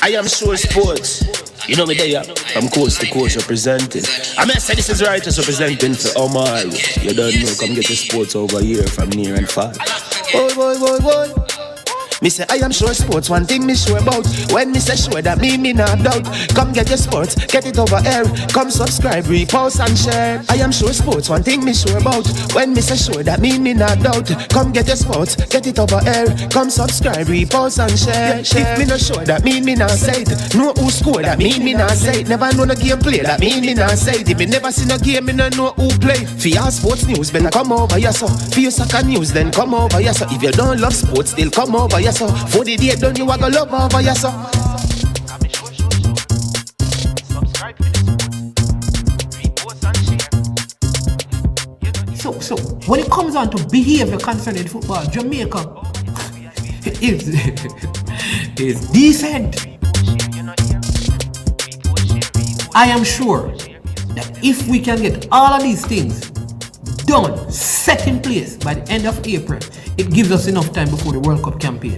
I am sure sports. You know me there, from coast to coast representing. I mean, I say this is righteous representing for Omar. You don't know, come get your sports over here from near and far. Boy, boy, boy, boy. Me say I am sure sports, one thing me sure about. When me say sure, that me not doubt. Come get your sports, get it over here. Come subscribe, repost and share. I am sure sports, one thing me sure about. When me say sure, that me not doubt. Come get your sports, get it over here. Come subscribe, repost and share. If me not sure, that me not say it. Know who score, that me not say it. Never know no game play, that me not say it. If me never see no game, me no know who play. For your sports news, better come over here so. For your soccer news, then come over here so. If you don't love sports, still come over here so. For the day done, you are gonna love over here so. So when it comes on to behavior concerning football, Jamaica is decent. I am sure that if we can get all of these things done, set in place by the end of April, it gives us enough time before the World Cup campaign.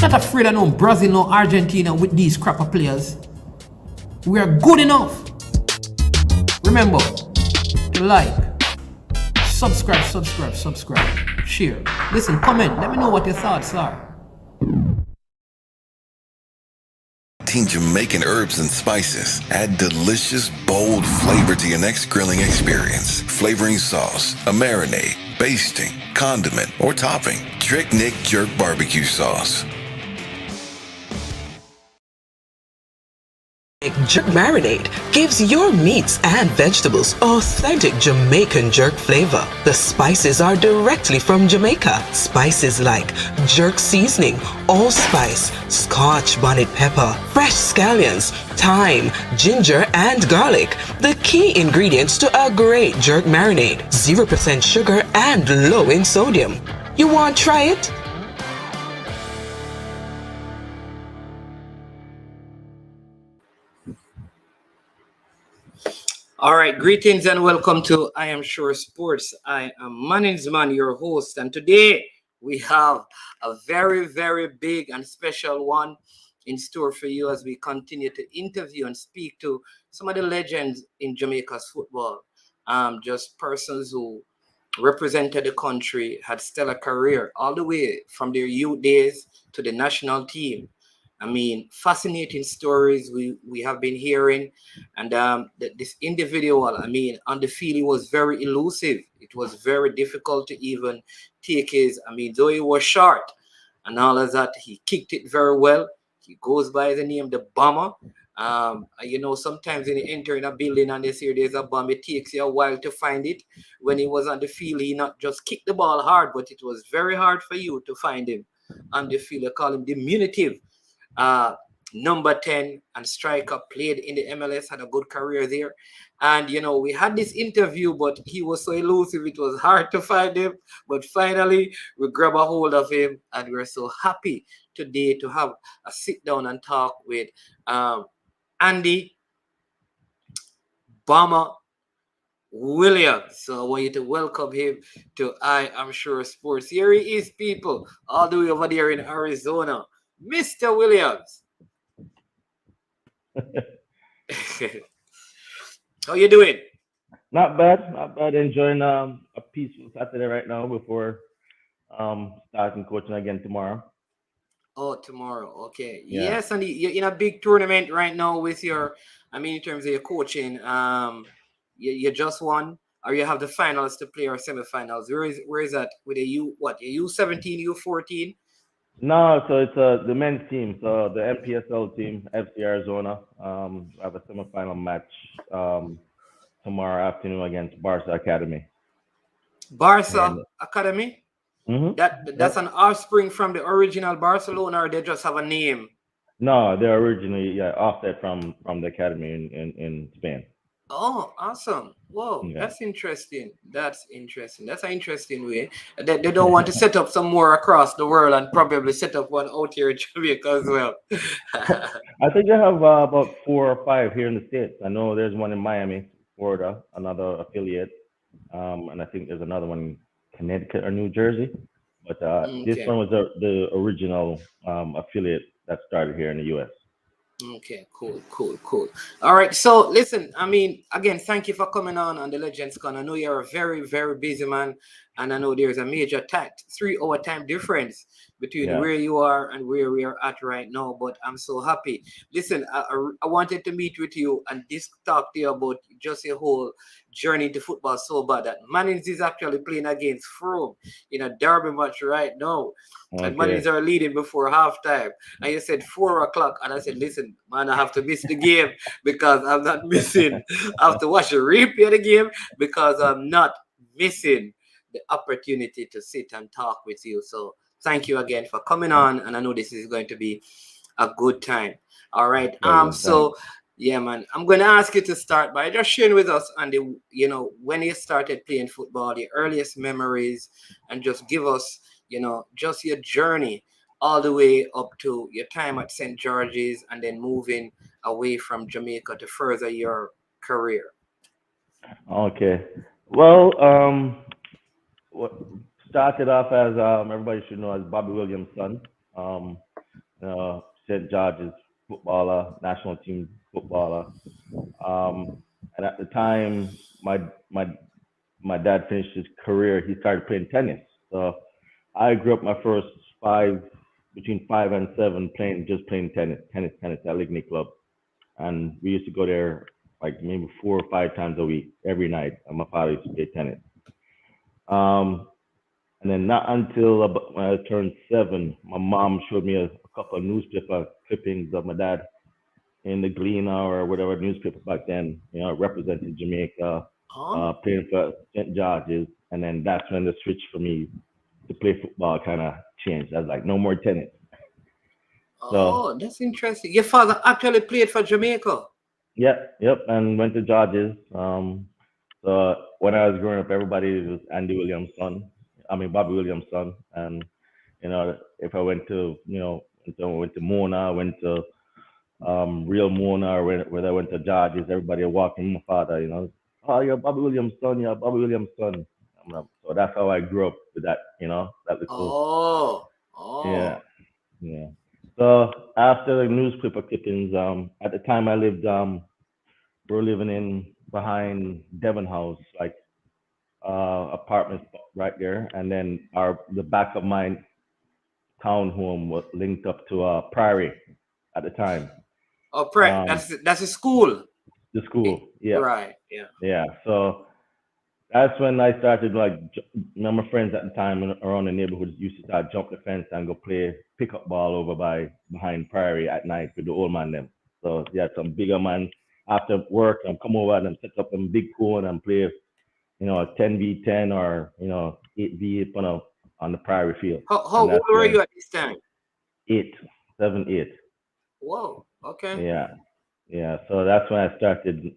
Not afraid of no Brazil, no Argentina with these crapper players. We are good enough. Remember to like, subscribe, share. Listen, comment, let me know what your thoughts are. Jamaican herbs and spices add delicious, bold flavor to your next grilling experience. Flavoring sauce, a marinade, basting, condiment, or topping. Trick Nick Jerk Barbecue Sauce. Jerk marinade gives your meats and vegetables authentic Jamaican jerk flavor. The spices are directly from Jamaica. Spices like jerk seasoning, allspice, Scotch bonnet pepper, fresh scallions, thyme, ginger, and garlic. The key ingredients to a great jerk marinade. 0% sugar and low in sodium. You want to try it? All right, greetings and welcome to I Am Sure Sports. I am Management, your host, and today we have a very, very big and special one in store for you as we continue to interview and speak to some of the legends in Jamaica's football. Just persons who represented the country, had stellar career all the way from their youth days to the national team. I mean, fascinating stories we have been hearing. And this individual, I mean, on the field, he was very elusive. It was very difficult to even take his, I mean, though he was short and all of that, he kicked it very well. He goes by the name the Bomber. You know, sometimes when you enter in a building and they say there's a bomb, it takes you a while to find it. When he was on the field, he not just kicked the ball hard, but it was very hard for you to find him on the field. They call him diminutive. Number 10 and striker, played in the MLS, had a good career there. And, you know, we had this interview, but he was so elusive, it was hard to find him. But finally, we grab a hold of him, and we're so happy today to have a sit down and talk with Andy Bomber Williams. So I want you to welcome him to I Am Sure Sports. Here he is, people, all the way over there in Arizona. Mr. Williams. How you doing? Not bad. Enjoying a peaceful Saturday right now before starting coaching again tomorrow. Oh, tomorrow. Okay. Yeah. Yes, and you're in a big tournament right now with your, I mean, in terms of your coaching. You just won, or you have the finals to play or semifinals. Where is that with a U17, U14? No, so it's the men's team. So the MPSL team, FC Arizona, have a semifinal match tomorrow afternoon against Barca Academy. Barca Academy? Mm-hmm. That's an offspring from the original Barcelona, or they just have a name? No, they're originally offset from the academy in Spain. Oh, awesome. Whoa, Yeah. That's interesting. That's an interesting way. They don't want to set up some more across the world and probably set up one out here in Jamaica as well. I think they have about 4 or 5 here in the States. I know there's one in Miami, Florida, another affiliate. And I think there's another one in Connecticut or New Jersey. But this Okay. one was the original affiliate that started here in the U.S. Okay, cool, cool, cool. All right, so listen, I mean, again, thank you for coming on the Legends Con. I know you're a very, very busy man, and I know there's a major 3 hour time difference between Yeah. where you are and where we are at right now. But I'm so happy. Listen, I wanted to meet with you and talk to you about just your whole journey to football so bad that Mannings is actually playing against Frome in a derby match right now. And Mannings Okay. are leading before halftime. And you said 4 o'clock. And I said, listen, man, I have to miss the game because I'm not missing. I have to watch a replay of the game because I'm not missing the opportunity to sit and talk with you. So thank you again for coming on. And I know this is going to be a good time. All right. Pleasure. Thanks. So yeah, man, I'm gonna ask you to start by just sharing with us and when you started playing football, the earliest memories, and just give us, just your journey all the way up to your time at St. George's and then moving away from Jamaica to further your career. Okay. Well, what started off as everybody should know as Bobby Williams' son. Um, St. George's footballer, national team footballer. Um, and at the time, my my dad finished his career. He started playing tennis. So I grew up my first between 5 and 7, playing tennis at Ligney Club, and we used to go there like maybe 4 or 5 times a week, every night. And my father used to play tennis. Um, and then not until about when I turned 7, my mom showed me a couple of newspaper clippings of my dad in the Gleaner or whatever newspaper back then, representing Jamaica, Huh? playing for St. George's. And then that's when the switch for me to play football kind of changed. I was like, no more tennis. So, Oh, that's interesting. Your father actually played for Jamaica. yep. And went to George's. So when I was growing up, everybody was Andy Williams' son. I mean, Bobby Williams' son. And, if I went to Mona, went to Real Mona, or whether I went to George's, everybody walking my father, oh, you're Bobby Williams' son, you're Bobby Williams' son. So that's how I grew up with that, that little, Oh, yeah, oh. yeah. So after the newspaper clippings, at the time I lived, we were living in behind Devon House, like apartments right there, and then the back of my town home was linked up to Prairie at the time. Oh, Um, that's a school. the school, yeah, Right. Yeah. yeah. So that's when I started like my friends at the time around the neighborhood used to start jump the fence and go play pickup ball over by behind Prairie at night with the old man them. So yeah, some bigger man after work and come over and set up a big cone and play, a 10v10 or 8v8 on the Prairie field. How And old that's were where you at this time? 8, 7, 8. Whoa. Okay. Yeah, yeah. So that's when I started,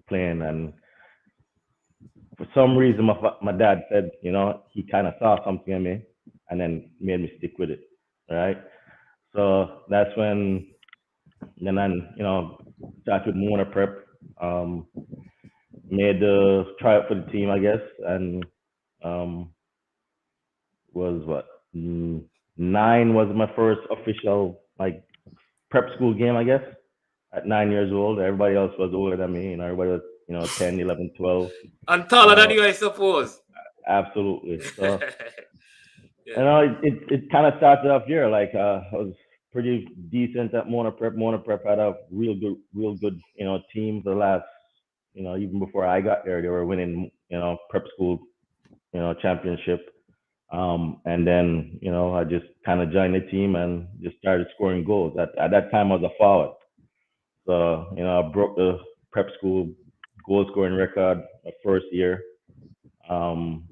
playing. And for some reason, my dad said, he kind of saw something in me, and then made me stick with it. Right. So that's when then I, started Mona Prep. Um, Made the tryout for the team, I guess, and um, was what 9 was my first official like prep school game, I guess. At 9 years old, everybody else was older than me. Everybody was 10, 11, 12. And taller than Uh, you, I suppose. Absolutely. So Yeah. it kind of started off here. Like I was pretty decent at Mona Prep. Mona Prep had a real good team for the last even before I got there. They were winning prep school championship. And then I just kind of joined the team and just started scoring goals. At that time I was a forward, so I broke the prep school goal scoring record my first year. Um,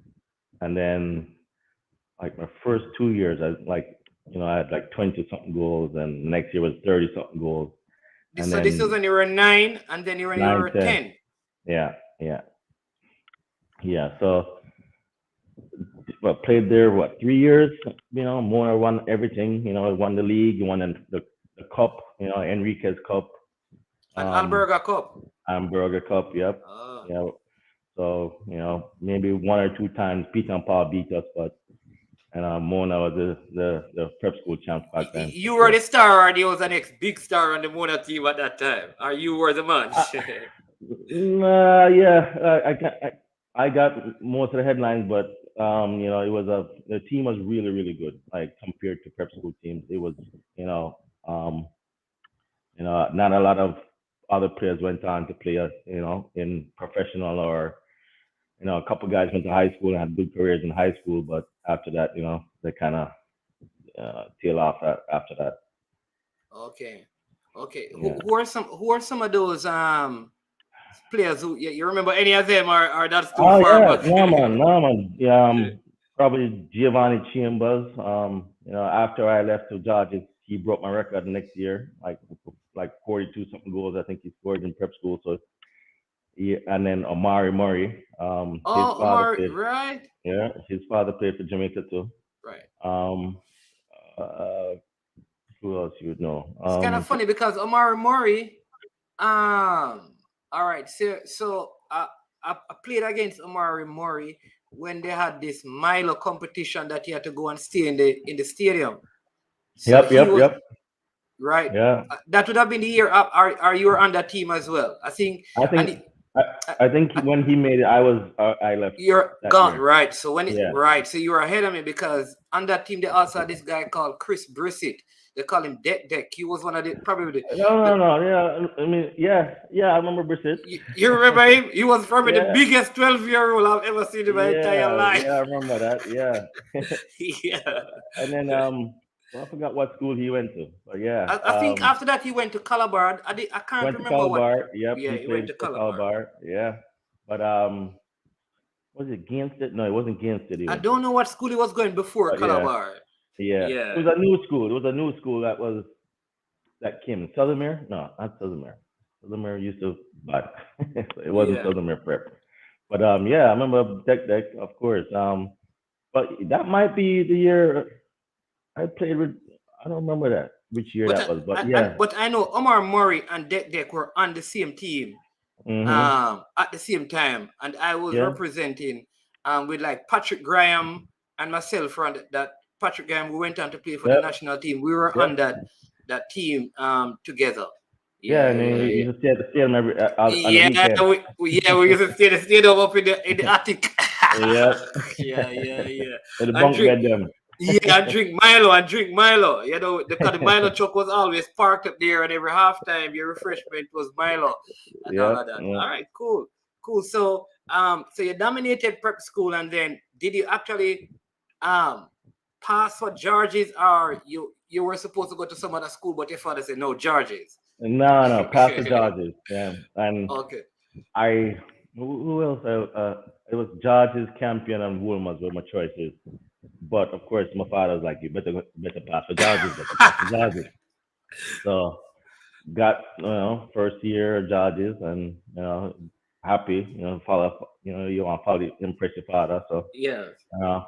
and then like my first 2 years, I had like 20 something goals, and the next year was 30 something goals, and So this was then when you were 9, and then when you nine, were 10. 10. Yeah, yeah, yeah. So well, played there what 3 years. More won everything. Won the league, won the cup. Enriquez Cup, An um, Alberga Cup. Hamburger Cup. Yep, Oh. yeah. So maybe one or two times Peter and Paul beat us, but Mona was the prep school champs back then for You were sure. the star, or there was the next big star on the Mona team at that time, or you were the man? Uh, Nah, yeah, I got most of the headlines, but it was the team was really really good. Like compared to prep school teams, it was you know um not a lot of other players went on to play in professional or a couple guys went to high school and had good careers in high school, but after that, they kind of tail off after that. Okay, okay. Yeah. Who are some of those players who you remember any of them, or that's too Oh far yeah, back? no man, no man. Yeah, probably Giovanni Chambers. After I left to Georgia, he broke my record the next year, like 42 something goals. I think he scored in prep school. So and then Omari Murray. His Oh, father Omar, played. right, Yeah, his father played for Jamaica too. right. Um, uh, who else you would know? It's kind of funny because Omar Murray. All right. So I played against Omari Murray when they had this Milo competition that he had to go and stay in the stadium. So Yep, he yep, was yep. right. Yeah, That would have been the year up. Are you were on that team as well? I think, I and think I, uh, I think uh, when he made it, I left you're that gone, year. right? So when it Yeah. right, so you were ahead of me because on that team they also had this guy called Chris Brissett. They call him Deck. He was one of the probably No, the no, no. Yeah, I mean, yeah, yeah. I remember Brissett. you remember him? He was probably the Yeah, biggest 12-year-old I've ever seen in my entire yeah, yeah. I life. remember that. Yeah. Yeah. And then well, I forgot what school he went to, but yeah, I think after that he went to Calabar. I can't went to remember what. Calabar. Yep, Yeah, he he went played to for Calabar. Calabar. Yeah, but was it Gansted? No, it wasn't Gansted he I went to. don't know what school he was going before But yeah, Calabar. yeah. It Yeah, was a new school. It was a new school that came. Southermere? No, not Southermere. Southermere used to, but it wasn't yeah. Southermere Prep. But yeah, I remember Deck, of course. But that might be the year I played with. I don't remember that which year But that was, but I yeah. but I know Omar Murray and Deck were on the same team Mhm. at the same time, and I was Yeah. representing with like Patrick Graham and myself from that Patrick Graham. We went on to play for the Yep. national team. We were on Yep. that team together. Yeah, Yeah, and then yeah, you yeah. just stay at the stadium on the Yeah, weekend. we used to stay them up in the attic. Yep. Yeah, yeah, yeah. With the And bunk drink, bed them. yeah, and drink Milo and drink Milo. You know, because the Milo truck was always parked up there, and every halftime your refreshment was Milo and all Yep. of that. Yep. All right, cool, cool. So you dominated prep school, and then did you actually um pass for George's, or you were supposed to go to some other school, but your father said no, George's. No, no, Pastor George's. Yeah, and Okay. I who else? It was George's, Campion, and Woolmer's were my choices. But of course, my father was like, "You better pass for George's, better pass for George's." So got first year George's, and happy. Follow. You want to follow impress your father. So Yeah. uh,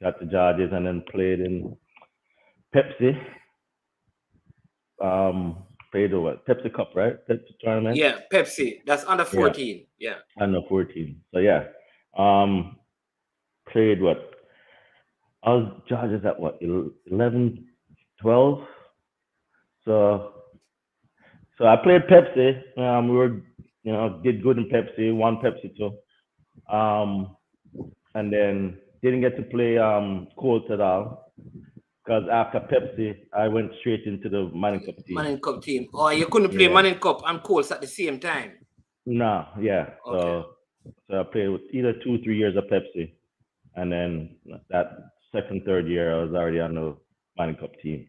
got the George's, and then played in Pepsi. Played over Pepsi Cup, right? Pepsi tournament. Yeah, Pepsi. That's under Yeah, 14. Yeah. under 14. So yeah, um, played what? I was George's at what 11, 12. So I played Pepsi. We were did good in Pepsi. Won Pepsi too. Um, and then didn't get to play Colts at all because after Pepsi, I went straight into the Manning Cup team. Manning Cup team. Oh, you couldn't play Yeah. Manning Cup and Colts at the same time. No, yeah. Okay. So I played with either 2, 3 years of Pepsi, and then that second, third year, I was already on the Manning Cup team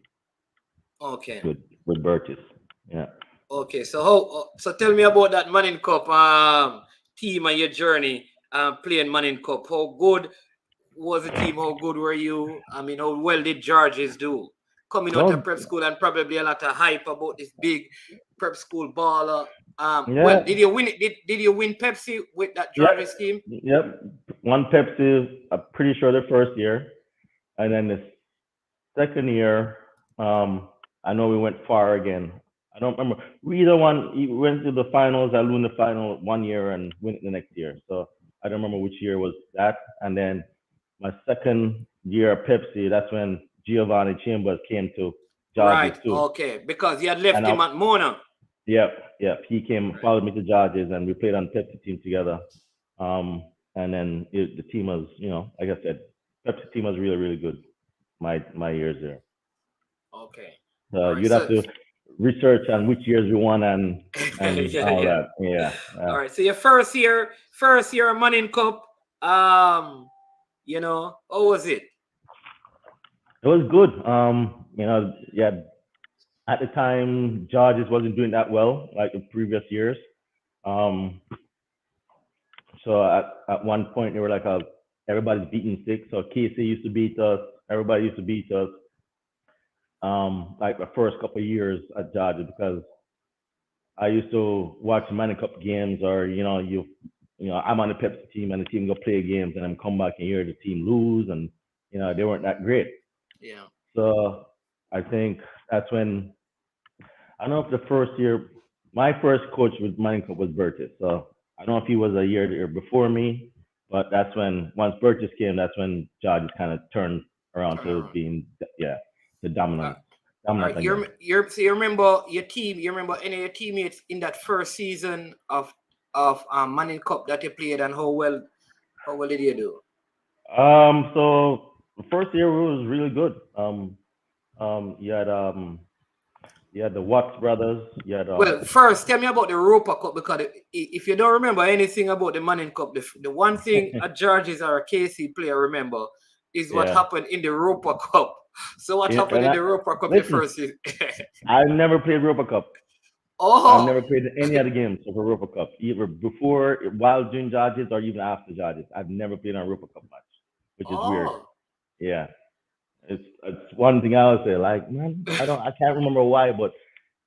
Okay. with Burtis. Yeah. Okay. So tell me about that Manning Cup team and your journey playing Manning Cup. How good was the team? How good were you? I mean, how well did Georges do? Coming out of Well, prep school and probably a lot of hype about this big prep school baller. Well, yeah, did you win it? Did you win Pepsi with that yep, Georges team? yep. One Pepsi, I'm pretty sure the first year, and then the second year, I know we went far again. I don't remember. We either won, we went to the finals. I won the final one year and win it the next year. So I don't remember which year was that. And then my second year at Pepsi, that's when Giovanni Chambers came to Georges Right. too. Okay. Because you had left And him at Mona. yep, yep, he came followed me to Georges, and we played on Pepsi team together. And then the team was, like I said, Pepsi team was really really good. My years there. Okay. So All right. you'd have So to research on which years we won and yeah, all yeah. that. Yeah, All right. So your first year Manning Cup. How was it? it was good. Yeah, at the time, Georges wasn't doing that well like the previous years. Um, so at one point they were like, everybody's beating six. So KC used to beat us. Everybody used to beat us. Like the first couple of years at Georgia, because I used to watch Manning Cup games, or I'm on the Pepsi team and the team go play games, and then come back and hear the team lose, and they weren't that great. Yeah. So I think that's when, I don't know if the first year, my first coach with Manning Cup was Burtis. So I don't know if he was a year before me, but that's when, once Burtis came, that's when Georgia kind of turned around Turn to around. being, yeah, the Uh, all dominant right. again. So you remember your team? You remember any of your teammates in that first season of Manning Cup that you played, and how well did you do? So the first year was really good. You had the Watts brothers. You had Well, first, tell me about the Europa Cup, because if you don't remember anything about the Manning Cup, the one thing a Georges or a KC player remember is what yeah. happened in the Europa Cup. So what Yeah, happened and in the Europa Cup your listen, first season? I've never played Europa Cup. I've Oh, never played any other games of a Europa Cup, either before, while doing Judges, or even after Judges. I've never played on a Europa Cup match, which is weird. oh, Yeah, it's one thing I would say. Like, man, I can't remember why, but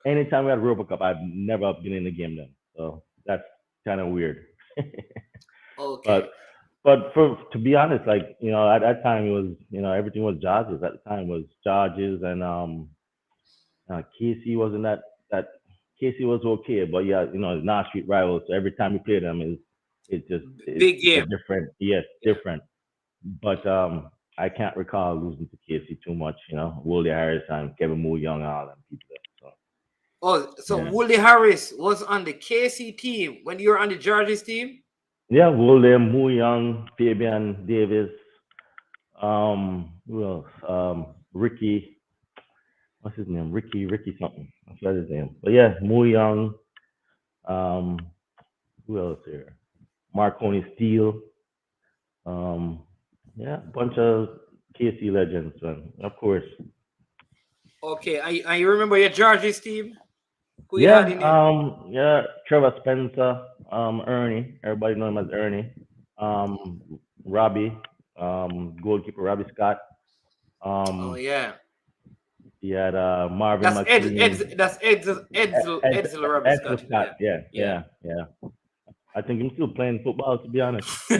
anytime we had Europa Cup, I've never been in the game then. So that's kind of weird. okay. but for to be honest, like, at that time it was, everything was Judges. At the time was Judges, and KC wasn't that KC was okay, but yeah, North Street rivals. So every time we play them, Big it's a game. different, yes, Yeah. different. But I can't recall losing to KC too much. Willie Harris and Kevin Moore Young, all them people. So Oh, so yeah, Woolley Harris was on the KC team when you were on the Georges team? yeah, Willie Moore Young, Fabian Davis, who else? Ricky, what's his name? Ricky something. I forgot his name. But yeah, Moore Young. Um, who else here? Marconi Steele. Um, yeah, a bunch of KC legends, man. Of course. Okay, and you remember your Georges team? Who you had Yeah, in it? yeah, Trevor Spencer, Ernie. Everybody know him as Ernie. Um, Robbie, goalkeeper Robbie Scott. Oh Um, yeah. he had Marvin That's McLean, Edsel Robbie Scott. Scott. Yeah. Yeah, Yeah. yeah. I think I'm still playing football, to be honest. He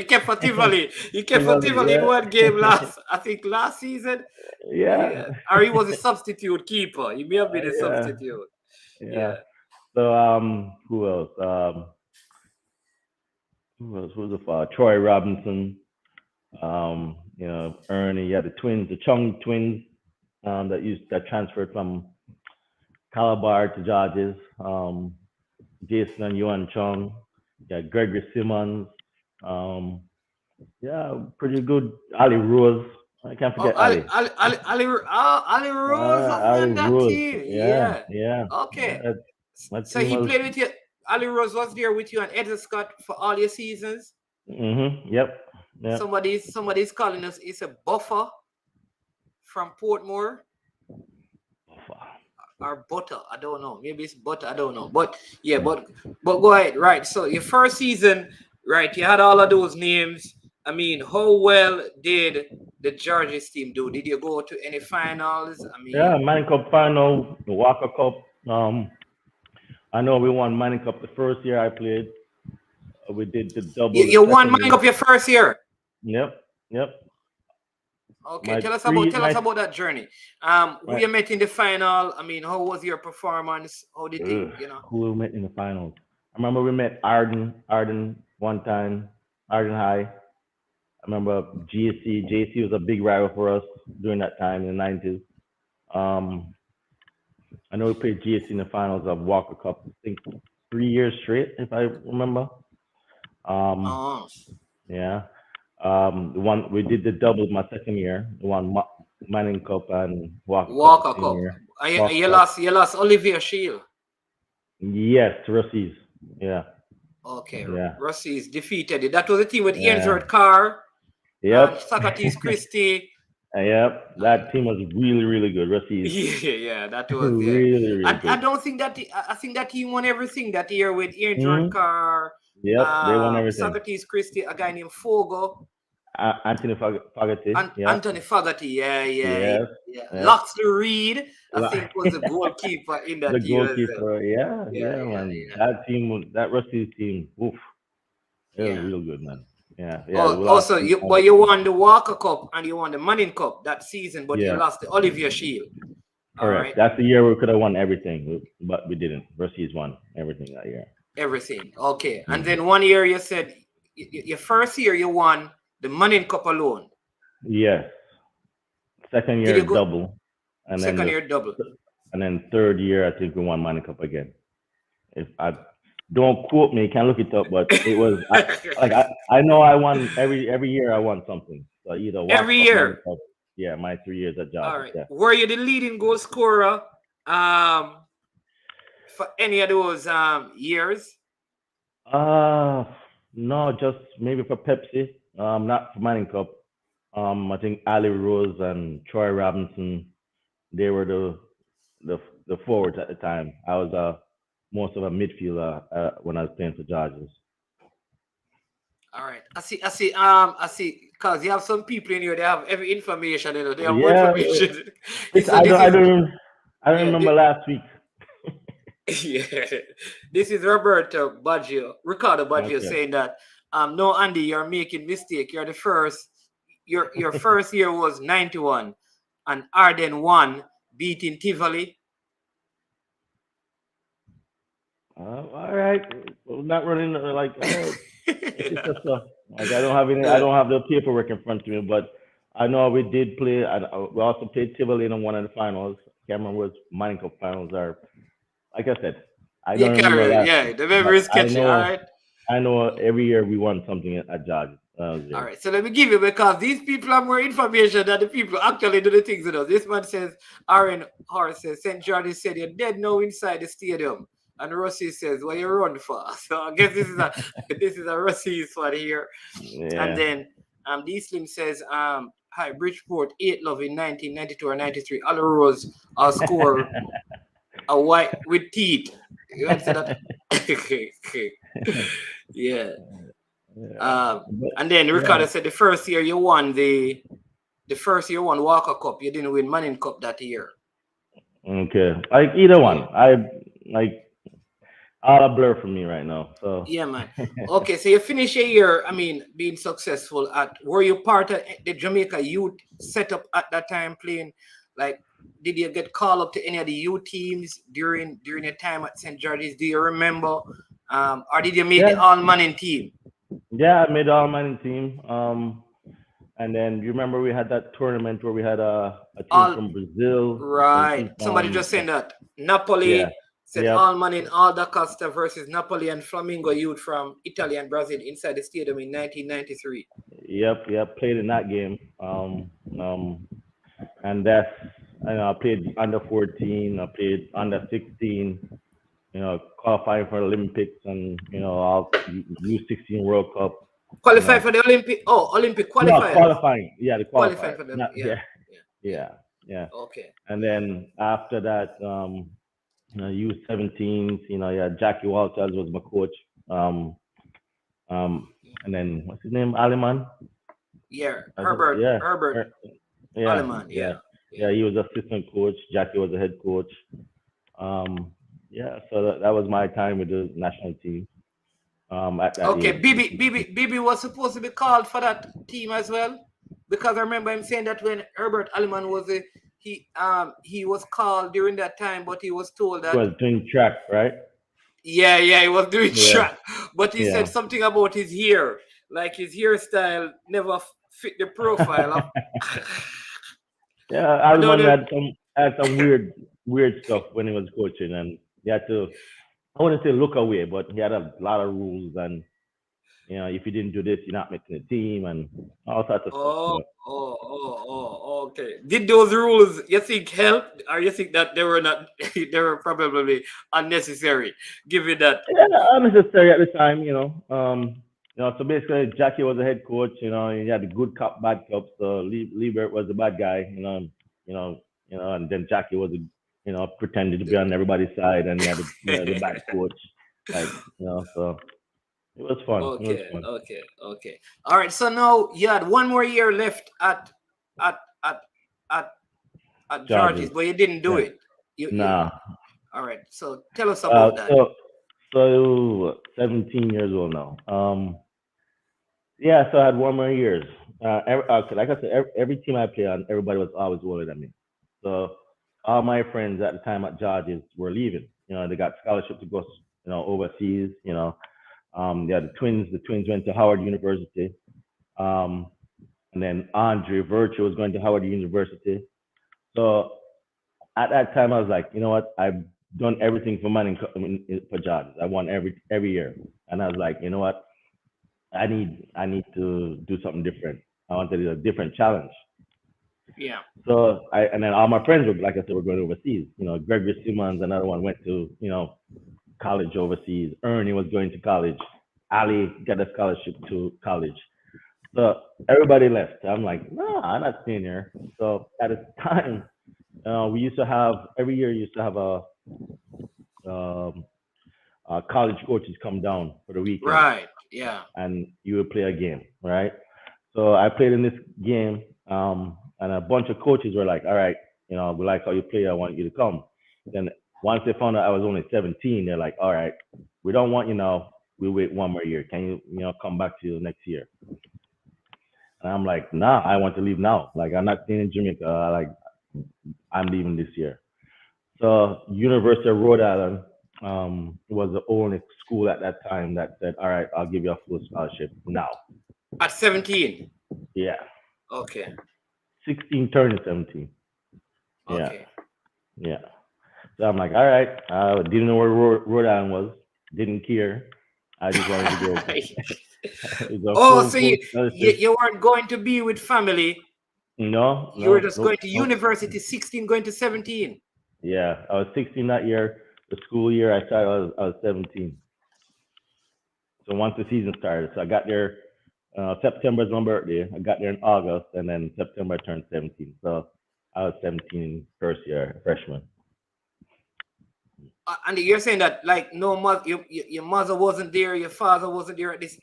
kept for Tivoli. He kept for Tivoli in Yeah, one game last season. yeah, Yeah. Or he was a substitute keeper. He may have been a yeah, substitute. yeah. Yeah. So who else? Who else? Who's the father? Troy Robinson. Ernie. Yeah, the twins, the Chung twins. That transferred from Calabar to Georges. Jason and Yuan Chung. Yeah, Gregory Simmons. Um, yeah, pretty good. Ali Rose. I can't Oh, forget Ali. Ali Rose was Ali on that Rose. team. Yeah, Yeah. yeah. Okay. My So team he was. played with you. Ali Rose was there with you and Edsel Scott for all your seasons. Yep. Yep. Somebody's calling us. It's a buffer from Portmore or butter. I don't know. Maybe it's butter. I don't know. But yeah, but go ahead. Right. So your first season, right? You had all of those names. I mean, how well did the Georges team do? Did you go to any finals? I Yeah, mean, Manning Cup final, the Walker Cup. I know we won Manning Cup the first year I played. We did the you, double the you won second Manning year. Cup your first year. Yep, yep. Okay, My tell us about that journey. Who my you met in the final? I mean, how was your performance? How did ugh, you know? who we met in the finals? I remember we met Arden one time. Arden High. I remember GSC. JC was a big rival for us during that time in the 90s. Um, I know we played GSC in the finals of Walker Cup, I think 3 years straight, if I remember. Um, Oh, yeah. The one we did the doubles my second year, the one Manning Cup and Walker Cup the Walker same Cup. year. And you, Walker you Cup. lost you lost Olivier Shield. Yes, Russies. Yeah, Okay, yeah, Rusty's defeated it. That was the team with Ian yeah. Carr and Yep. Socrates Christie. Yep. That team was really, really good. Russies, Yeah, that was yeah. really, really I good. don't think that I think that team won everything that year with Ian Hmm. Carr, Yep. They won everything. Socrates Christie, a guy named Fogo, Anthony Fogarty. and Yep. Anthony Fogarty. Yes. Yeah. Yep. Loxley Reed, I think, was the goalkeeper in The that team as well. goalkeeper. Yeah, Yeah, yeah, man. That team, that Russies team. Oof. It was yeah. real good, man. Yeah, yeah. Oh, We lost. also, you won the Walker Cup and you won the Manning Cup that season, but you Yeah, lost the Olivier Shield. All correct. right, That's the year we could have won everything, but we didn't. Russies won everything that year. everything. Okay, and Hmm. then one year you said your first year you won the Manning Cup alone. Yes. Second Did year you go double, and then second year double? third year I think we won Manning Cup again. If I don't quote me, you can look it up, but it was I know I won every year I won something. So either Walk Every Cup, Manning year. Cup. Yeah, my 3 years at All Georgia. right. Yeah. Were you the leading goal scorer um for any of those years? Uh no, just maybe for Pepsi. Not for Manning Cup. I think Ali Rose and Troy Robinson, they were the the forwards at the time. I was most of a midfielder when I was playing for Dodgers. All right. I see, because you have some people in here, they have every information, they have more Yeah, information. it's, So this is I don't yeah, remember last week. yeah. This is Roberto Baggio, Ricardo Baggio Okay. saying that no, Andy, you're making mistake. You're the first your first year was 91 and Arden won, beating Tivoli. All right, well, not running like it's Yeah. just like I don't have any. I Uh, don't have the paperwork in front of me, but I know we did play. And we also played Tivoli in one of the finals. Can't remember was Manning Cup finals or like I said, I you don't remember carry, last, yeah, the but memory is catchy. All right. I know every year we won something at Georgia. I was All there. right, so let me give you, because these people have more information than the people who actually do the things with us. This man says, Aaron Horace says, St. George said, you're dead now inside the stadium. And Rossi says, what you run for? So I guess this is a Rossi's one here. And Yeah. then D Slim says, hi, Bridgeport 8 love in 1992 or 93. All Rose score a white with teeth. You want to say that? Yeah. Yeah. But, And then yeah. Ricardo said the first year you won the first year you won Walker Cup, you didn't win Manning Cup that year. Okay. Like either Yeah. one. I like all a blur for me right now. So Yeah, man. Okay, so you finish your year, I mean, being successful were you part of the Jamaica youth setup at that time playing? Like, did you get called up to any of the youth teams during your time at St. George's? Do you remember? Or did you make the yeah, all Manning team? yeah, I made all Manning team. And then you remember we had that tournament where we had a team All from Brazil, a right. team Somebody from just saying that yeah, Napoli said yep, all man in all da Costa versus Napoli and Flamingo youth from Italy and Brazil inside the stadium in 1993. yep. Played in that game. And that's I played under 14. I played under 16. Qualifying for Olympics and all U16 World Cup. Qualify for the Olympic. Oh, Olympic No, qualifiers. qualifying. Yeah, the Qualify qualifiers. for them. Not Yeah. yeah, Yeah. Yeah. yeah, yeah. Okay. And then after that, U17s. Yeah, Jackie Walters was my coach. And then what's his name? Aliman. Yeah. I think, yeah, Herbert er, yeah, Alleman. yeah, Yeah. yeah. He was assistant coach. Jackie was the head coach. Yeah. So that was my time with the national team. At that Okay, age. Bibi was supposed to be called for that team as well, because I remember him saying that when Herbert Alleman was he was called during that time, but he was told He that was doing track, right? yeah he was doing Yeah, track, but he said yeah. something about his hair. like his hairstyle never fit the profile of. Yeah, I I don't remember know. had some weird stuff when he was coaching, and he had to, I wouldn't say look away, but he had a lot of rules, and if you didn't do this, you're not making the team, and all sorts of stuff. Oh, But okay. Did those rules you think helped, or you think that they were not? They were probably unnecessary, given that. yeah, unnecessary at the time. So basically, Jackie was the head coach. He had the good cop, bad cop. So Liebert was the bad guy. You know, and then Jackie was, pretended to be on everybody's side, and he had the bad coach. Like, so it was fun. It was Okay, fun. okay, okay. All right. So now you had one more year left at at at at George's, Charges. but you didn't do Yeah. it. You. Nah. All right. So tell us Uh, about that. so 17 years old now. Yeah, so I had one more years. Like I said, every team I play on, everybody was always older than me. So all my friends at the time at George's were leaving. They got scholarship to go, overseas. Yeah, the twins. The twins went to Howard University. Um, and then Andre Virtue was going to Howard University. So at that time, I was like, you know what? I've done everything for money for George's. I won every year, and I was like, you know what? I need to do something different. I wanted a different challenge. Yeah. So and then all my friends were, like I said, were going overseas. Gregory Simmons, another one, went to college overseas. Ernie was going to college. Ali got a scholarship to college. So everybody left. I'm like, no, I'm not staying here. So at the time, we used to have every year. Used to have um, college coaches come down for the weekend, Right. Yeah. and you would play a game, right? So I played in this game, and a bunch of coaches were like, "All right, we like how you play. I want you to come." Then once they found out I was only 17, they're like, "All right, we don't want you now. We wait one more year. Can you, come back to next year?" And I'm like, "Nah, I want to leave now. Like, I'm not staying in Jamaica. Like, I'm leaving this year." So University of Rhode Island was the only school at that time that said, "All right, I'll give you a full scholarship now." At 17. Yeah, Okay. 16 turning 17. Yeah, Okay. yeah. So I'm like, all right. Didn't know where Rhode Island was. Didn't care. I just wanted to go. It's a Oh, full so full you scholarship. you weren't going to be with family. No, You were no, just nope, going to nope. university, 16 going to 17. Yeah, I was 16 that year. The school year I started, I was 17. So once the season started, so I got there. September is my birthday. I got there in August, and then September I turned 17. So I was 17 first year, freshman. And you're saying that like no mother, your mother wasn't there, your father wasn't there at this.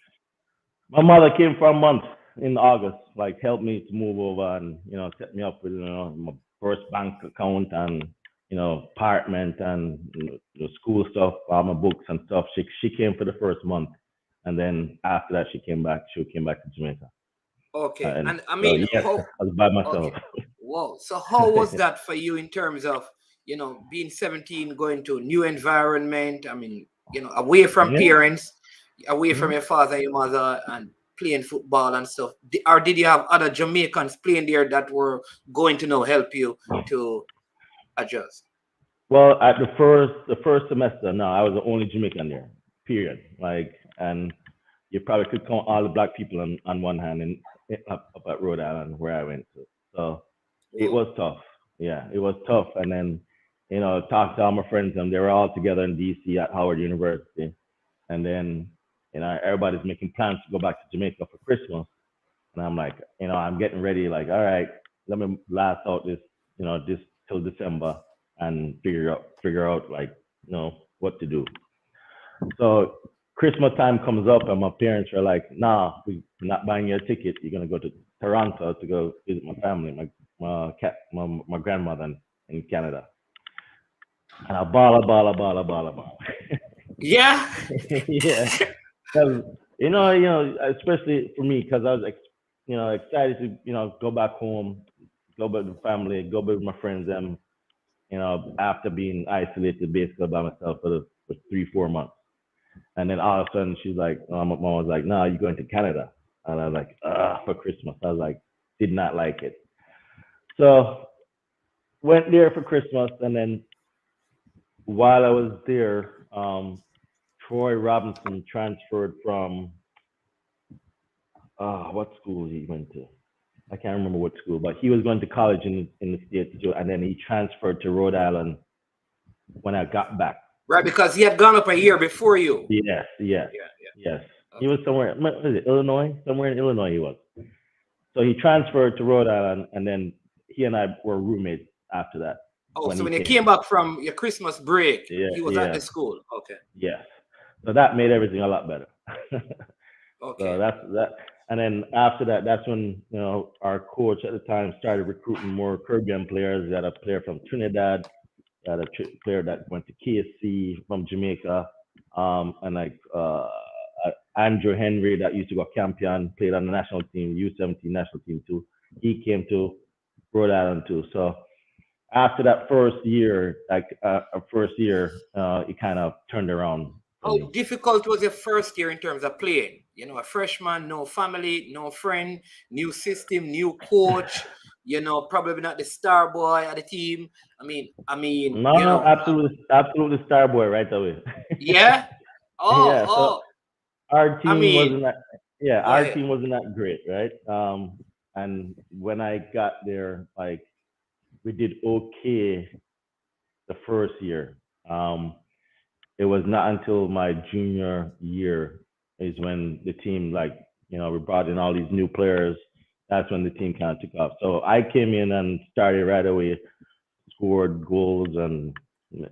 My mother came for a month in August, like helped me to move over and set me up with my first bank account and apartment and the school stuff, all my books and stuff. She came for the first month, and then after that she came back. She came back to Jamaica, Okay, and and I so mean, yes, how? I was by myself. Okay, wow. So how was that for you in terms of being 17, going to a new environment? I mean, away from Yeah. parents, away from Mhm. your father, your mother, and playing football and stuff. Or did you have other Jamaicans playing there that were going to help you to adjust? Well, at the first semester, no, I was the only Jamaican there. Period. Like, and you probably could count all the black people on one hand and up at Rhode Island where I went to. So it Whoa. was tough. Yeah, it was tough. And then, talked to all my friends and they were all together in DC at Howard University. And then, everybody's making plans to go back to Jamaica for Christmas. And I'm like, I'm getting ready, like, all right, let me last out this till December and figure out like, what to do. So Christmas time comes up, and my parents are like, "Nah, we're not buying you a ticket. You're gonna go to Toronto to go visit my family, my grandmother in Canada." And I ball. Yeah. Yeah, because especially for me, because I was excited to go back home, go back with the family, go back with my friends, and after being isolated basically by myself for 3-4 months. And then all of a sudden she's like, my mom was like, no, you're going to Canada. And I was like, for Christmas. I was like, did not like it. So went there for Christmas. And then while I was there, Troy Robinson transferred from, what school he went to? I can't remember what school, but he was going to college in the States too. And then he transferred to Rhode Island when I got back. Right, because he had gone up a year before you. Yes, yes, Yeah, yes. He was somewhere, was it Illinois? Somewhere in Illinois he was. So he transferred to Rhode Island, and then he and I were roommates after that. Oh, so when you came back from your Christmas break, he was at the school. Okay. Yes. So that made everything a lot better. Okay. So that's that. And then after that, that's when our coach at the time started recruiting more Caribbean players. We had a player from Trinidad, we had a player that went to KSC from Jamaica, and like Andrew Henry that used to go Campion, played on the national team, U17 national team too. He came to Rhode Island too. So after that first year, it kind of turned around. How difficult was your first year in terms of playing? You know, a freshman, no family, no friend, new system, new coach. You know, probably not the star boy at the team. I mean. No, absolutely star boy right away. Yeah. Oh, yeah. So our team wasn't that. Yeah, our team wasn't that great, right? And when I got there, like we did okay the first year. It was not until my junior year is when the team, like, we brought in all these new players. That's when the team kind of took off. So I came in and started right away, scored goals. And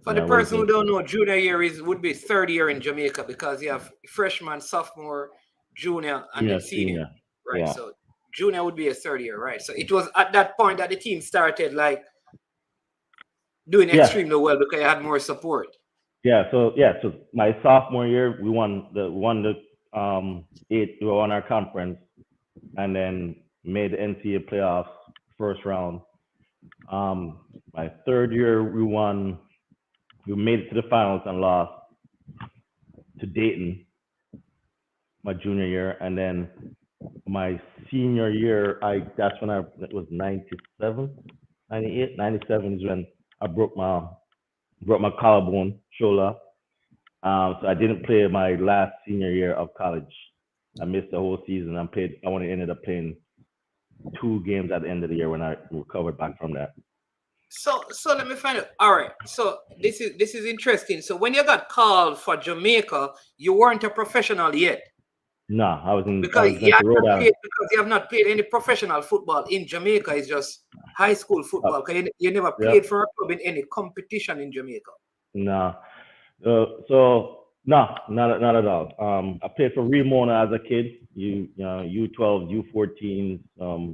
for the person who don't know, junior year would be third year in Jamaica because you have freshman, sophomore, junior, and then senior. Right. Yeah. So junior would be a third year, right? So it was at that point that the team started like doing extremely well because you had more support. So my sophomore year we won the 8th. We won our conference, and then made the NCAA playoffs first round. My third year we made it to the finals and lost to Dayton my junior year, and then my senior year that's when it was 97, 98, 97 is when I broke my collarbone, shoulder. So I didn't play my last senior year of college. I missed the whole season. I only ended up playing 2 games at the end of the year when I recovered back from that. So let me find out. All right. So this is interesting. So when you got called for Jamaica, you weren't a professional yet. No, I was in because you have not played any professional football in Jamaica. It's just high school football. Because you never played for a club in any competition in Jamaica. No. So no, not at all. I played for Ramona as a kid. U12, U14,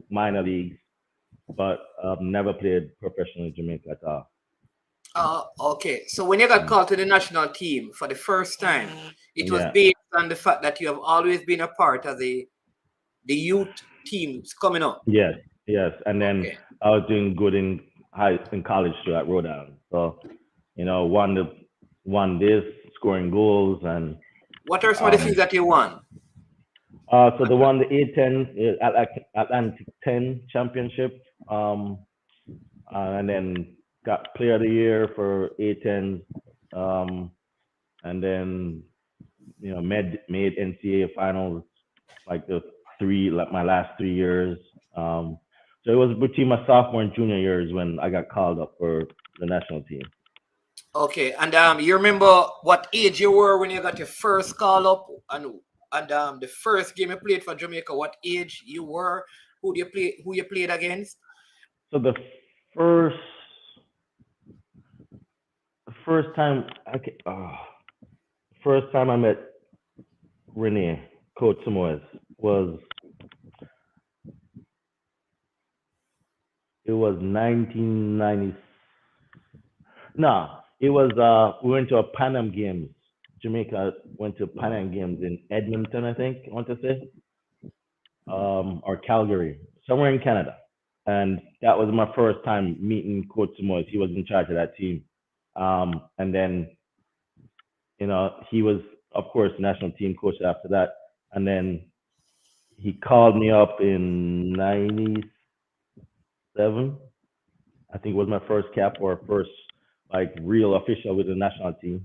minor leagues, but never played professionally in Jamaica at all. Okay. So when you got called to the national team for the first time, it was based on the fact that you have always been a part of the youth teams coming up. Yes. And then I was doing good in college too at Rhode Island. So, won this, scoring goals. And what are some of the things that you won? So they won the A10 Atlantic 10 championship, and then got player of the year for A10, and then made NCAA finals like my last 3 years. So it was between my sophomore and junior years when I got called up for the national team. Okay, and you remember what age you were when you got your first call up, and the first game you played for Jamaica? What age you were? Who you played against? So the first time I met Renee, Coach Samoes, was 1990. No, it was we went to a Pan Am Games. Jamaica went to Pan Am Games in Edmonton, I think I want to say, or Calgary, somewhere in Canada. And that was my first time meeting Coach Samoes. He was in charge of that team. And then, he was of course, national team coach after that. And then he called me up in '97. I think it was my first cap or first like real official with the national team.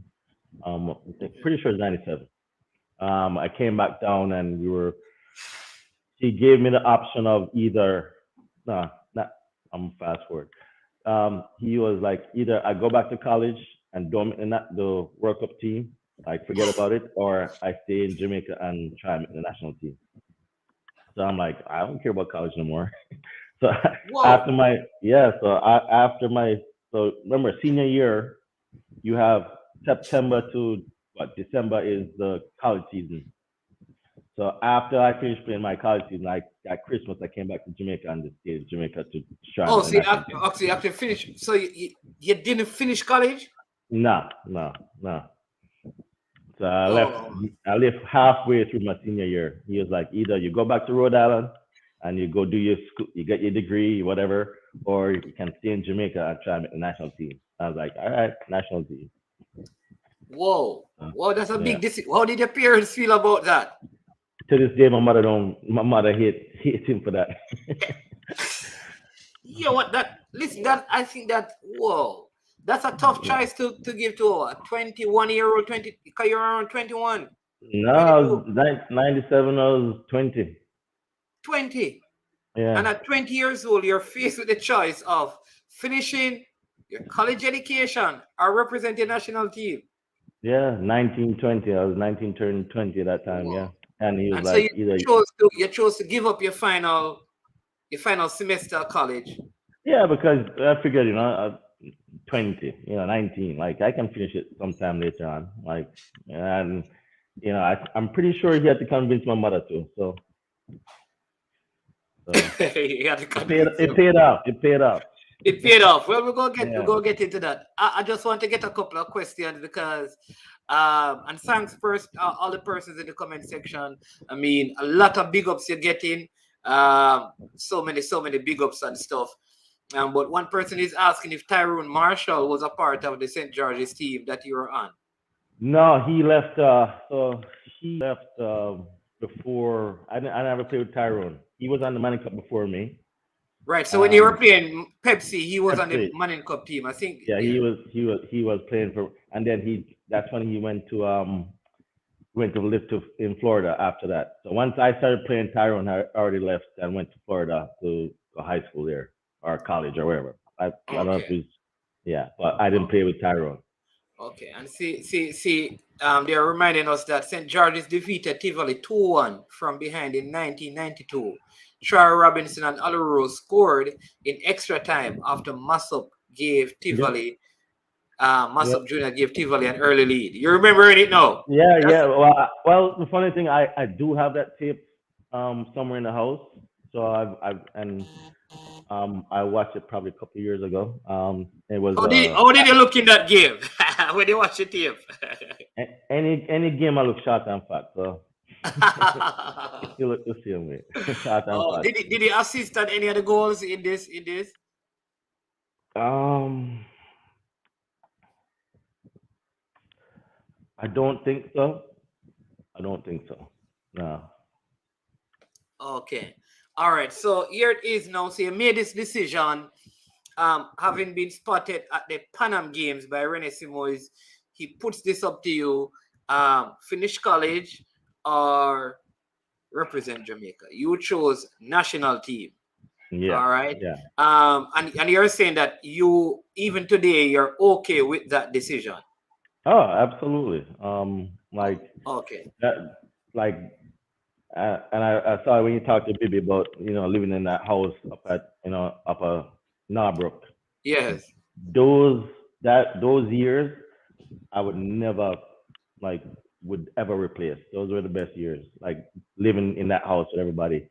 Pretty sure it's '97. I came back down and he gave me the option of either, no, not, I'm fast forward. He was like, either I go back to college and don't in the World Cup team, like forget about it, or I stay in Jamaica and try and make the national team. So I'm like, I don't care about college no more. So Whoa. after my, so remember senior year, you have September to December is the college season. So after I finished playing my college season, at Christmas I came back to Jamaica and stayed in Jamaica to try Oh, the so you national team. actually have to finish. So you didn't finish college? No. So I Oh, left halfway through my senior year. He was like, either you go back to Rhode Island and you go do your school, you get your degree, whatever, or you can stay in Jamaica and try and make the national team. I was like, all right, national team. whoa. Whoa, that's a Yeah. big decision. How did your parents feel about that? To this day, my mother hates him for that. You know what? Listen, that I think that whoa, that's a tough choice to give to a 21-year-old, 20, because you're around 21, No, 97, I was 20. 20. Yeah. And at 20 years old, you're faced with the choice of finishing your college education or represent your national team. Yeah, 19, 20. I was 19, turning 20 at that time. Whoa. Yeah. And he was And so like, either, you chose to give up your final semester of college. yeah, because I figured, 20, 19, like I can finish it sometime later on. Like, and, I'm pretty sure he had to convince my mother too. So You had to it convince him. paid off. It paid off. It paid off. Well, we're gonna Yeah. get into that. I just want to get a couple of questions because and thanks first all the persons in the comment section. I mean, a lot of big ups you're getting. So many big ups and stuff. But one person is asking if Tyrone Marshall was a part of the St. George's team that you were on. No, he left. So he left before. I never played with Tyrone. He was on the Manning Cup before me. Right. So when you were playing Pepsi, he was on the Pepsi. Manning Cup team. I think. Yeah, he was playing for, and then that's when he went to live in Florida after that. So once I started playing Tyrone, I already left and went to Florida to high school there or college or wherever. I don't know if it was, yeah, but I didn't play with Tyrone. Okay, and they are reminding us that St. George's defeated Tivoli 2-1 from behind in 1992. Troy Robinson and Aluro scored in extra time after Massop gave Tivoli, Massop Jr. gave Tivoli an early lead. You remembering it now? Yeah. Well, the funny thing, I do have that tape somewhere in the house. So I watched it probably a couple of years ago. It was How did you look in that game when you watch the tape? any game I look shot and fat. So you look the same way. Shot and fat. Did he assist at any of the goals in this? I don't think so. No. Okay. All right. So here it is now. So you made this decision, having been spotted at the Pan Am Games by Rene Simoes. He puts this up to you. Finish college or represent Jamaica. You chose national team. Yeah. All right. Yeah. And you're saying that you even today you're okay with that decision. Oh, absolutely. Like Okay. that, like, and I saw when you talked to Bibi about living in that house up at up Narbrook. Yes. Those years, I would never would ever replace. Those were the best years. Like living in that house with everybody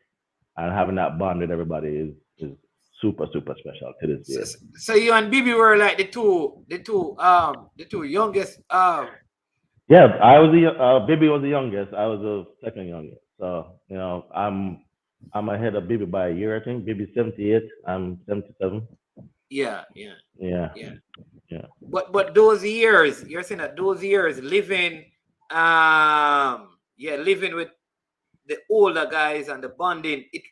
and having that bond with everybody is super special to this day. So you and Bibi were like the two youngest. Yeah, I was Bibi was the youngest. I was the second youngest. So I'm ahead of Bibi by a year. I think Bibi's 78. I'm 77. Yeah. Yeah. But those years, you're saying that those years living Yeah, living with the older guys and the bonding, it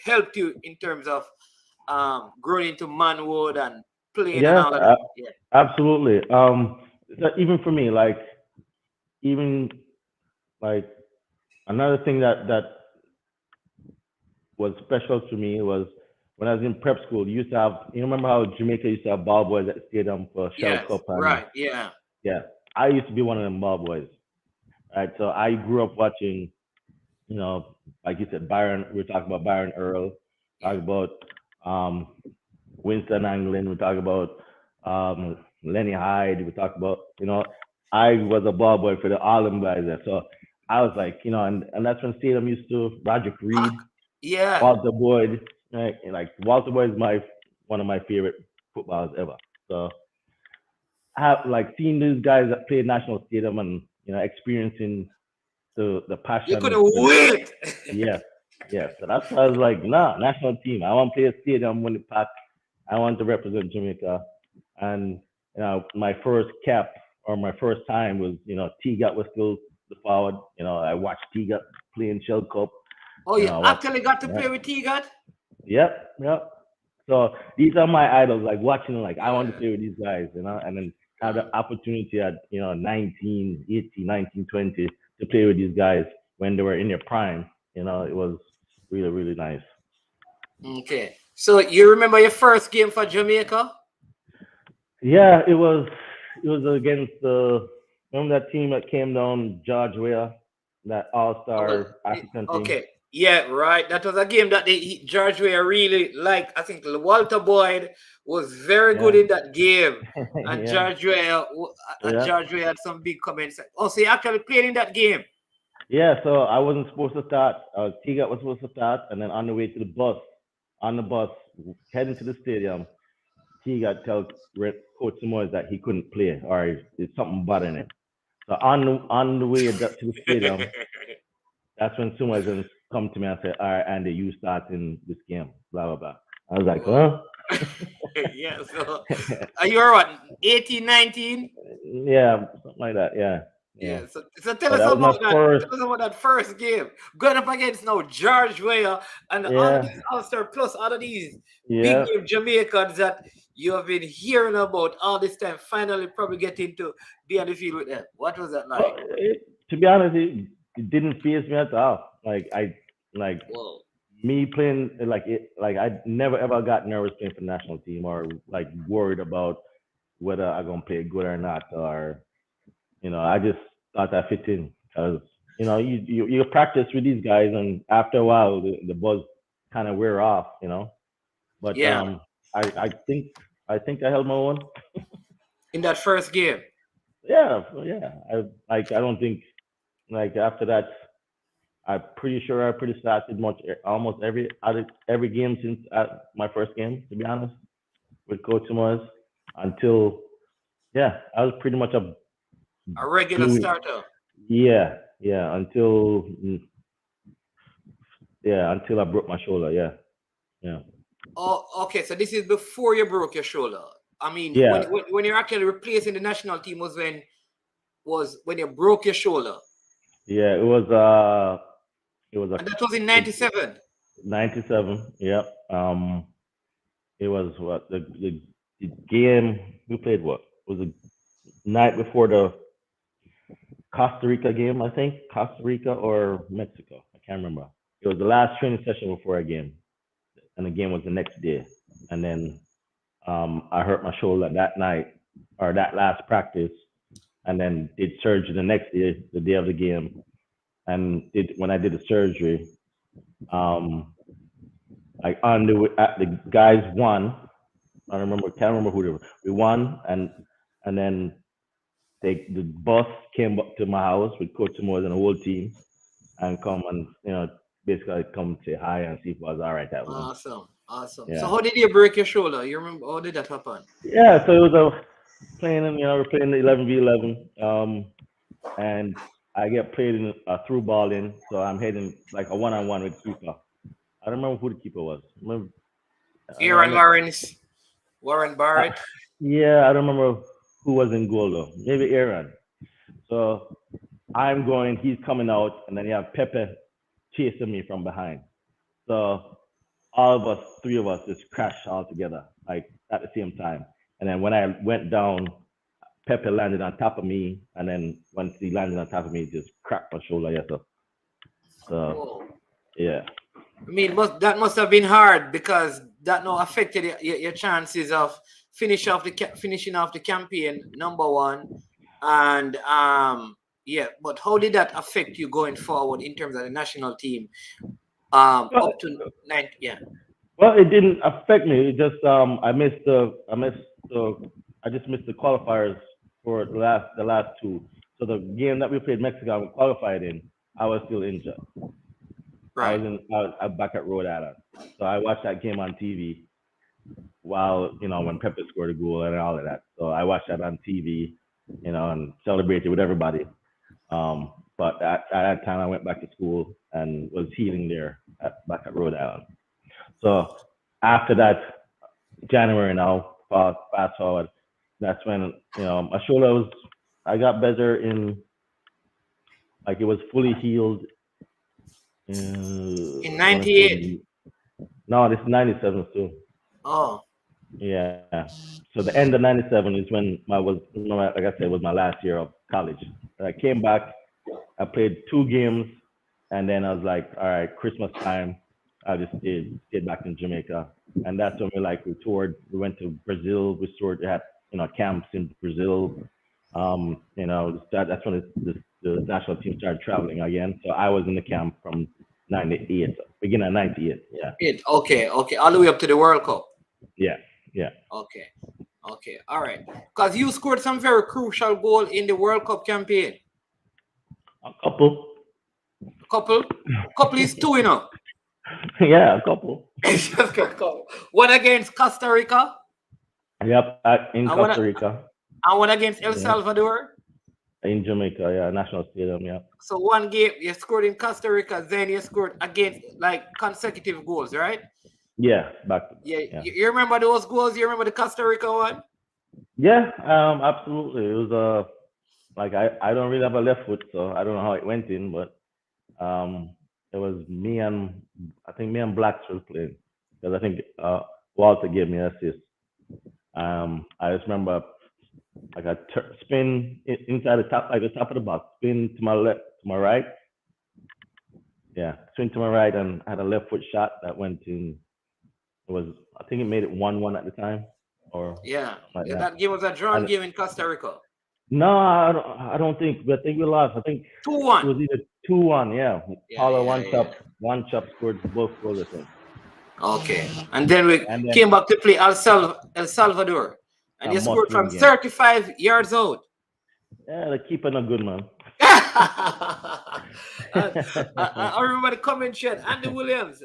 helped you in terms of growing into manhood and playing and Yes, all of that. Yeah. absolutely. So even for me, like even like another thing that was special to me was when I was in prep school. You used to have, you remember how Jamaica used to have ball boys at the stadium for Shell Yes, Cup, and right. Yeah. yeah, I used to be one of them ball boys. Right, so I grew up watching, you know, like you said, Byron. We are talking about Byron Earl, Yeah. talk about um, Winston Anglin. We talk about Lenny Hyde. We talk about, you know, I was a ball boy for the all them guys there. So I was like, you know, and that's when Stadium used to Roger Reed, Yeah. Walter Boyd. Right? And like Walter Boyd is my one of my favorite footballers ever. So I have like seeing these guys that played National Stadium and, you know, experiencing the You passion. couldn't wait. Yes, yes. So that's why I was like, nah, national team. I want to play a stadium when it packed. I want to represent Jamaica. And you know, my first cap or my first time was, you know, T-Gat was still the forward. You know, I watched T-Gat play in Shell Cup. Oh, You you know, I watched. actually got to Yeah. play with T-God? Yep, yep. So these are my idols. Like watching, like I want to Yeah. play with these guys, you know, and then have Mm. the opportunity at, you know, 19, 18, 19, 20 to play with these guys when they were in their prime. You know, it was really, really nice. Okay. So you remember your first game for Jamaica? Yeah, it was against the remember that team that came down George Weah, that all Oh, well, star African team. okay. Yeah, right. That was a game that George Weah really liked. I think Walter Boyd was very good Yeah, in that game. And yeah, yeah. George Weah had some big comments. Oh, so he actually played in that game. Yeah, so I wasn't supposed to start. Tigat was supposed to start, and then on the way to the bus, on the bus heading to the stadium, Tigat tells Coach Samoy that he couldn't play or it's something bothering him. So on the way to the stadium, that's when Sumoy then come to me and say, "All right, Andy, you start in this game." Blah blah blah. I was like, Wow. "Huh?" Yeah, so you were what, 18, 19? Yeah, something like that. Yeah, yeah. Yeah, so tell But us that was my about that. first. Tell us about that first game. Going up against now George Weah and all of Yeah, these All-Star plus all of these big yeah. name Jamaicans that you have been hearing about all this time, finally probably getting to be on the field with them. What was that Well, like? to be honest, it didn't phase me at all. Like Whoa. me playing like I never ever got nervous playing for the national team or like worried about whether I'm gonna play good or not, or you know, I just thought I fit in because you know you practice with these guys and after a while the buzz kind of wear off, you know. But Yeah, I think I held my own. in that first game. Yeah. I don't think like after that I'm pretty sure I pretty started almost every game since my first game, to be honest, with Coach Moyes until I was pretty much a A regular glue. starter. Yeah, until I broke my shoulder. Yeah, Oh, okay. So this is before you broke your shoulder. I mean, yeah, when you're actually replacing the national team was when you broke your shoulder. yeah. It was And that was in a 97. 97. Yep. It was what the game we played. What was the night before the Costa Rica game, I think. Costa Rica or Mexico. I can't remember. It was the last training session before a game, and the game was the next day. And then I hurt my shoulder that night or that last practice, and then did surgery the next day, the day of the game. And when I did the surgery, um, like the guys won. Can't remember who they were. We won, and then the bus came up to my house with Coach Moore and the whole team, and come and basically come say hi and see if I was all right at home. Awesome. Awesome. So Yeah, how did you break your shoulder? You remember how did that happen? yeah. So it was we're playing the 11v11, and I get played in a through ball in, so I'm heading like a one-on-one with keeper. I don't remember who the keeper was. Aaron Lawrence, Warren I, Barrett. yeah, I don't remember who was in goal though. Maybe Aaron. So I'm going, he's coming out, and then you have Pepe chasing me from behind. So all of us, three of us, just crashed all together, like at the same time. And then when I went down, Pepe landed on top of me, and then once he landed on top of me, he just cracked my shoulder. Yeah, so Whoa. yeah. I mean, that must have been hard because that now affected your chances of finishing off the campaign number one, and yeah. But how did that affect you going forward in terms of the national team? Well, Up to nine, yeah. well, it didn't affect me. It just I just missed the qualifiers for the last two. So the game that we played Mexico and qualified in, I was still injured. Right. I was back at Rhode Island. So I watched that game on TV while, when Pepe scored a goal and all of that. So I watched that on TV, and celebrated with everybody. But at that time, I went back to school and was healing there back at Rhode Island. So after that, January now, fast forward, that's when, my shoulder I got better like it was fully healed. In I want to '98. say, no, this is 97 too. Oh, Yeah. So the end of 97 is when like I said, was my last year of college. And I came back, I played 2 games, and then I was like, all right, Christmas time, I just stayed back in Jamaica. And that's when we toured. We went to Brazil. We had, camps in Brazil. That's when the national team started traveling again. So I was in the camp from 98, beginning of 98. Yeah. okay, all the way up to the World Cup. Yeah. Yeah. Okay, all right. Because you scored some very crucial goal in the World Cup campaign. A couple. Couple is two, Yeah, a couple. One against Costa Rica. Yep, in Costa Rica. And one against El Salvador. In Jamaica, yeah, National Stadium, yeah. So one game you scored in Costa Rica, then you scored against consecutive goals, right? Yeah, back. Yeah. You remember those goals? You remember the Costa Rica one? Yeah, absolutely. It was I don't really have a left foot, so I don't know how it went in, but it was I think me and Blacks was playing, because I think Walter gave me an assist. I just remember a spin inside the top of the box, spin to my left, to my right. Yeah, swing to my right, and had a left foot shot that went in. I think it made it 1-1 at the time, or that game was a drawn game in Costa Rica. No, I don't think. I think we lost. I think 2-1. It was either 2-1. Yeah, Paulo one chop scored both goals, I think. Okay, and then we came back to play El Salvador, and you scored from 35 yards out. Yeah, the keeper not good, man. I remember the comment shed. Andy Williams,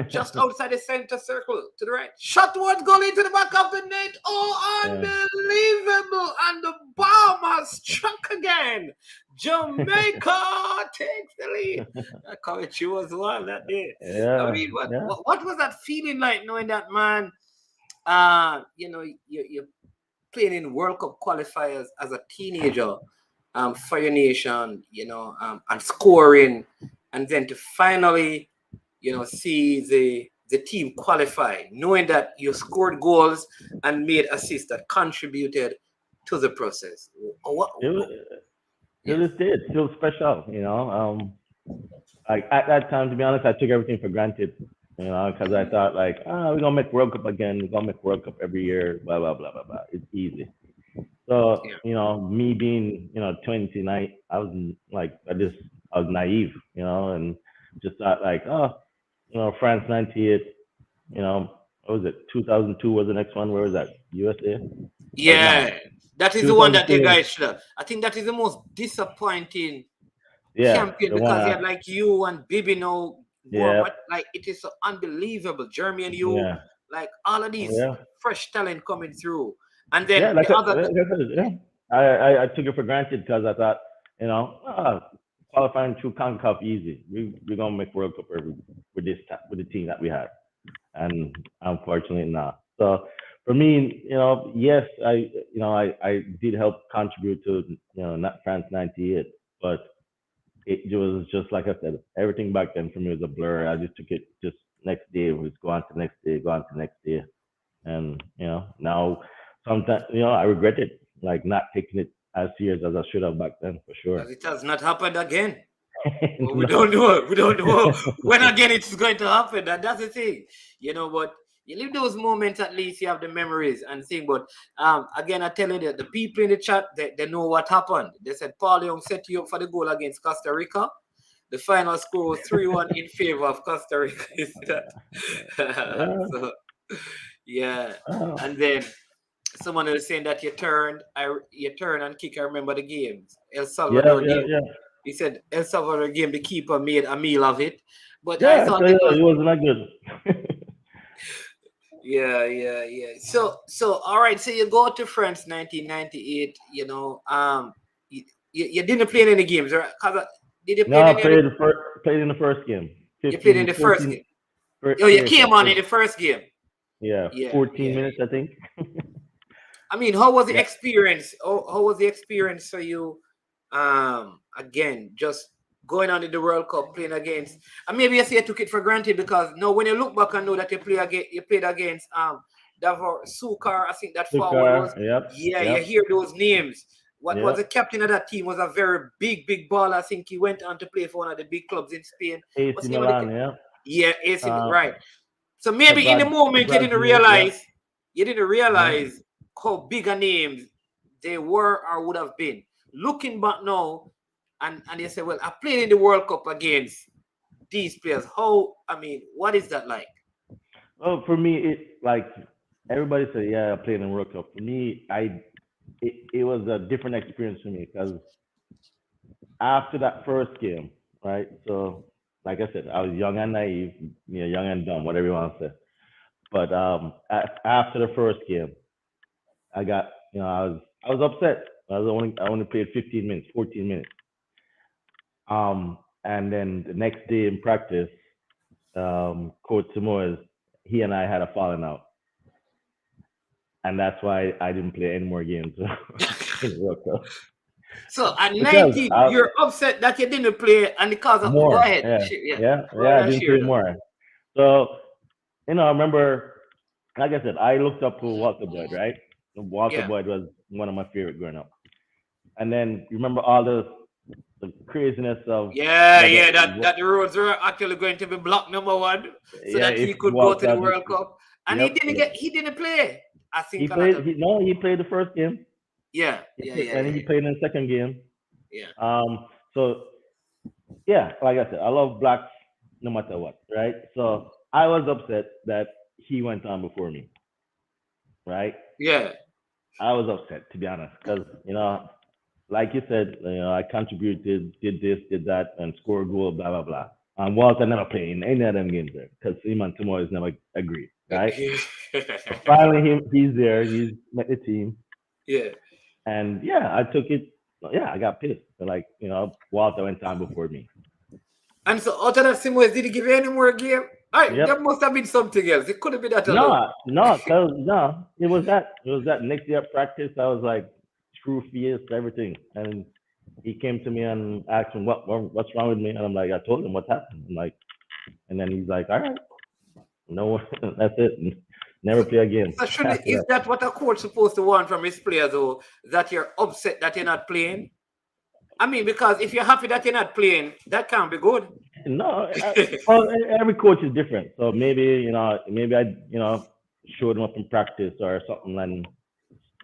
just outside the center circle to the right. Shot towards goal into the back of the net. Oh, unbelievable. And the bomb has struck again. Jamaica takes the lead. That comment was one that day. Yeah. I mean, what was that feeling like, knowing that, man, you're playing in World Cup qualifiers as a teenager, for your nation, and scoring, and then to finally, see the team qualify, knowing that you scored goals and made assists that contributed to the process. It was special, Like at that time, to be honest, I took everything for granted, because I thought we're gonna make World Cup again. We're gonna make World Cup every year. Blah blah blah blah blah. It's easy. So me being 29, I was I was naive, and just thought France 98. What was it? 2002 was the next one. Where was that? USA. Yeah, that is the one that you guys should have. I think that is the most disappointing champion, because you had you and Bibi now. Yeah. It is so unbelievable. Jeremy and you, all of these fresh talent coming through. And then I took it for granted, because I thought, qualifying through CONCACAF easy. We're gonna make World Cup with the team that we had, and unfortunately not. So for me, yes, I did help contribute to France '98, but it was just like I said, everything back then for me was a blur. I just took it just next day, was go on to next day, go on to next day. And now sometimes I regret it, like not taking it as serious as I should have back then for But sure. it has not happened again. Well, we No. don't know. We don't know when again it's going to happen. That's the thing, But you live those moments. At least you have the memories and thing. But again, I tell you that the people in the chat, they know what happened. They said Paul Young set you up for the goal against Costa Rica. The final score was 3-1 in favor of Costa Rica. You see that? Yeah. So, yeah. Oh. And then someone was saying that you turn and kick. I remember the games. El Yeah, Salvador yeah, game. yeah. He said El Salvador game, the keeper made a meal of it. But I Yeah, I thought tell it you, was it wasn't that good. yeah. So all right, so you go to France 1998, you didn't play in any games, right? Did you play No, in I any other played in the first game. you played in 15, the first 14, game? Oh, you yeah, came on in the first game. yeah, Yeah, 14 yeah. minutes, I think. I mean, how was the Yeah. experience? How was the experience for you? Again, just going on in the World Cup, playing against, and maybe you say you took it for granted because no, when you look back and know that you played against Davor Sukar, I think that forward was. Sukar, yep, Yeah, you yep, hear those names. What was yep. the captain of that team was a very big baller. I think he went on to play for one of the big clubs in Spain. What's AC the name of the Milan, yeah. yeah, AC, Uh, right. So maybe in the The moment Brazilian, yep, you didn't yeah. realize how big a names they were or would have been. Looking back now, and you say, well, I played in the World Cup against these players. What is that like? Well, for me, it like everybody said, yeah, I played in World Cup. For me, it was a different experience for me because after that first game, right? So, like I said, I was young and naive, young and dumb, whatever you want to say. But after the first game, I got, I was upset. I only played 15 minutes, 14 minutes. And then the next day in practice, Coach Samoas, he and I had a falling out, and that's why I didn't play any more games in the World Cup. So at Because 19, you're upset that you didn't play, and because of go more, ahead, yeah, go yeah, ahead I and didn't share play that. more. So I remember, like I said, I looked up to Walter Boyd, right? Walter Yeah, Boyd was one of my favorite growing up. And then you remember all the craziness of whether that the roads were actually going to be blocked number one, so yeah, that if he could go to the Walter, World Cup, and yep, yep. he didn't play. I He think a lot played. of He played the first game. yeah, And he played in the second game. yeah. So yeah, like I said, I love blacks no matter what, right? So I was upset that he went on before me, right? Yeah. I was upset to be honest, because like you said, I contributed, did this, did that, and scored a goal, blah blah blah. And Walter never played in any of them games there because him and Timo has never agreed, right? Okay. But finally, he's there. He's met the team. Yeah. And yeah, I took it. Yeah, I got pissed. Like, Walter went on before me. And so out of that Simoes, did he give you any more game? All right, Yep. there must have been something else. It could have been that alone. No, cause no, it was that. It was that next day at practice. I was like, screw fears, everything. And he came to me and asked him what's wrong with me, and I'm like, I told him what happened. I'm like, and then he's like, all right, no, that's it. Never play again. So After is that. that what a coach supposed to want from his players, or that you're upset that you're not playing? I mean, because if you're happy that you're not playing, that can't be good. No, well, every coach is different. So maybe maybe I showed him up in practice or something, and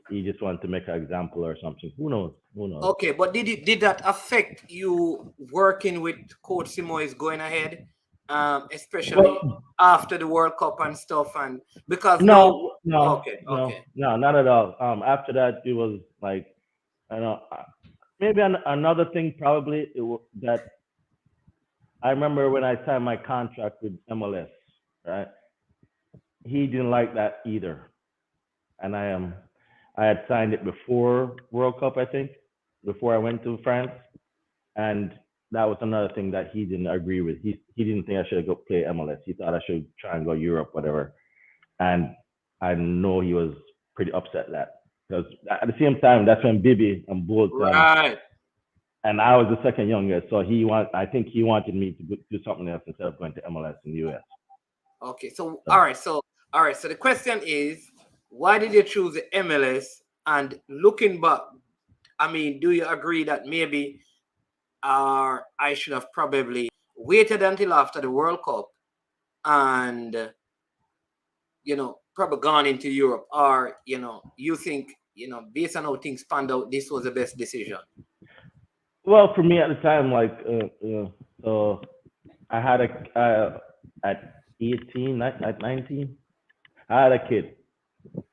he just wanted to make an example or something. Who knows? Who knows? Okay, but did that affect you working with Coach Simoes going ahead, especially Well, after the World Cup and stuff? And because now, no, no, okay, no, no, not at all. After that, it was like, I don't know, maybe another thing probably that I remember when I signed my contract with MLS, right? He didn't like that either, and I had signed it before World Cup, I think, before I went to France, and that was another thing that he didn't agree with. He didn't think I should go play MLS. He thought I should try and go Europe, whatever. And I know he was pretty upset that because at the same time, that's when Bibi and Bolt right. and I was the second youngest, so I think he wanted me to do something else instead of going to MLS in the US. Okay, so So, all right. So the question is, why did you choose the MLS? And looking back, I mean, do you agree that maybe I should have probably waited until after the World Cup and probably gone into Europe, or you think based on how things panned out, this was the best decision? well, for me at the time, like, so I had at 18, at 19, I had a kid,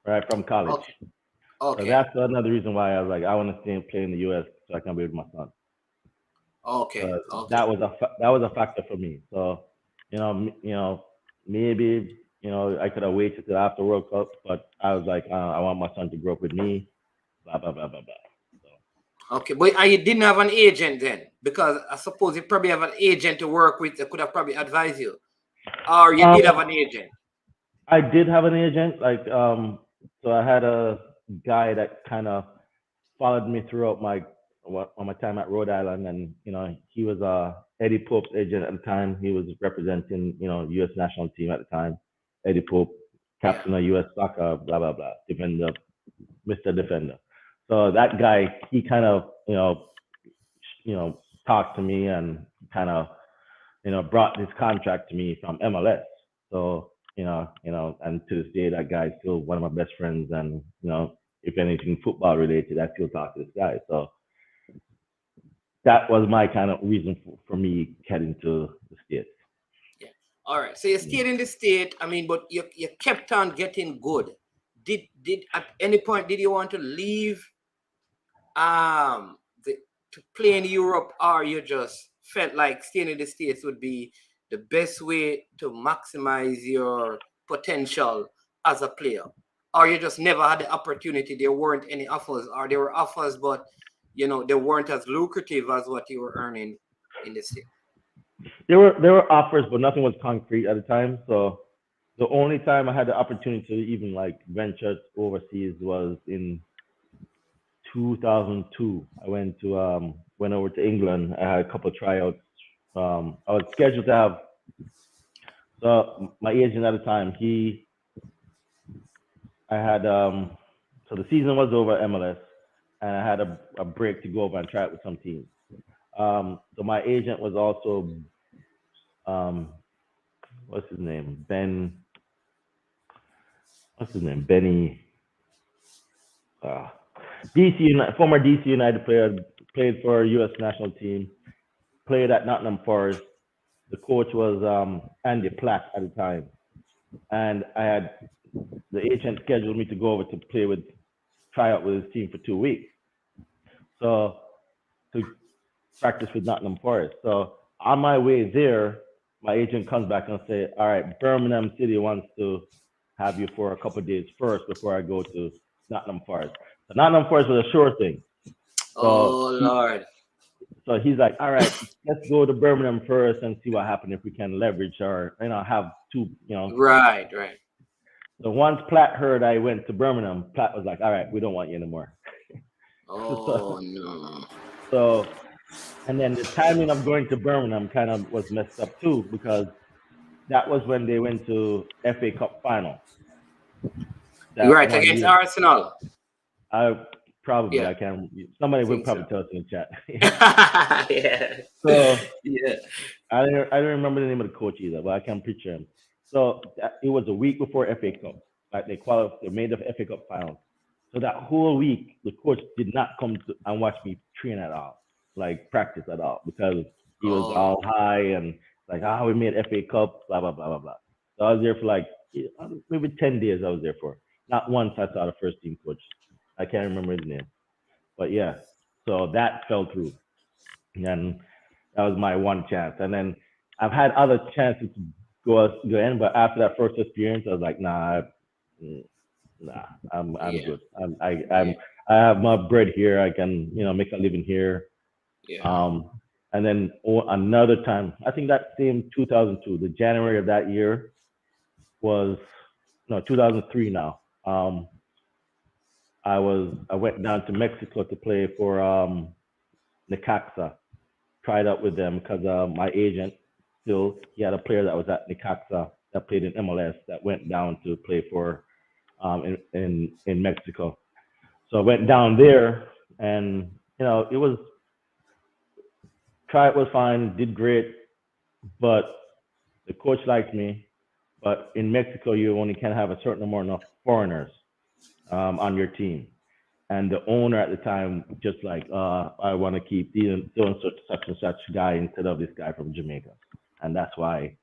right, from college. Okay, So okay, that's another reason why I was like, I want to stay and play in the US so I can be with my son. okay, That okay. was a factor for me. So, maybe I could have waited till after World Cup, but I was like, I want my son to grow up with me. Blah blah blah blah blah. Okay, but you didn't have an agent then, because I suppose you probably have an agent to work with that could have probably advised you, or you So, did have an agent. I did have an agent, like, so I had a guy that kind of followed me throughout on my time at Rhode Island, and he was Eddie Pope's agent at the time. He was representing U.S. national team at the time. Eddie Pope, Yeah. captain of U.S. soccer, blah blah blah, defender, Mr. Defender. So that guy, he kind of talked to me and kind of brought this contract to me from MLS. So and to this day, that guy is still one of my best friends, and if anything football related, I still talk to this guy. So that was my kind of reason for me heading to the States. Yeah. All right. So you stayed in the state. I mean, but you kept on getting good. Did at any point did you want to leave the to play in Europe, or you just felt like staying in the States would be the best way to maximize your potential as a player? Or you just never had the opportunity, there weren't any offers, or there were offers, but they weren't as lucrative as what you were earning in the States? There were offers, but nothing was concrete at the time. So the only time I had the opportunity to even like venture overseas was in 2002. I went over to England. I had a couple of tryouts. I was scheduled to have, so my agent at the time, I had so the season was over at MLS, and I had a break to go over and try it with some teams. So my agent was also what's his name? Benny. Former DC United player, played for U.S. national team, played at Nottingham Forest. The coach was Andy Platt at the time, and the agent scheduled me to go over to try out with his team for 2 weeks. So to practice with Nottingham Forest. So on my way there, my agent comes back and say, "All right, Birmingham City wants to have you for a couple of days first before I go to Nottingham Forest." So Nottingham Forest was a sure thing. Oh Lord. So he's like, "All right, let's go to Birmingham first and see what happens if we can leverage or have two, Right. So once Platt heard I went to Birmingham, Platt was like, "All right, we don't want you anymore." Oh no. So and then the timing of going to Birmingham kind of was messed up too, because that was when they went to FA Cup final that Right, one against year. Arsenal. I Yeah. can. Somebody will Think probably so. tell us in the chat. Yeah. So Yeah. I don't remember the name of the coach either, but I can picture him. So it was a week before FA Cup. Like they made the FA Cup final. So that whole week, the coach did not come and watch me train at all, like practice at all, because he was Oh. all high and like, we made FA Cup, blah blah blah blah blah. So I was there for like maybe 10 days. I was there for. Not once I saw the first team coach. I can't remember his name, but yeah. So that fell through, and that was my one chance. And then I've had other chances to go in, but after that first experience, I was like, nah, I'm Yeah. good. Yeah. I have my bread here. I can make a living here. Yeah. And then another time, I think that same 2002, the January of that year was 2003 now. I went down to Mexico to play for Necaxa. Tried out with them because my agent still he had a player that was at Necaxa that played in MLS that went down to play for in Mexico. So I went down there, and it was try it was fine, did great, but the coach liked me. But in Mexico, you only can have a certain amount of foreigners on your team. And the owner at the time just like, I want to keep doing such and such guy instead of this guy from Jamaica, and that's why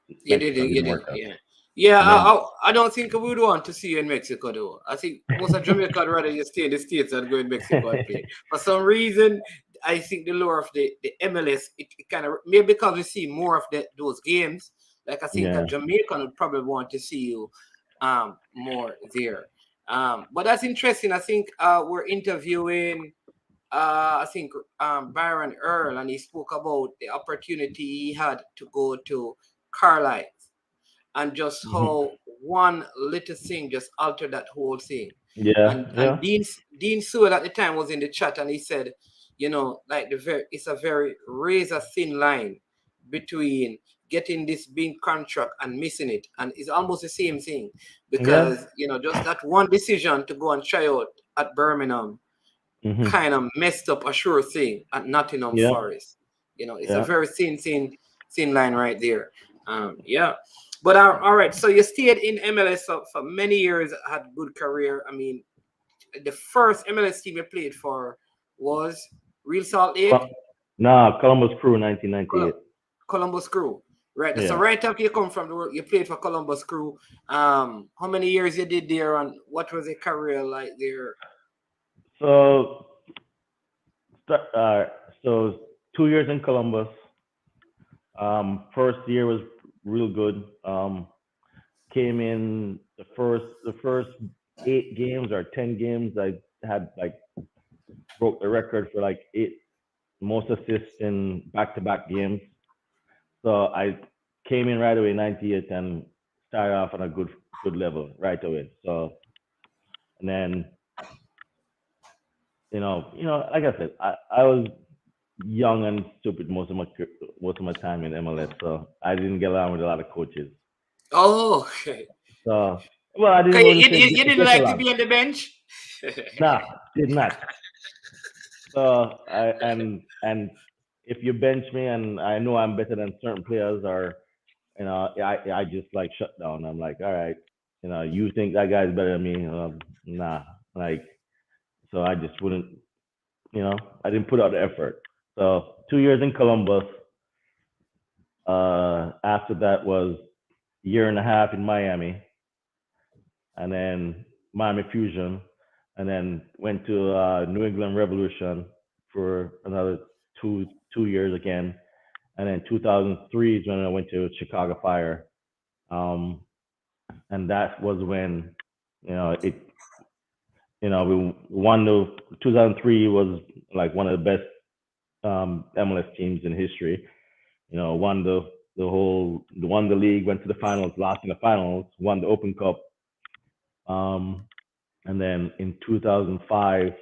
Mexico You didn't did, work out. yeah. Yeah, And then I don't think we would want to see you in Mexico though. I think most of Jamaica would rather you stay in the States than go in Mexico and play. For some reason, I think the lure of the MLS, it kind of maybe because we see more of those games. Like I think a yeah, Jamaican would probably want to see you more there. But that's interesting. I think we're interviewing I think Byron Earl, and he spoke about the opportunity he had to go to Carlisle and just hmm how one little thing just altered that whole thing. yeah, And yeah, Dean Sewell at the time was in the chat, and he said, like it's a very razor thin line between getting this big contract and missing it, and it's almost the same thing yeah, because just that one decision to go and try out at Birmingham hmm kind of messed up a sure thing at Nottingham yeah, Forest. It's a yeah. very thin line right there. Yeah. But all right, so you stayed in MLS for many years, had good career. I mean, the first MLS team you played for was Real Salt Lake, Co- Nah, Columbus Crew, 1998. Col- Columbus Crew. Right. So Yeah. right after you come from the world, you played for Columbus Crew. How many years you did there, and what was your career like there? So, st- uh, so 2 years in Columbus. First year was real good. Came in the first 8 games or 10 games. I had like broke the record for like eight most assists in back-to-back games. So I came in right away, 98, and started off on a good level right away. So and then like I said, I was young and stupid most of my time in MLS, so I didn't get along with a lot of coaches. Oh, okay. So well, I didn't Okay, want to say you didn't get like to along. be on the bench? Nah, did not. So and if you bench me and I know I'm better than certain players, or I just like shut down. I'm like, all right, you think that guy's better than me? Nah, like so I just wouldn't. I didn't put out the effort. So 2 years in Columbus. After that was a year and a half in Miami, and then Miami Fusion, and then went to New England Revolution for another two years again, and then 2003 is when I went to Chicago Fire, um, and that was when it we won the 2003 was like one of the best MLS teams in history. Won won the league, went to the finals, lost in the finals, won the Open Cup. And then in 2005,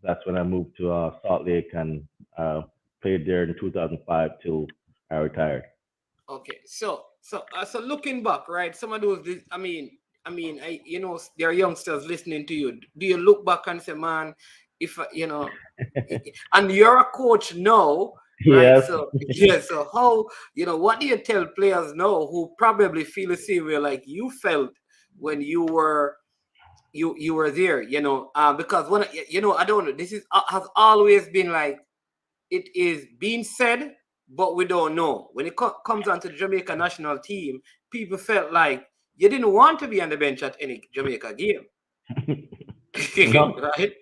that's when I moved to Salt Lake and played there in 2005 till I retired. Okay, so looking back, right? Some of those, there are youngsters listening to you. Do you look back and say, man, if and you're a coach now, right? Yes. So yeah, so how, what do you tell players now who probably feel the same way like you felt when you were there, because when I don't know, this is has always been like it is being said, but we don't know. When it comes onto the Jamaica national team, people felt like you didn't want to be on the bench at any Jamaica game, No, right?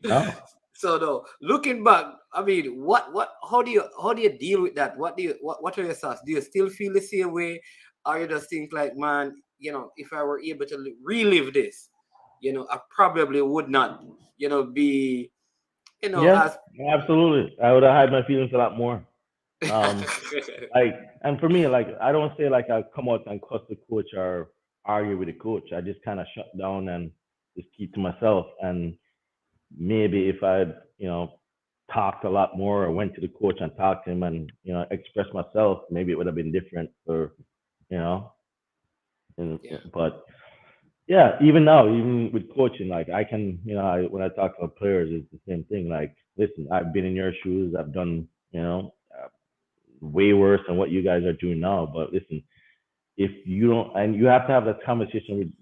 no. So though, looking back, I mean, how do you deal with that? What are your thoughts? Do you still feel the same way, or you just think like, man, if I were able to relive this, I probably would not, be, Yeah, as absolutely. I would have had my feelings a lot more. Um, like, and for me, like, I don't say like I come out and cuss the coach or argue with the coach. I just kind of shut down and just keep to myself. And maybe if I'd, talked a lot more or went to the coach and talked to him and expressed myself, maybe it would have been different for you know. And, Yeah. but yeah, even now, even with coaching, like I can, when I talk to players, it's the same thing. Like, listen, I've been in your shoes. I've done, way worse than what you guys are doing now. But listen, if you don't, and you have to have that conversation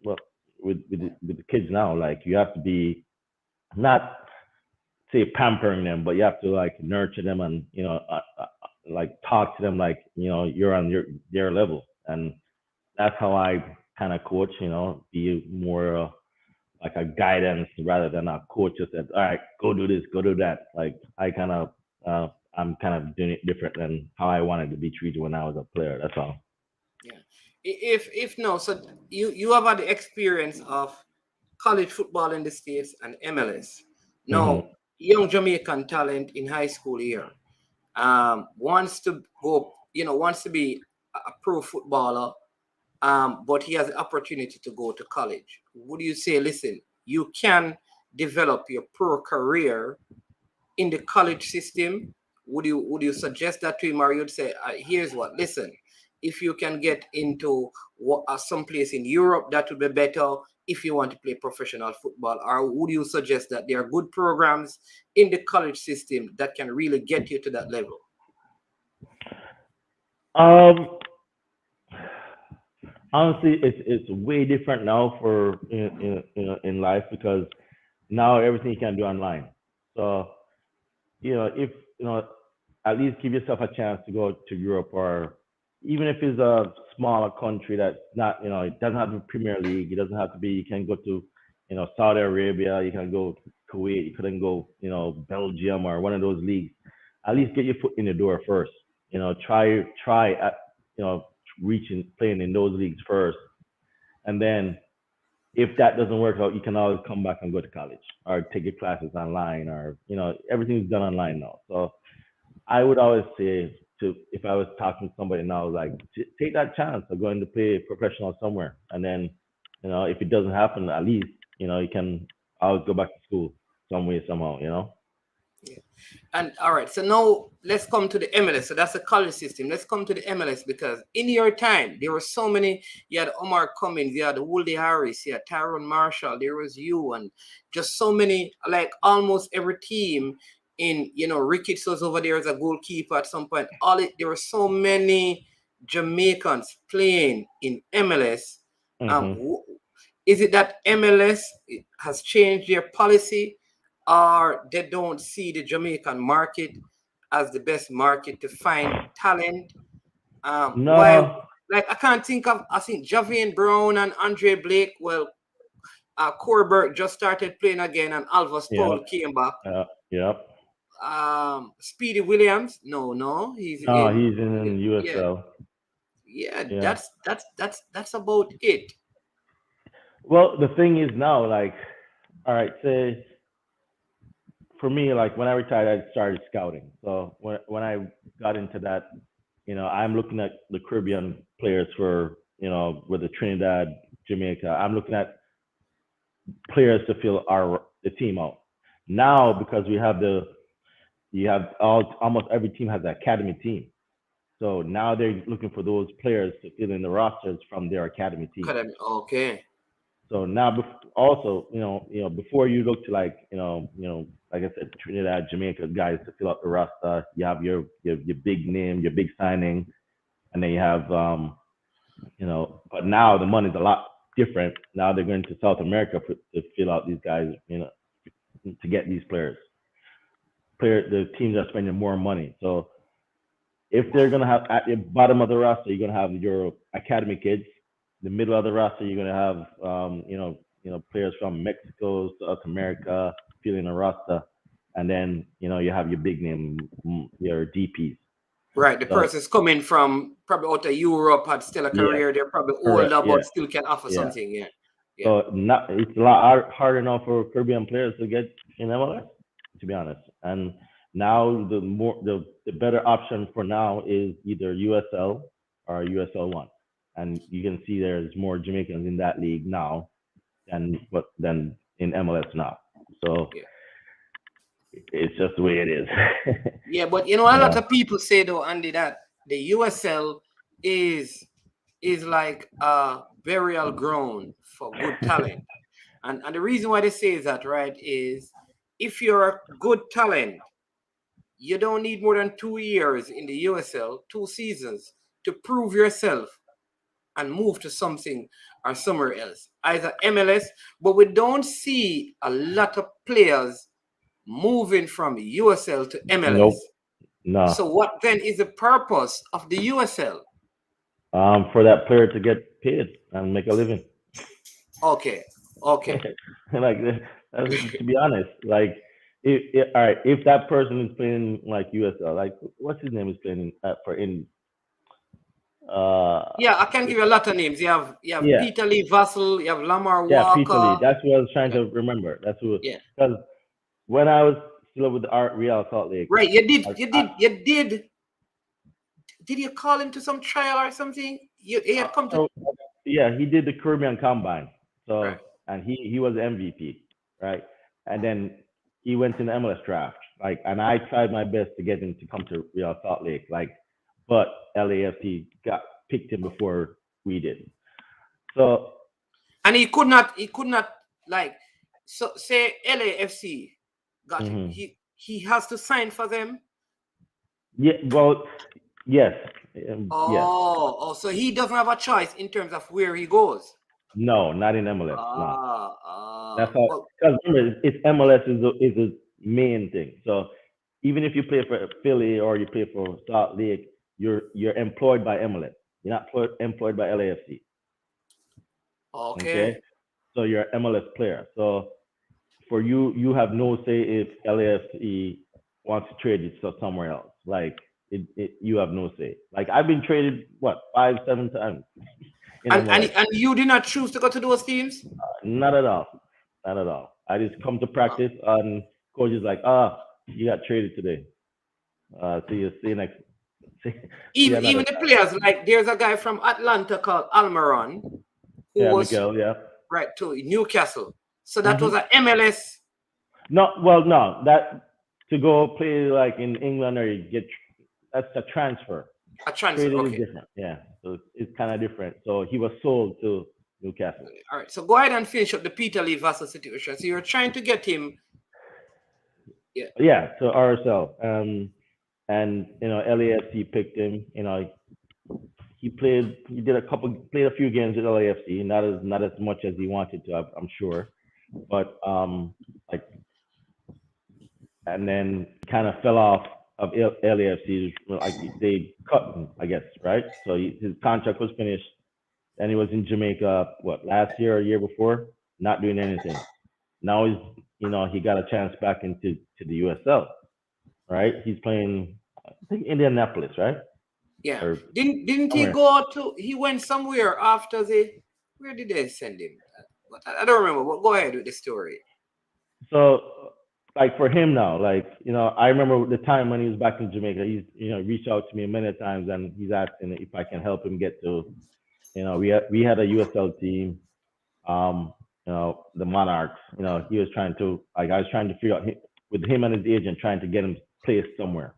well, with the kids now. Like, you have to be not say pampering them, but you have to like nurture them and like talk to them like you're on their level, and that's how I kind of coach. Be more like a guidance rather than a coach that said, all right, go do this, go do that. Like I kind of, I'm kind of doing it different than how I wanted to be treated when I was a player. That's all. Yeah. If no, so you have had the experience of college football in the States and MLS. Hmm. Now, young Jamaican talent in high school here wants to go, wants to be a pro footballer, but he has the opportunity to go to college. Would you say, listen, you can develop your pro career in the college system? Would you suggest that to him, or you'd say, here's what, listen, if you can get into some place in Europe, that would be better if you want to play professional football? Or would you suggest that there are good programs in the college system that can really get you to that level? Um, Honestly, it's way different now for in life because now everything you can do online. So if at least give yourself a chance to go to Europe, or even if it's a smaller country that's not, it doesn't have to be Premier League. It doesn't have to be. You can go to, Saudi Arabia. You can go Kuwait. You couldn't go, Belgium or one of those leagues. At least get your foot in the door first. Try at, you know, reaching playing in those leagues first, and then if that doesn't work out, you can always come back and go to college or take your classes online, or everything's done online now. So I would always say to if I was talking to somebody now, like take that chance of going to play professional somewhere, and then if it doesn't happen, at least you can always go back to school some way somehow. Yeah. And all right, so now let's come to the MLS. So that's the college system. Let's come to the MLS, because in your time there were so many. You had Omar Cummings, you had Woody Harris, you had Tyrone Marshall, there was you, and just so many. Like almost every team in Ricketts was over there as a goalkeeper at some point. There were so many Jamaicans playing in MLS. Um, Hmm. wh- is it that MLS has changed their policy, or they don't see the Jamaican market as the best market to find talent? Why? No. Like I think Javian Brown and Andre Blake. Well, Corbett just started playing again, and Alvis Yep. Paul came back. Yep. Speedy Williams, no, he's No, in. he's in Yeah, USL. yeah. Yeah. That's about it. Well, the thing is now, like, all right, say for me, like when I retired, I started scouting. So when I got into that, I'm looking at the Caribbean players for, with the Trinidad, Jamaica. I'm looking at players to fill the team out. Now because you have almost every team has an academy team. So now they're looking for those players to fill in the rosters from their academy team. Okay. So now, also, before you look to like, like I said, Trinidad, Jamaica guys to fill out the roster, you have your big name, your big signing, and then you have, but now the money's a lot different. Now they're going to South America to fill out these guys, to get these players. The teams are spending more money. So if they're gonna have at the bottom of the roster, you're gonna have your academy kids. The middle of the roster, you're gonna have players from Mexico, South America filling the roster, and then you have your big name, your DPs. Right, the So person's coming from probably out of Europe, had still a yeah, career. They're probably correct, older, yeah, but still can offer yeah. something. Yeah, yeah. So not it's a lot harder now for Caribbean players to get in MLS, to be honest. And now the better option for now is either USL or USL one, and you can see there's more Jamaicans in that league now than in MLS now. So Yeah. it's just the way it is. Yeah, but you know, a lot of people say though, Andy, that the USL is like a burial ground for good talent. And the reason why they say that, right, is if you're a good talent, you don't need more than 2 years in the USL, 2 seasons, to prove yourself and move to something or somewhere else, either MLS. But we don't see a lot of players moving from USL to MLS. Nope. No. So what then is the purpose of the USL? For that player to get paid and make a living. Okay. Like, to be honest, like, all right, if that person is playing like USL, like, what's his name is playing for Indy? Yeah, I can give you a lot of names. You have Peter Lee Vassell, you have Lamar Walker. Yeah, Peter Lee. That's what I was trying to remember. That's who. Yeah. Because when I was still with the Real Salt Lake. Right, you did. Did you call him to some trial or something? He had come to. Yeah, he did the Caribbean Combine. So right. And he was MVP, right? And then he went in the MLS draft, like, and I tried my best to get him to come to Real Salt Lake, like, but LAFC picked him before we did. So. And he could not like, so say LAFC got him. He has to sign for them. Yeah, well, yes. Oh, so he doesn't have a choice in terms of where he goes. No, not in MLS. No. That's how. Because remember, it's MLS is the main thing. So even if you play for Philly or you play for Salt Lake, you're employed by MLS. You're not employed by LAFC. Okay. So you're an MLS player. So for you have no say if LAFC wants to trade you to somewhere else. Like you have no say. Like I've been traded 5-7 times. And you did not choose to go to those teams? Not at all. Not at all. I just come to practice and coach is like, you got traded today. See you next. Even the players, like there's a guy from Atlanta called Almiron who was Miguel, right to Newcastle. So that was an MLS. No, that to go play like in England or you get that's a transfer. A transfer, okay. Is different. Yeah, so it's kind of different. So he was sold to Newcastle. All right, so go ahead and finish up the Peter Lee Vassell situation. So you're trying to get him. Yeah, to RSL. And LAFC picked him. He played a few games at LAFC, not as much as he wanted to, I'm sure. But and then kind of fell off of LAFC, like they cut him, I guess, right? So his contract was finished, and he was in Jamaica, last year or year before, not doing anything. Now he got a chance back into the USL, right? He's playing, I think, Indianapolis, right? Yeah. Or didn't he go to? He went somewhere after where did they send him? I don't remember. But go ahead with the story. So, like for him now, I remember the time when he was back in Jamaica. He's reached out to me many times, and he's asking if I can help him get to. We had a USL team. The Monarchs. He was trying to I was trying to figure out with him and his agent trying to get him placed somewhere.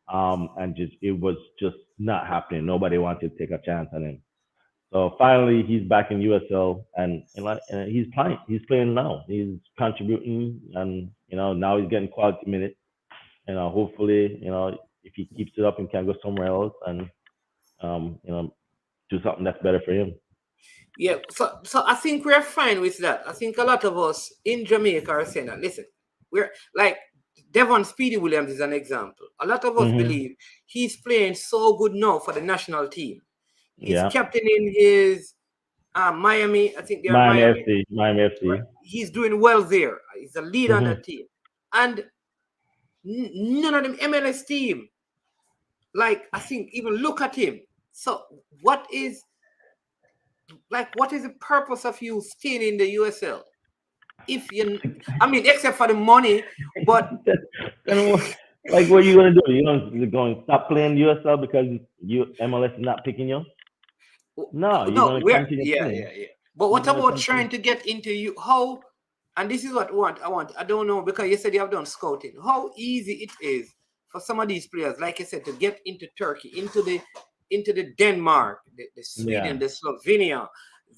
And it was just not happening. Nobody wanted to take a chance on him. So finally, he's back in USL, and he's playing. He's playing now. He's contributing, and now he's getting quality minutes. Hopefully, if he keeps it up and can go somewhere else and do something that's better for him. Yeah. So I think we're fine with that. I think a lot of us in Jamaica are saying that. Listen, we're like. Devon Speedy Williams is an example. A lot of us believe he's playing so good now for the national team. He's captaining his Miami. I think they're Miami FC. Right? He's doing well there. He's a leader on that team. And none of them MLS team, I think, even look at him. So what is the purpose of you staying in the USL? Except for the money, but what are you gonna do? You're going to stop playing USL because MLS is not picking you? No, you're going to continue playing. Yeah. But what about trying to get into you? How? And this is what I want. I don't know, because you said you have done scouting. How easy it is for some of these players, like I said, to get into Turkey, into the Denmark, the Sweden, Yeah. the Slovenia,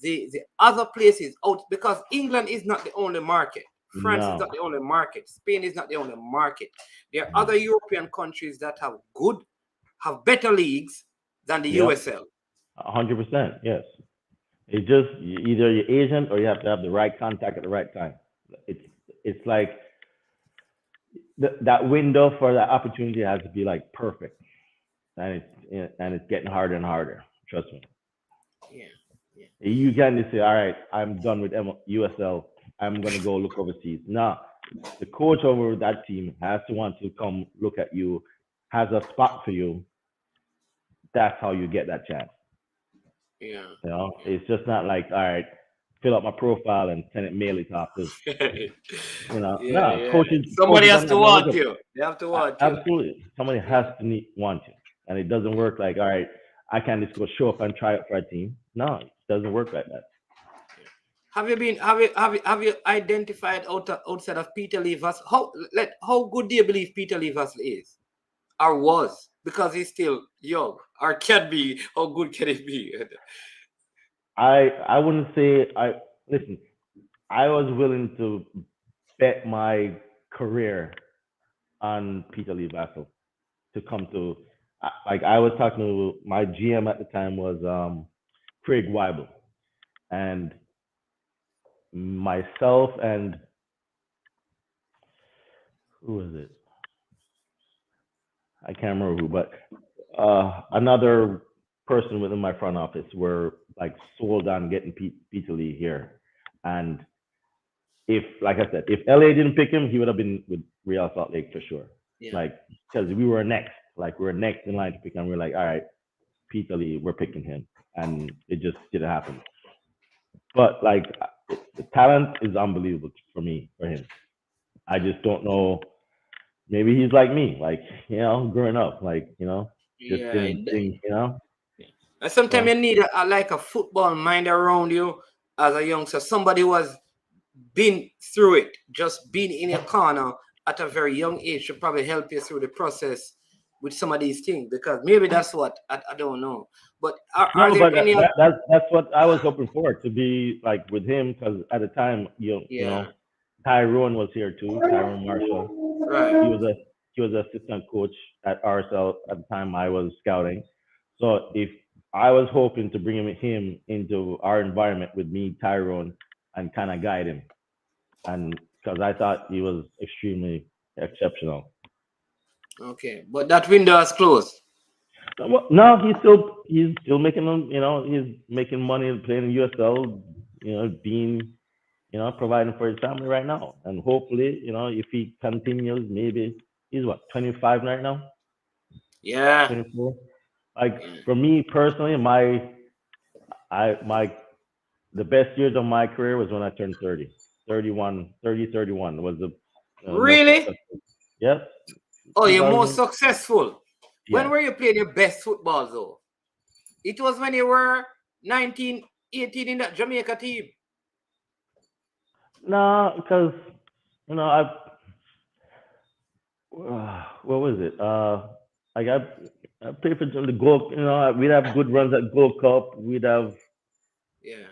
the other places out, because England is not the only market. France is No. not the only market. Spain is not the only market. There are No. other European countries that have better leagues than the Yep. USL. 100%. Yes. It's just either your agent or you have to have the right contact at the right time. It's like that window for that opportunity has to be like perfect, and it's getting harder and harder. Trust me. Yeah. Yeah. You can't just say, "All right, I'm done with USL. I'm gonna go look overseas." No, the coach over that team has to want to come look at you, has a spot for you. That's how you get that chance. Yeah. You know, it's just not like, all right, fill up my profile and send it mail it off. Because Yeah, no, yeah. coaches Somebody has don't to have no look want at you. They have to want you. absolutely. Somebody has Yeah. to want you, and it doesn't work like, all right, I can't just go show up and try out for a team. No, it doesn't work like that. Have you identified outside of Peter Levers, how good do you believe Peter Levers is or was, because he's still young, or can be? How good can he be? I wouldn't say listen. I was willing to bet my career on Peter Lee Vassell to come to. Like I was talking to my GM at the time was Craig Weibel, and myself and who was it? I can't remember who, but another person within my front office were like sold on getting Peter Lee here, and if, like I said, if LA didn't pick him, he would have been with Real Salt Lake for sure. Yeah. Like, because we were next, in line to pick him. We're like, all right, Peter Lee, we're picking him, and it just didn't happen. But like, the talent is unbelievable for him. I just don't know. Maybe he's like me, like, growing up, like, just Yeah. didn't think, And sometimes so you need like a football mind around you as a youngster. Somebody who has been through it, just being in your corner at a very young age should probably help you through the process with some of these things, because maybe that's what I don't know. But are no, there but any other? that's what I was hoping for, to be like with him, because at the time, Yeah. Tyrone was here too, Tyrone Marshall. He Right. was a assistant coach at RSL at the time I was scouting. So if I was hoping to bring him into our environment with me, Tyrone, and kind of guide him, and because I thought he was extremely exceptional. Okay, but that window is closed. Well, no, he's still making he's making money playing in USL, being providing for his family right now, and hopefully, if he continues, maybe he's what, 25 right now, Yeah. 24. Like Yeah. for me personally, my the best years of my career was when I turned 30. 31 was the most Really? successful. Yes, Oh, you're most 2000. successful. When Yes. were you playing your best football though? It was when you were 19, 18 in that Jamaica team. No, because I what was it? I got I played for the Gold. We'd have good runs at Gold Cup. We'd have Yeah.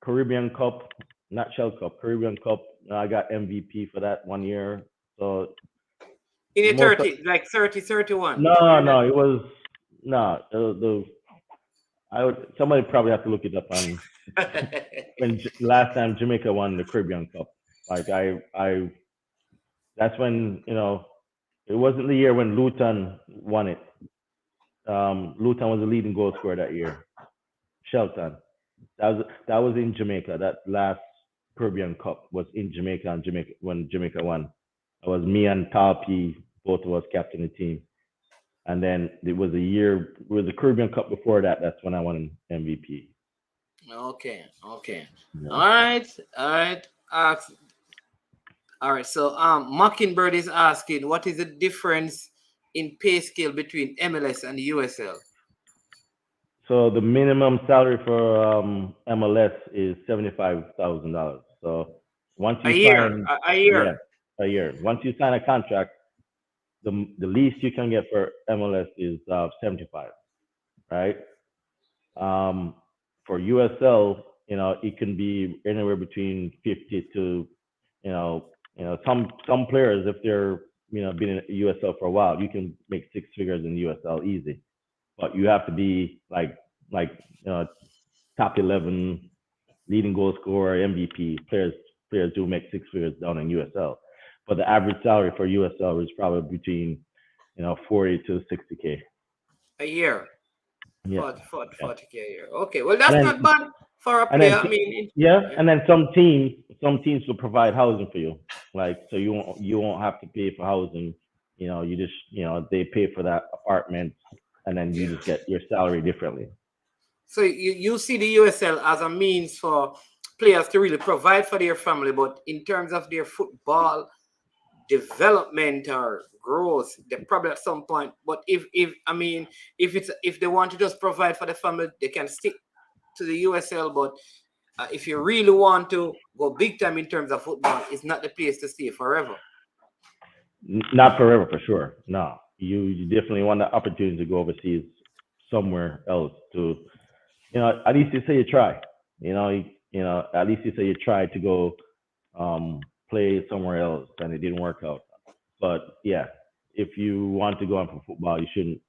Caribbean Cup, not Shell Cup, Caribbean Cup. I got MVP for that one year. So In your most 30, like 30, 31. no, During that. no, it was no. The I would somebody probably have to look it up on when last time Jamaica won the Caribbean Cup. Like that's when it wasn't the year when Luton won it. Luton was the leading goal scorer that year. Shelton. That was in Jamaica. That last Caribbean Cup was in Jamaica, and Jamaica when Jamaica won. It was me and Talpi, both of us captain the team. And then it was the Caribbean Cup before that. That's when I won MVP. Okay. Okay. Yeah. All right. All right. All right. So Mockingbird is asking, what is the difference in pay scale between MLS and USL? So the minimum salary for MLS is $75,000. So Once A you year, sign, a yeah, year. a year. Once you sign a contract, the least you can get for MLS is 75, right? Um, for USL, it can be anywhere between 50 to, some players, if they're been in USL for a while, you can make six figures in USL easy. But you have to be like top 11 leading goal scorer, MVP players do make six figures down in USL. But the average salary for USL is probably between 40 to 60K. A year. Yeah, 40, 40, yeah. 40K a year. Okay, well, And that's not then bad for a and then player. I mean, yeah, yeah. and then some teams will provide housing for you. Like, so you won't have to pay for housing. You just they pay for that apartment, and then you Yeah. just get your salary differently. So you see the USL as a means for players to really provide for their family, but in terms of their football development or growth, they probably at some point. But if they want to just provide for the family, they can stick to the USL. But if you really want to go big time in terms of football, it's not the place to stay forever. Not forever, for sure. No, you definitely want the opportunity to go overseas somewhere else to, at least you say you try. At least you say you tried to go play somewhere else and it didn't work out. But yeah, if you want to go on for football, you shouldn't.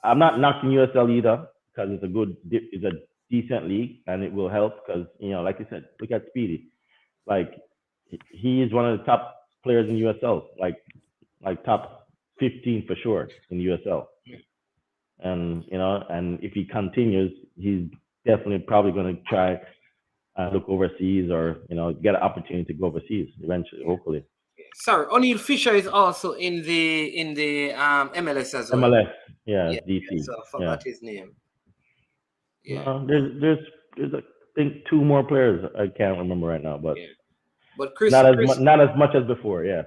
I'm not knocking USL either, because it's a decent league and it will help because like you said, look at Speedy. Like, he is one of the top players in USL, like top 15 for sure in USL. And if he continues, he's definitely probably going to try and look overseas, or get an opportunity to go overseas eventually, hopefully. Sorry, O'Neill Fisher is also in the MLS as well. MLS, yeah, Yeah, yeah. DC, So I yeah. forgot his name. Yeah, No, there's I think two more players I can't remember right now, but yeah. But not as much as before. Yeah.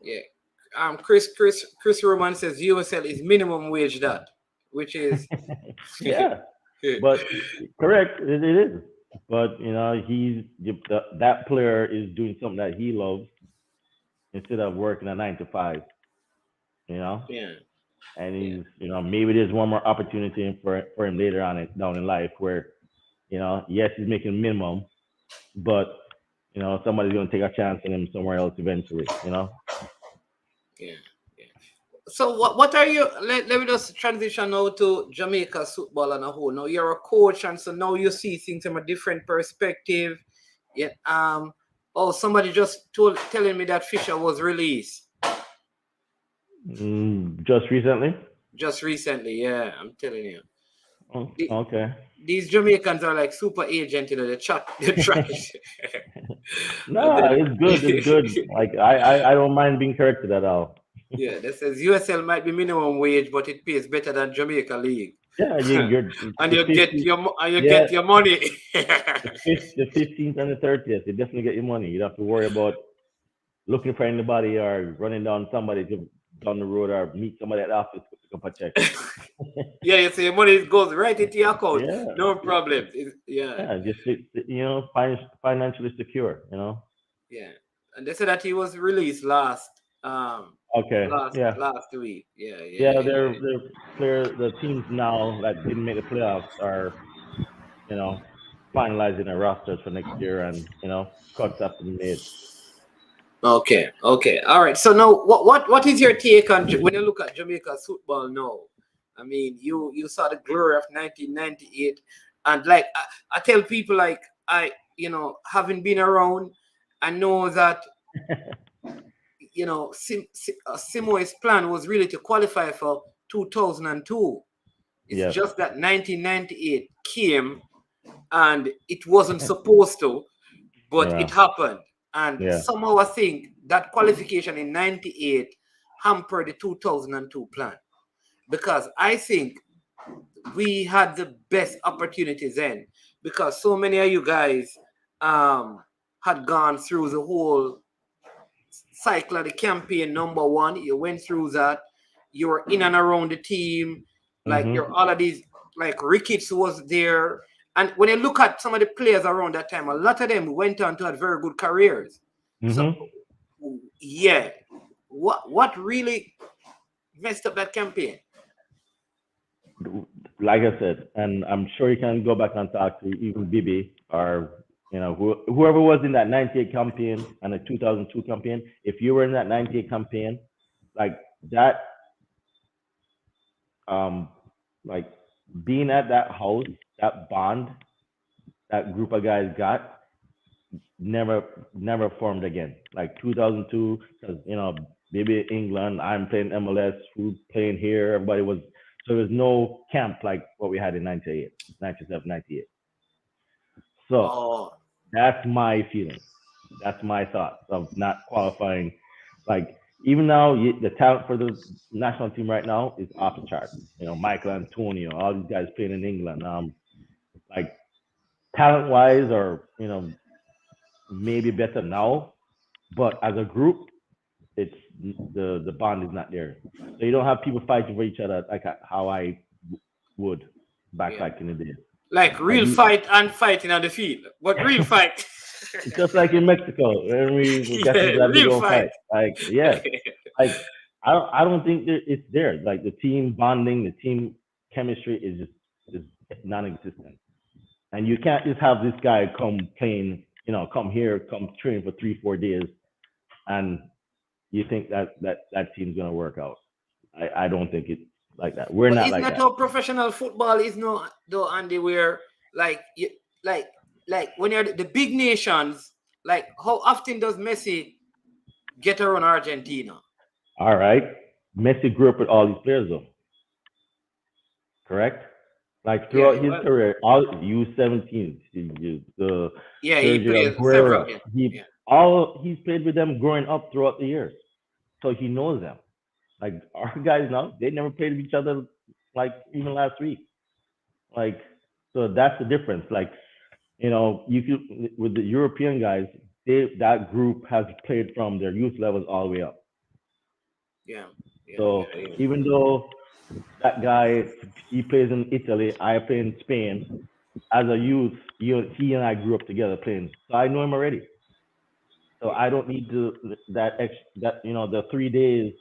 yeah. Chris Roman says USL is minimum wage that, which is Yeah, but correct, it is. But that player is doing something that he loves instead of working a 9 to 5. You know, yeah, and yeah, maybe there's one more opportunity for him later on down in life where yes, he's making minimum, but somebody's gonna take a chance on him somewhere else eventually. yeah, yeah. So what are you? Let me just transition now to Jamaica football and a whole. Now you're a coach, and so now you see things from a different perspective. Yeah. Oh, somebody just telling me that Fisher was released Just recently. just recently. Yeah, I'm telling you. Oh, The- okay. these Jamaicans are like super agent, they chat, they track it. And No, then, it's good. It's good. Like, I don't mind being corrected at all. yeah, that says USL might be minimum wage, but it pays better than Jamaica League. Yeah, you're And the you get 15th. Yeah, get your money. the 15th and the 30th. You definitely get your money. You don't have to worry about looking for anybody or running down somebody to down the road or meet somebody at the office to pick up a check. Yeah, you see your money goes right into your account. Yeah, No problem. Yeah, yeah. Just financially secure. yeah. And they said that he was released Okay. Yeah. last week. Yeah, yeah, Yeah. yeah. The teams now that didn't make the playoffs are you know finalizing their rosters for next year, and cuts have to be made. Okay, okay, all right. So now, what is your take on when you look at Jamaica's football now? I mean, you saw the glory of 1998, and like I tell people, like having been around, I know that Simo's plan was really to qualify for 2002. It's Yes. just that 1998 came and it wasn't supposed to, but it Yeah. happened. And Yeah. somehow I think that qualification in 98 hampered the 2002 plan, because I think we had the best opportunities then, because so many of you guys had gone through the whole cycle of the campaign. Number one, you went through that. You were in and around the team. Like Mhm. all of these, like Ricketts was there, And when you look at some of the players around that time, a lot of them went on to have very good careers. So, yeah, what really messed up that campaign? Like I said, and I'm sure you can go back and talk to even Bibi or whoever was in that '98 campaign and the 2002 campaign. If you were in that '98 campaign, like that, um, like being at that house, that bond, that group of guys got never formed again. Like 2002, because maybe England, I'm playing MLS, who's playing here, everybody was. So there's no camp like what we had in 98, 97, 98. So Oh, that's my feeling. That's my thoughts of not qualifying. Like even now, the talent for the national team right now is off the chart. Michael Antonio, all these guys playing in England. Like talent wise, or maybe better now, but as a group, it's the bond is not there. So you don't have people fighting for each other like how I would back in the day. like Like real fight and fighting on the field, but real fight. it's just like in Mexico when we got into Yeah, that big real old fight. fight. Like like I don't think it's there. Like the team bonding, the team chemistry is non-existent. And you can't just have this guy come playing, come here, come train for 3-4 days, and you think that team's gonna work out. I don't think it's like that. We're But not isn't like that that. how professional football is no though, Andy, where like you like when you're the big nations, like how often does Messi get around Argentina? All right. Messi grew up with all these players though, correct? Like Yeah, throughout his well, career, all U17, the yeah, he Sergio played several Aguero, games. Yeah. he's played with them growing up throughout the years, so he knows them. Like our guys now, they never played with each other, like even last week. Like so that's the difference. Like you could with the European guys, that group has played from their youth levels all the way up. Yeah. Yeah. So Yeah. even though that guy he plays in Italy, I play in Spain. As a youth, he and I grew up together playing, so I know him already. So Yeah. I don't need to that the 3 days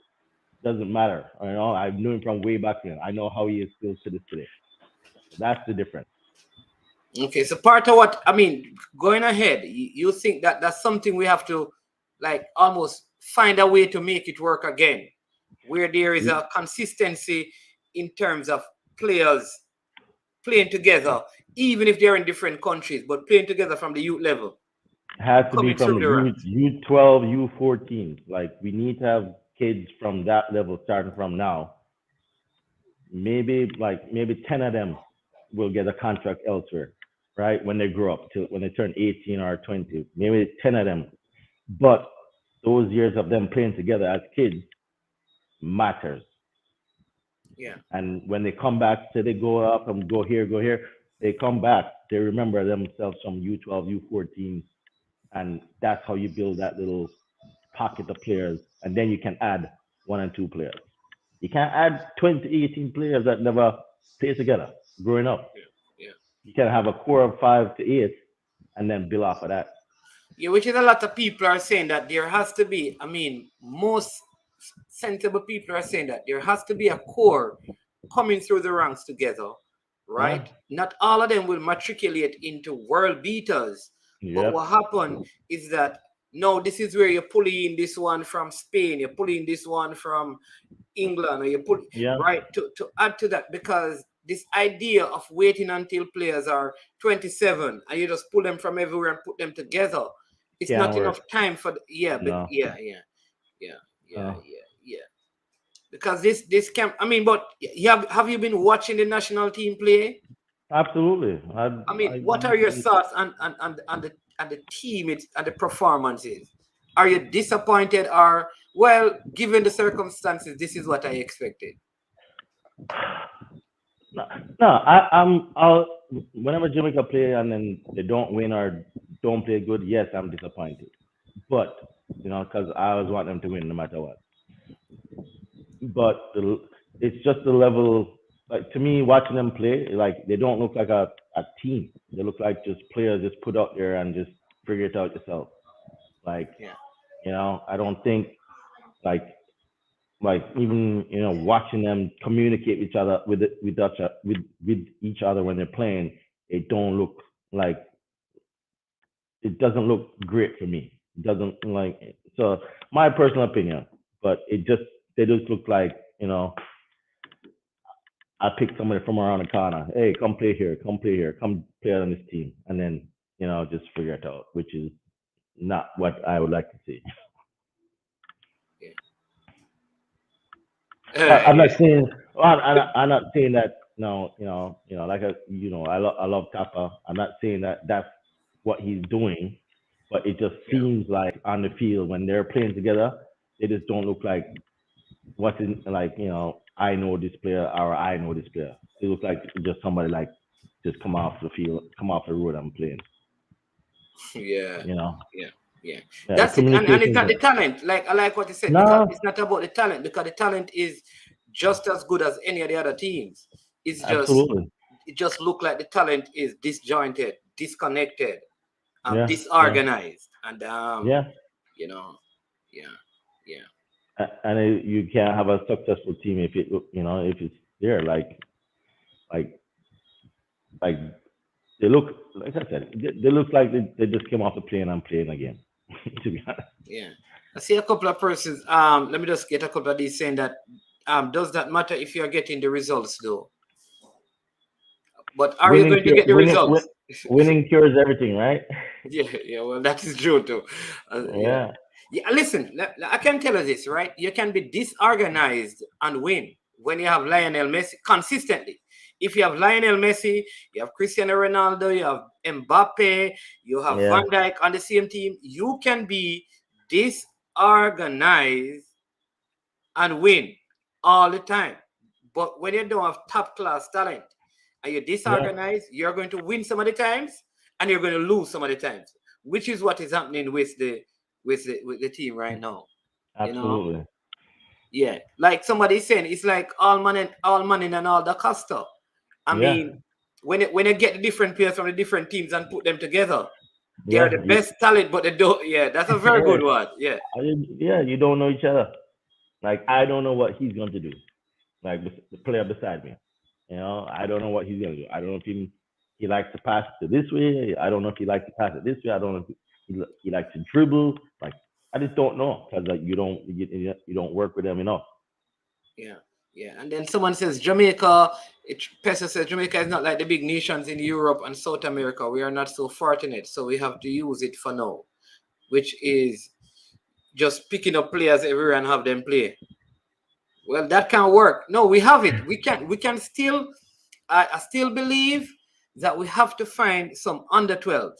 doesn't matter. I knew him from way back then. I know how he is still to this today. That's the difference. Okay, so part of what I mean, going ahead, you think that that's something we have to like almost find a way to make it work again, where there is a consistency in terms of players playing together, even if they're in different countries, but playing together from the youth level, It has to be coming from through the the ranks. U12, U14. Like we need to have kids from that level starting from now. Maybe 10 of them will get a contract elsewhere, right? When they grow up to when they turn 18 or 20. Maybe 10 of them. But those years of them playing together as kids matters. Yeah. And when they come back, say they go up and go here, they come back, they remember themselves from U12, U14, and that's how you build that little pocket of players. And then you can add 1 and 2 players. You can't add 20, 18 players that never played together growing up. Yeah. You can have a core of 5 to 8 and then build off of that. Yeah, which is a lot of people are saying that there has to be, I mean, most sensible people are saying that there has to be a core coming through the ranks together, Yeah. right? Not all of them will matriculate into world beaters. But what Yep. happened is that no, this is where you're pulling this one from Spain, you're pulling this one from England, or you put Yeah. right to add to that because this idea of waiting until players are 27 and you just pull them from everywhere and put them together, it's Can't not work. enough time for but No. yeah, No. yeah. Because this camp, I mean, but have you been watching the national team play? Absolutely. I mean, what are your thoughts on the team and the performances? Are you disappointed or well, given the circumstances, this is what I expected? No, I'll whenever Jamaica play and then they don't win or don't play good, yes, I'm disappointed. But because I always want them to win no matter what. But it's just the level. Like to me, watching them play, like they don't look like a a team. They look like just players just put out there and just figure it out yourself. Like, Yeah. I don't think like even watching them communicate with each other with each other when they're playing, it don't look like it doesn't look great for me. It doesn't like so my personal opinion, but they just look like I pick somebody from around the corner. Hey, come play here, come play here, come play on this team, and then just figure it out, which is not what I would like to see. Yeah. I'm not Yeah. saying I'm not saying that no, like I love Kappa. I'm not saying that that's what he's doing, but it just Yeah. seems like on the field when they're playing together, they just don't look like what's in like I know this player or I know this player. It looks like just somebody like just come off the field, come off the road and playing. Yeah. You know, Yeah. Yeah. yeah, That's it. And it's communication. not the talent. Like I like what you said, because No, it's not about the talent, because the talent is just as good as any of the other teams. It's just absolutely. it just look like the talent is disjointed, disconnected, Yeah, yeah, disorganized, and yeah. you know, yeah, yeah, And you can't have a successful team if if it's there like like they look like I said they look like they just came off the plane and playing again. To be honest, yeah. I see a couple of persons. Let me just get a couple of these saying that does that matter if you are getting the results though? But are you going to get the results? winning cures everything, right? Yeah, yeah, well, that is true too. Yeah, Yeah, yeah. Listen, I can tell you this, right? You can be disorganized and win when you have Lionel Messi consistently. If you have Lionel Messi, you have Cristiano Ronaldo, you have Mbappe, you have yeah, Van Dijk on the same team, you can be disorganized and win all the time. But when you don't have top class talent and you're yeah. disorganized, you're going to win some of the times and you're going to lose some of the times, which is what is happening with the team right now. You know, Absolutely. yeah. Like somebody saying, it's like all money and all the cost. I Yeah, mean, when you get the different players from the different teams and put them together, they are yeah. the best talent, but they don't. Yeah, that's a very Yeah, good one. Yeah, yeah. You don't know each other. Like I don't know what he's going to do. Like the player beside me. I don't know what he's gonna do. I don't know if he likes to pass it this way. I don't know if he likes to pass it this way. I don't know if he likes to dribble. Like I just don't know because like you don't work with them enough. yeah, yeah. And then someone says Jamaica. Pesa says Jamaica is not like the big nations in Europe and South America. We are not so fortunate, so we have to use it for now, which is just picking up players everywhere and have them play. Well, that can work. No, we have it. We can still. I still believe that we have to find some under 12s.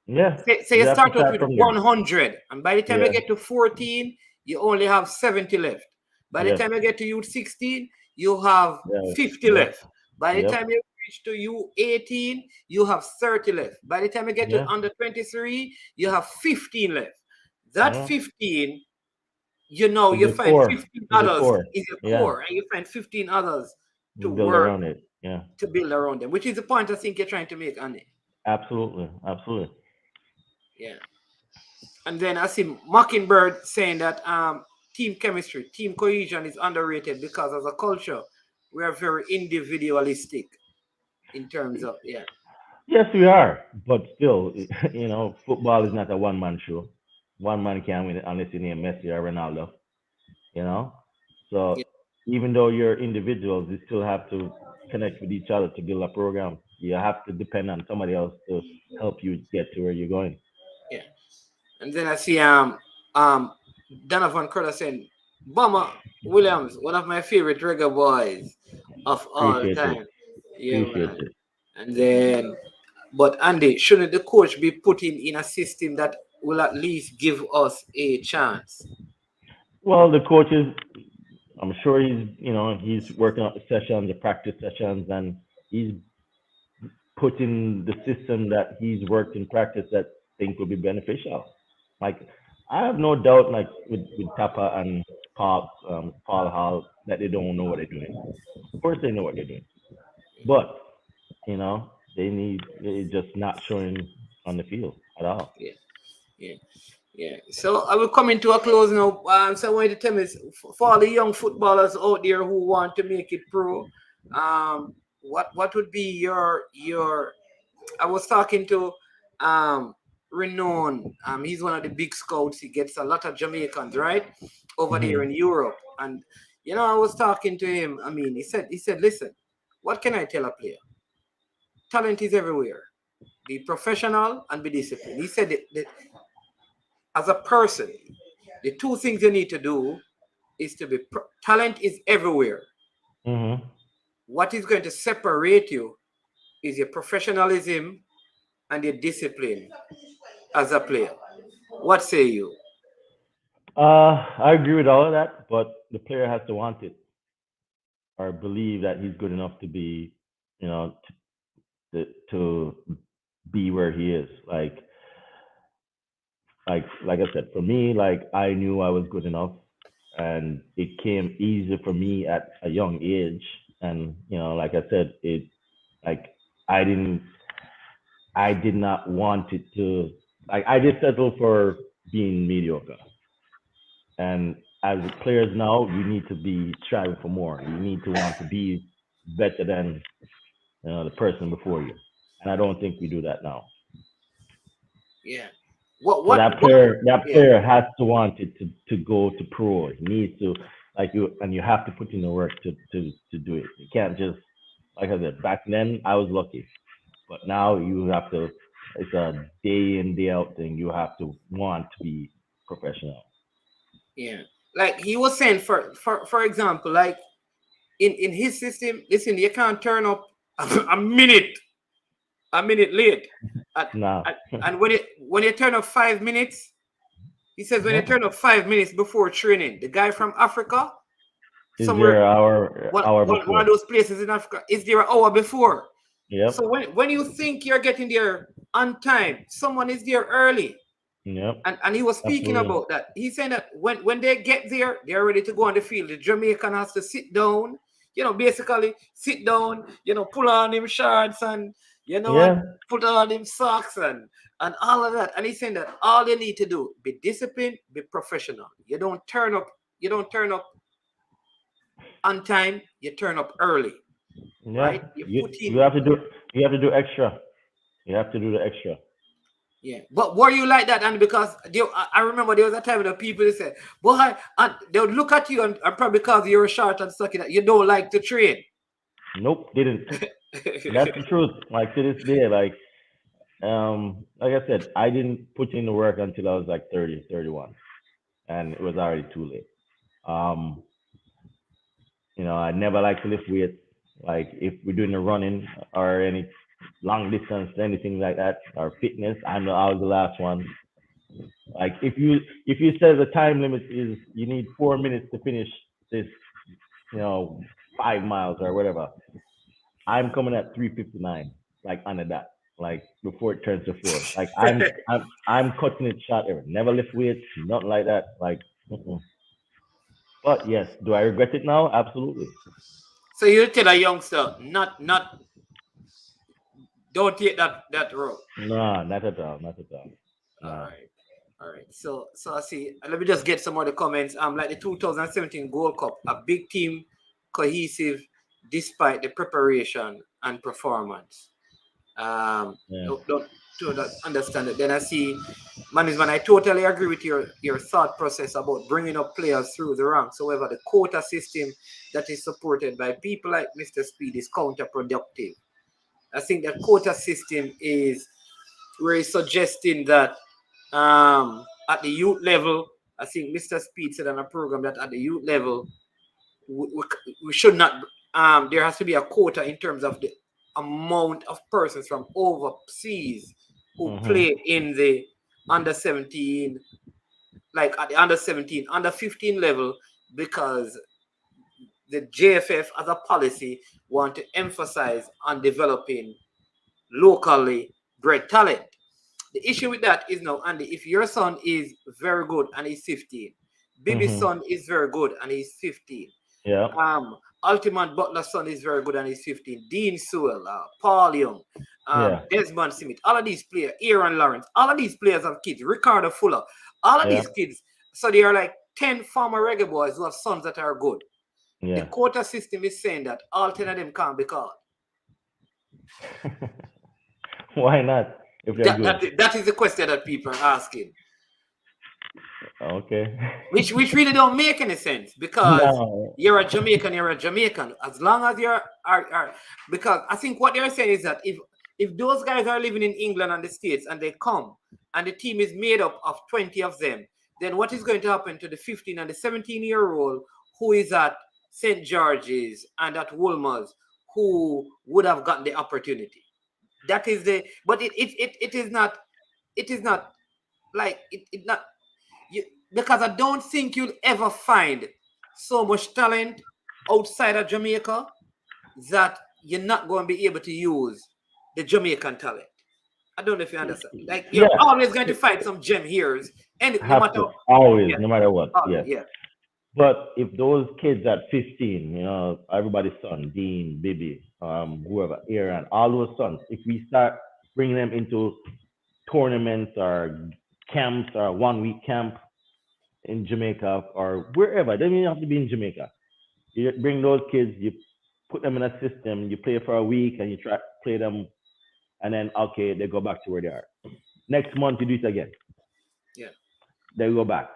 Yeah, Say you you have to start out start with from there. 100, and by the time you Yeah, get to 14, you only have 70 left. By the yes, time you get to U16, you have yeah, 50 yep, left. By the yep, time you reach to U18, you have 30 left. By the time you get to yeah, under 23, you have 15 left. That yeah. 15, Is you the find core. 15 Is the others core. is your Yeah, core, and you find 15 others to you build work around it. Yeah, to build around them, which is the point I think you're trying to make, Annie. absolutely, absolutely. Yeah. And then I see Mockingbird saying that team chemistry, team cohesion is underrated because as a culture, we are very individualistic in terms of, yeah. Yes, we are, but still, football is not a one man show. One man can't win it unless you name Messi or Ronaldo. You know, Yeah. so even though you're individuals, you still have to connect with each other to build a program. You have to depend on somebody else to help you get to where you're going. Yeah. And then I see Donovan Carter saying, Bomber Williams, one of my favorite reggae boys of all Appreciate it. time. Yeah, Appreciate man. it. And then, but Andy, shouldn't the coach be put in a system that will at least give us a chance? Well, the coaches, I'm sure he's working on the sessions, the practice sessions, and he's putting the system that he's worked in practice that think will be beneficial. Like I have no doubt, like with Tapa and Paul Hall, that they don't know what they're doing. Of course, they know what they're doing, but you know it's just not showing on the field at all. Yeah, yeah, yeah. So I will come into a close now. So I want you to tell me for all the young footballers out there who want to make it pro, what would be your I was talking to um Renon. He's one of the big scouts. He gets a lot of Jamaicans, right? Over there Hmm. in Europe. And I was talking to him. I mean, he said, listen, what can I tell a player? Talent is everywhere. Be professional and be disciplined. He said that as a person, the two things you need to do is to be talent is everywhere. Hmm. What is going to separate you is your professionalism and your discipline as a player. What say you? I agree with all of that, but the player has to want it or believe that he's good enough to be, you know, to be where he is. Like I said, for me, like I knew I was good enough, and it came easy for me at a young age. And like I said, it like I didn't, I did not want it to, like I just settled for being mediocre. And as players now, you need to be striving for more. You need to want to be better than the person before you. And I don't think we do that now. Yeah. What So what that what player, that yeah. player has to want it to go to pro. He needs to, like you, and you have to put in the work to do it. You can't just, like I said, back then I was lucky, but now you have to. It's a day in day out thing. You have to want to be professional. Yeah. Like he was saying for example, like in his system, listen, you can't turn up a minute late. And, Nah. and when you turn up 5 minutes, he says when you Yep. turn up 5 minutes before training, the guy from Africa, Is there somewhere an hour one of before? those places in Africa, is there an hour before. Yep. So when you think you're getting there on time, someone is there early. Yep. And he was speaking Absolutely. about that. He said that when they get there, they're ready to go on the field. The Jamaican has to sit down, basically sit down, pull on him shorts and and Yeah. put on him socks and all of that. And he's saying that all you need to do, be disciplined, be professional. You don't turn up on time, you turn up early, Yeah. right? You You put you in. have to do you have to do extra. You have to do the extra. Yeah, but were you like that? And because I remember there was a time that people said, "Boy," and they would look at you and probably because you're short and stuck in that you don't like to train. Nope, didn't. That's the truth. Like to this day, like I said, I didn't put in the work until I was like 30, 31, and it was already too late. Um, I never like to lift weights. Like if we're doing the running or any long distance, anything like that, or fitness, I was the last one. Like if you say the time limit is you need 4 minutes to finish this, you know, 5 miles or whatever, I'm coming at 3:59, like under that, like before it turns to four. Like I'm cutting it short ever. Never lift weights, nothing like that. Like, mm-mm. But yes, do I regret it now? Absolutely. So you tell a youngster, not don't take that road. Nah, not at all, not at all. All Nah. right. All right. So I see. Let me just get some of the comments. Like the 2017 Gold Cup, a big team, cohesive, despite the preparation and performance. Yeah. Don't understand it. Then I see, management. I totally agree with your thought process about bringing up players through the ranks. However, the quota system that is supported by people like Mr. Speed is counterproductive. I think that quota system is where he's suggesting that at the youth level, I think Mr. Speed said on a program that at the youth level, we, we should not, there has to be a quota in terms of the amount of persons from overseas who Mhm. play in the under 17, like at the under 17, under 15 level, because the JFF as a policy want to emphasize on developing locally bred talent. The issue with that is now, Andy, if your son is very good and he's 15, Bibi's Mhm. son is very good and he's 15, Yeah. Ultimate Butler's son is very good and he's 15. Dean Sewell, Paul Young, Yeah. Desmond Smith, all of these players, Aaron Lawrence, all of these players have kids, Ricardo Fuller, all of Yeah. these kids. So they are like 10 former reggae boys who have sons that are good. The Yeah. quota system is saying that all 10 of them can't be called. Why not? If they're That, good. that, that is the question that people are asking. Okay. Which really don't make any sense because No. you're a Jamaican. As long as you're are because I think what they're saying is that if those guys are living in England and the States and they come and the team is made up of 20 of them, then what is going to happen to the 15 and the 17-year-old who is at St. George's and at Wolmer's who would have gotten the opportunity? That is the but it is not like it not you, because I don't think you'll ever find so much talent outside of Jamaica that you're not going to be able to use the Jamaican talent. I don't know if you understand. Like Yeah. you're always going to find some gem here's, and no Have matter to. Always, yeah, no matter what. always, Yes. yeah, But if those kids at 15, everybody's son, Dean, Bibi, whoever, Aaron, all those sons, if we start bringing them into tournaments or camps or 1 week camp in Jamaica or wherever, they don't even have to be in Jamaica. You bring those kids, you put them in a system, you play for a week and you try play them, and then okay, they go back to where they are. Next month you do it again. yeah. They go back.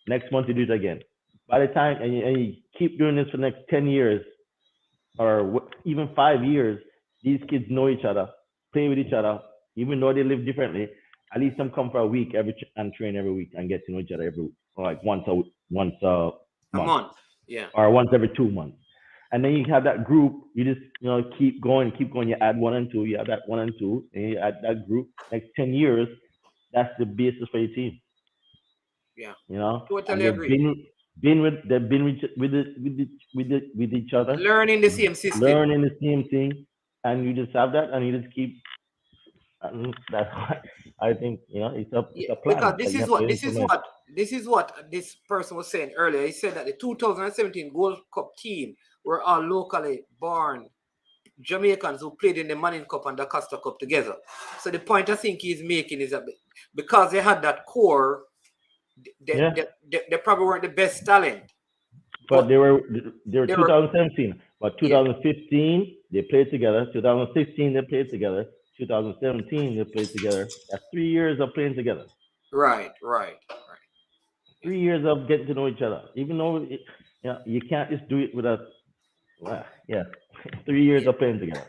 Next month you do it again. By the time and you keep doing this for the next 10 years or even 5 years, these kids know each other, play with each other, even though they live differently. At least them come for a week and train every week and get to know each other every like once a A month month, yeah, or once every 2 months. And then you have that group. You just keep going. You add one and two. You have that one and two, and you add that group. Next 10 years, that's the basis for your team. yeah. And Totally agree. they've been with each other, Learning the same system. learning the same thing, and you just have that, and you just keep. And that's why I think it's Yeah, a plan because that you have to implement. this is what this person was saying earlier. He said that the 2017 Gold Cup team were all locally born Jamaicans who played in the Manning Cup and the Costa Cup together. So the point I think he's making is that because they had that core, Yeah, they probably weren't the best talent, but but they were they were 2017, but yeah, 2015 they played together. 2016 they played together. 2017 they played together. That's 3 years of playing together. right. 3 years of getting to know each other. Even though you can't just do it with a yeah, 3 years Yeah. of playing together.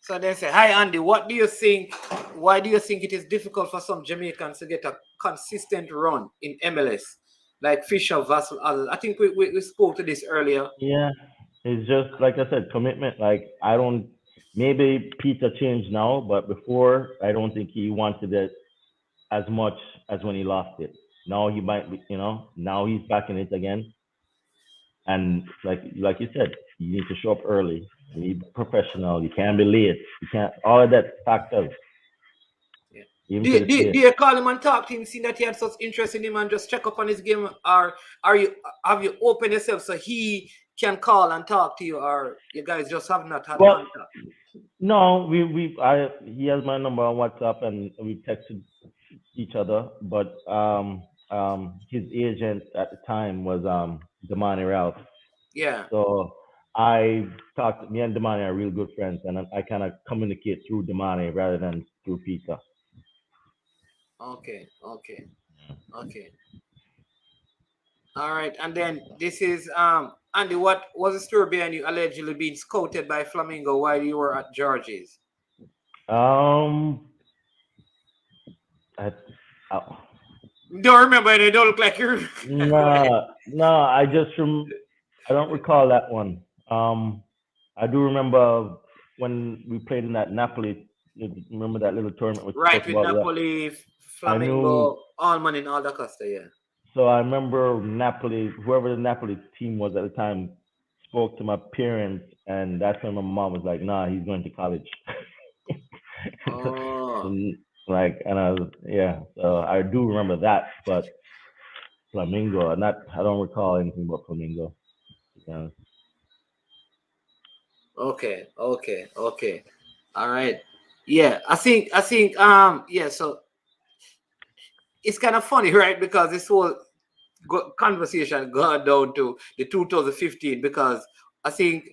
So they say, "Hi Andy, what do you think? Why do you think it is difficult for some Jamaicans to get a consistent run in MLS, like Fisher, Vassal, others?" I think we spoke to this earlier. Yeah, it's just like I said, commitment. Like I don't. Maybe Peter changed now, but before I don't think he wanted it as much as when he lost it. Now he might be, now he's back in it again. And like you said, you need to show up early. You need to be professional. You can't be late. You can't all of that factors, Yeah. even to the Do state. you call him and talk to him, seeing that you had such interest in him, and just check up on his game, or have you opened yourself so he can call and talk to you, or you guys just have not had Well, contact? no, he has my number on WhatsApp and we texted each other, but his agent at the time was Damani Ralph. Yeah. So me and Damani are real good friends, and I kind of communicate through Damani rather than through Peter. Okay. All right. And then this is Andy. What was the story behind you allegedly being scouted by Flamingo while you were at George's? Um, I, I, Don't remember. They don't look like you. Go ahead. no, I don't recall that one. I do remember when we played in that Napoli. Remember that little tournament we Right, spoke with about? Napoli, I knew. Flamingo, Allman, and all the Costa. Yeah. So I remember Napoli, whoever the Napoli team was at the time, spoke to my parents, and that's when my mom was like, "Nah, he's going to college." Oh. And I was, yeah. So I do remember that, but Flamingo, I don't recall anything about Flamingo. Yeah. Okay, okay, okay. All right. Yeah, yeah, so it's kind of funny, right? Because this whole conversation gone down to the 2015 because I think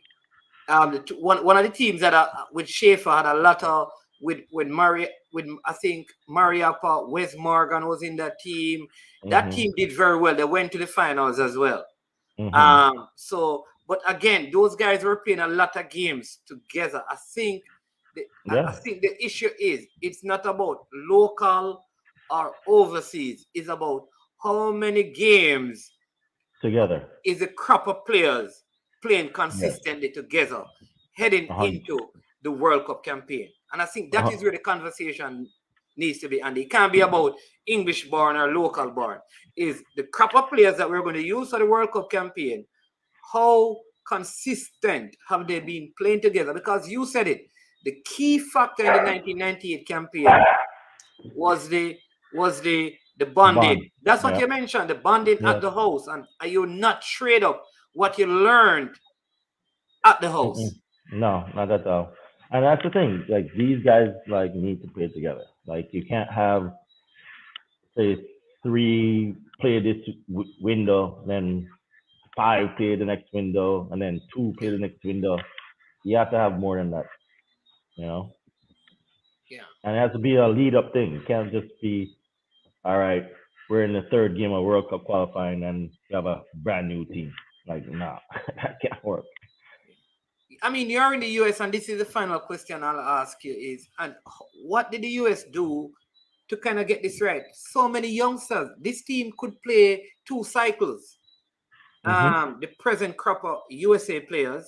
one of the teams that with Schaefer had a lot of with Murray with I think Mariappa, Wes Morgan was in that team. That Mhm. team did very well. They went to the finals as well. Mhm. So, but again, those guys were playing a lot of games together. I Yeah. think the issue is it's not about local or overseas. It's about how many games Together. is a crop of players playing Yes. consistently together heading 100. into the World Cup campaign. And I think that is Uh-huh. where the conversation needs to be. And it can't be about English born or local born. Is the crop of players that we're going to use for the World Cup campaign, how consistent have they been playing together? Because you said it, the key factor in the 1998 campaign was the The bonding. bond. That's what Yeah. you mentioned, the bonding at Yes. the house. And are you not trade up what you learned at the Mm-mm. house? No, not at all. And that's the thing. Like these guys like need to play together. Like you can't have say three play this window, then five play the next window, and then two play the next window. You have to have more than that, you know. Yeah. And it has to be a lead up thing. It can't just be all right. We're in the third game of World Cup qualifying, and you have a brand new team. Like, nah, that can't work. I mean, you're in the US, and this is the final question I'll ask you is, and what did the US do to kind of get this right? So many youngsters. This team could play two cycles. Hmm. The present crop of USA players,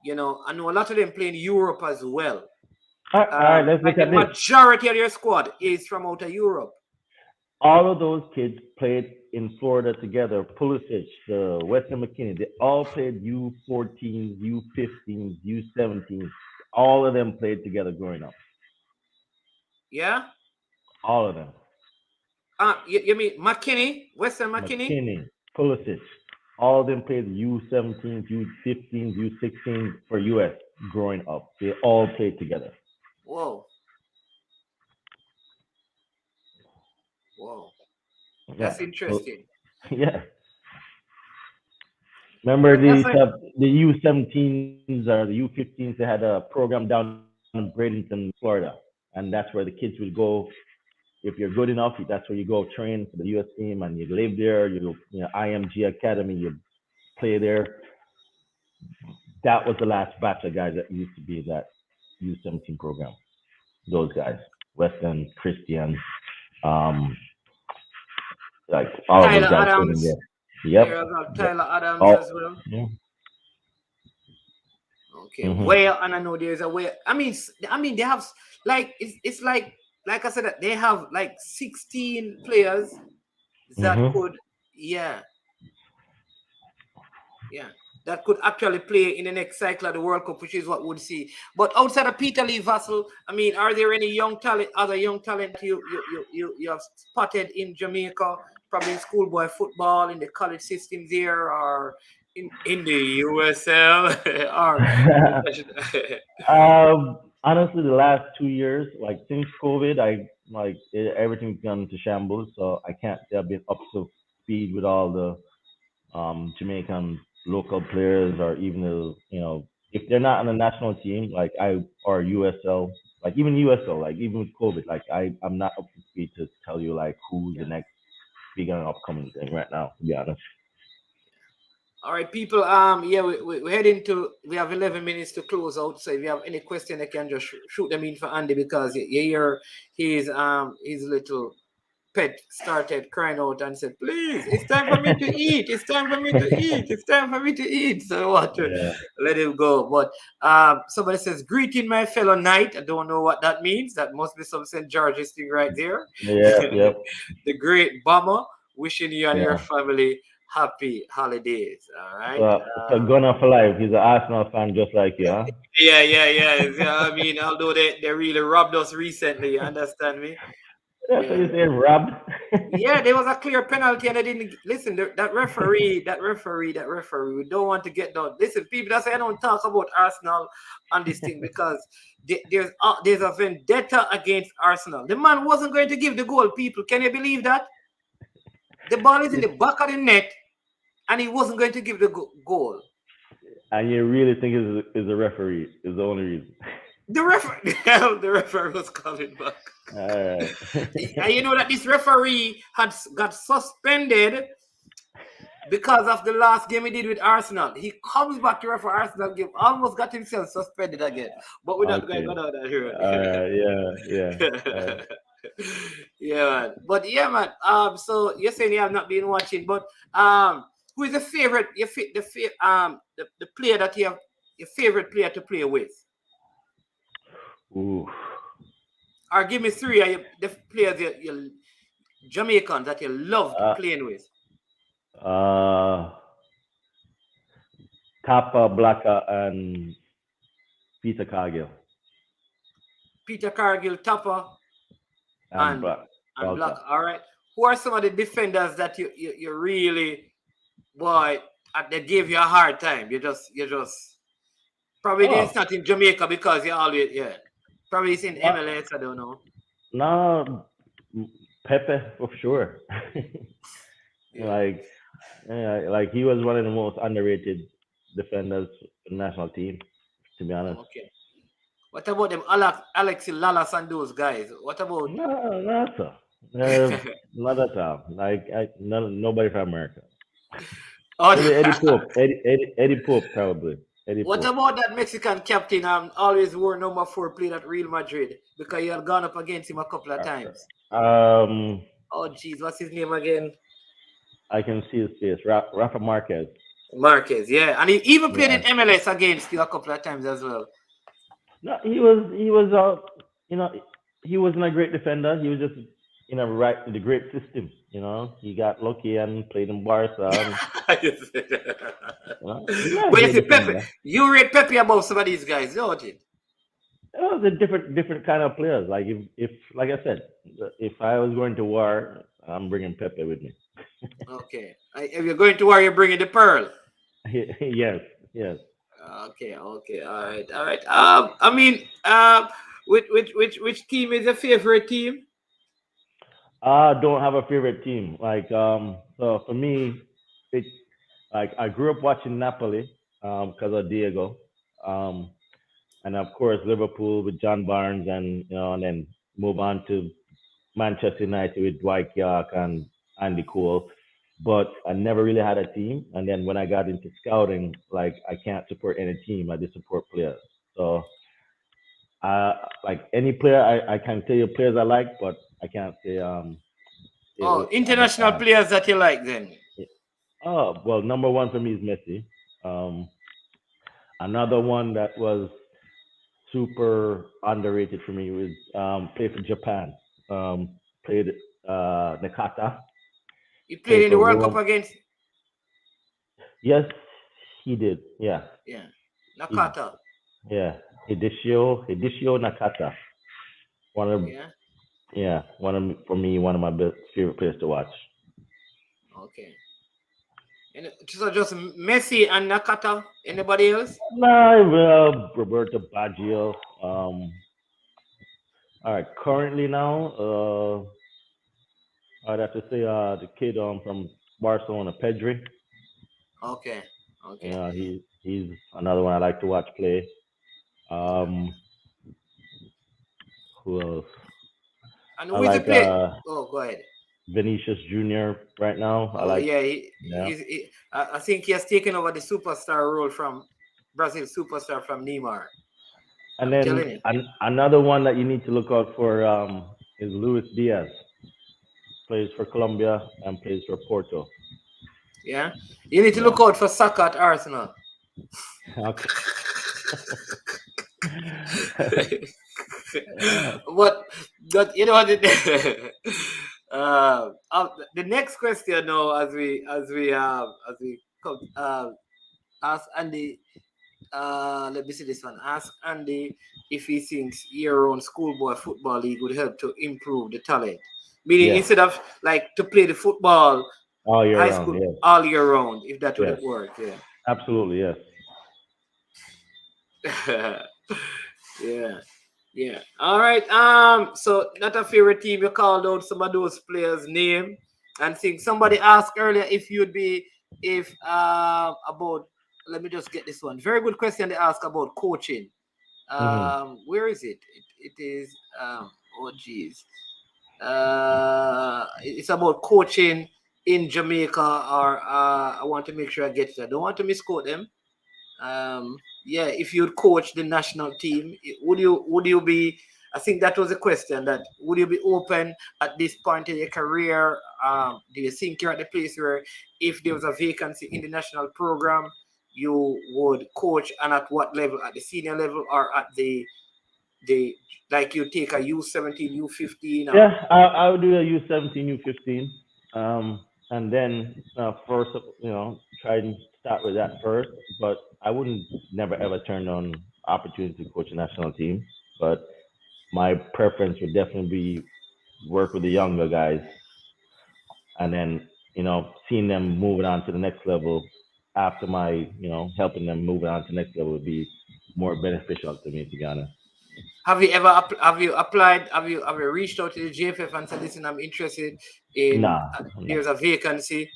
I know a lot of them play in Europe as well. All right, let's Like look the at this. majority of your squad is from out of Europe. All of those kids played in Florida together. Pulisic, Weston McKinney, they all played U14s, U15s, U17s. All of them played together growing up. Yeah. All of them. You mean McKinney, Western McKinney? McKinney, Pulisic, all of them played U17s, U15s, U16s for US growing up. They all played together. Whoa, whoa, Yeah. that's So, interesting. yeah. Remember That's like, the U17s or the U15s? They had a program down in Bradenton, Florida, and that's where the kids would go. If you're good enough, that's where you go train for the US team, and you live there. IMG Academy, you play there. That was the last batch of guys that used to be that U17 program. Those guys, Weston, Christian, um, like all of those Tyler guys played in Adams. there. Yep. There are Yep. Tyler Adams Oh, as well. yeah. Okay, Hmm. where and I know there's a way. I mean they have it's like I said that they have like 16 players that Hmm. could, yeah, yeah, that could actually play in the next cycle of the World Cup, which is what we'll see. But outside of Peter Lee Vassell, I mean, are there any other young talent you have spotted in Jamaica, probably in schoolboy football, in the college systems there, or in the USL, or professional? Honestly, the last 2 years, like since COVID, everything's gone into shambles. So I can't say I've been up to speed with all the Jamaican local players, or even if they're not on the national team, or USL, like even USL, like even with COVID, like I'm not up to speed to tell you like who's the Yeah. next big and upcoming thing right now. To be honest. All right, people. Yeah, we head into. We have 11 minutes to close out. So if you have any question, you can just shoot them in for Andy because you hear his little pet started crying out and said, "Please, it's time for me to eat. It's time for me to eat. It's time for me to eat." So I want to Yeah. let him go. But somebody says, "Greeting my fellow knight." I don't know what that means. That must be some St. George's thing right there. Yeah. Yep. The great bomber wishing you and your Yeah. family happy holidays. All right. So Gunner for life. He's an Arsenal fan just like you, huh? Yeah, yeah, yeah. I mean, although they really robbed us recently, you understand me? That's what you're saying, robbed. Yeah, there was a clear penalty, and I didn't listen. That referee. We don't want to get down. Listen, people that say I don't talk about Arsenal on this thing because there's a vendetta against Arsenal. The man wasn't going to give the goal. People, can you believe that? The ball is in the back of the net, and he wasn't going to give the goal. And you really think is the referee is the only reason? The referee was coming back. All right. And you know that this referee got suspended because of the last game he did with Arsenal. He comes back to referee Arsenal game, almost got himself suspended again. But we're not going to go down that here. Yeah, man. But yeah, man. So you're saying you have not been watching, but who is the favorite? The player that you have your favorite player to play with? Ooh. Or give me three of the players you Jamaicans that you love playing with. Tapa, Blacka, and Peter Cargill. Peter Cargill, Tapa, and Black. Black. All right. Who are some of the defenders that you really, boy, they gave you a hard time? You just probably it's not in Jamaica because you always probably it's in MLS. I don't know. No, Pepe for sure. Like he was one of the most underrated defenders in the national team, to be honest. Okay. What about them Alexi Lalas and those guys? What about No, sir. Not at all. Like nobody from America. Eddie Pope. Eddie Pope probably. What about that Mexican captain? Always wore number 4, played at Real Madrid because you had gone up against him a couple of times. Oh jeez, what's his name again? I can see his face. Rafa Marquez. Marquez, yeah, and he even played in MLS against you a couple of times as well. No, he was he wasn't a great defender. He was just right the great system. He got lucky and played in Barca. But you see, Pepe, you rate Pepe above some of these guys, don't you? The different kind of players. Like if like I said, if I was going to war, I'm bringing Pepe with me. Okay, if you're going to war, you're bringing the Pearl. Yes. Okay, all right. I mean, which team is your favorite team? I don't have a favorite team. Like so for me, it's like I grew up watching Napoli because of Diego, and of course Liverpool with John Barnes, and and then move on to Manchester United with Dwight York and Andy Cole. But I never really had a team. And then when I got into scouting, like I can't support any team. I just support players. So like any player, I can tell you players I like, but I can't say international players that you like then. Oh, well, number one for me is Messi. Another one that was super underrated for me was played for Japan. Played Nakata. He played in the World Cup against. Yes, he did. Yeah. Yeah. Nakata. Hideshio Nakata. One of my best favorite players to watch. Okay. And so just Messi and Nakata. Anybody else? No, Roberto Baggio. All right. Currently now, I'd have to say the kid from Barcelona, Pedri. Okay. Yeah, he's another one I like to watch play. Who else? And who is the player? Go ahead. Vinicius Jr. right now. I think he has taken over the superstar role from Brazil superstar from Neymar. And then another one that you need to look out for is Luis Diaz. Plays for Colombia and plays for Porto. Yeah, you need to look out for Saka at Arsenal. Okay. But you know the next question now, as we come, ask Andy. Let me see this one. Ask Andy if he thinks your own schoolboy football league would help to improve the talent. Meaning Yeah. instead of like to play the football All year high round. school Yes. all year round, if that would Yes. work, Absolutely. Yes. yeah. Yeah. Yeah. All right. So not a favorite team. You called out some of those players' name and think somebody asked earlier if you'd be if about. Let me just get this one. Very good question they ask about coaching. Hmm. Where is it? It is oh geez. It's about coaching in Jamaica, or I want to make sure I get it. I don't want to misquote them. Yeah, if you'd coach the national team, would you be? I think that was a question. That would you be open at this point in your career? Do you think you're at the place where if there was a vacancy in the national program, you would coach, and at what level? At the senior level or at the like you take a U17, U15, or Yeah. I would do a U17, U15, and then first, try and start with that first. But I wouldn't never ever turn on opportunity to coach a national team. But my preference would definitely be work with the younger guys, and then seeing them moving on to the next level after my helping them move on to the next level would be more beneficial to me, to be honest. have you ever have you applied? Have you reached out to the JFF and said, "Listen, I'm interested in Nah, nah, there's a vacancy,"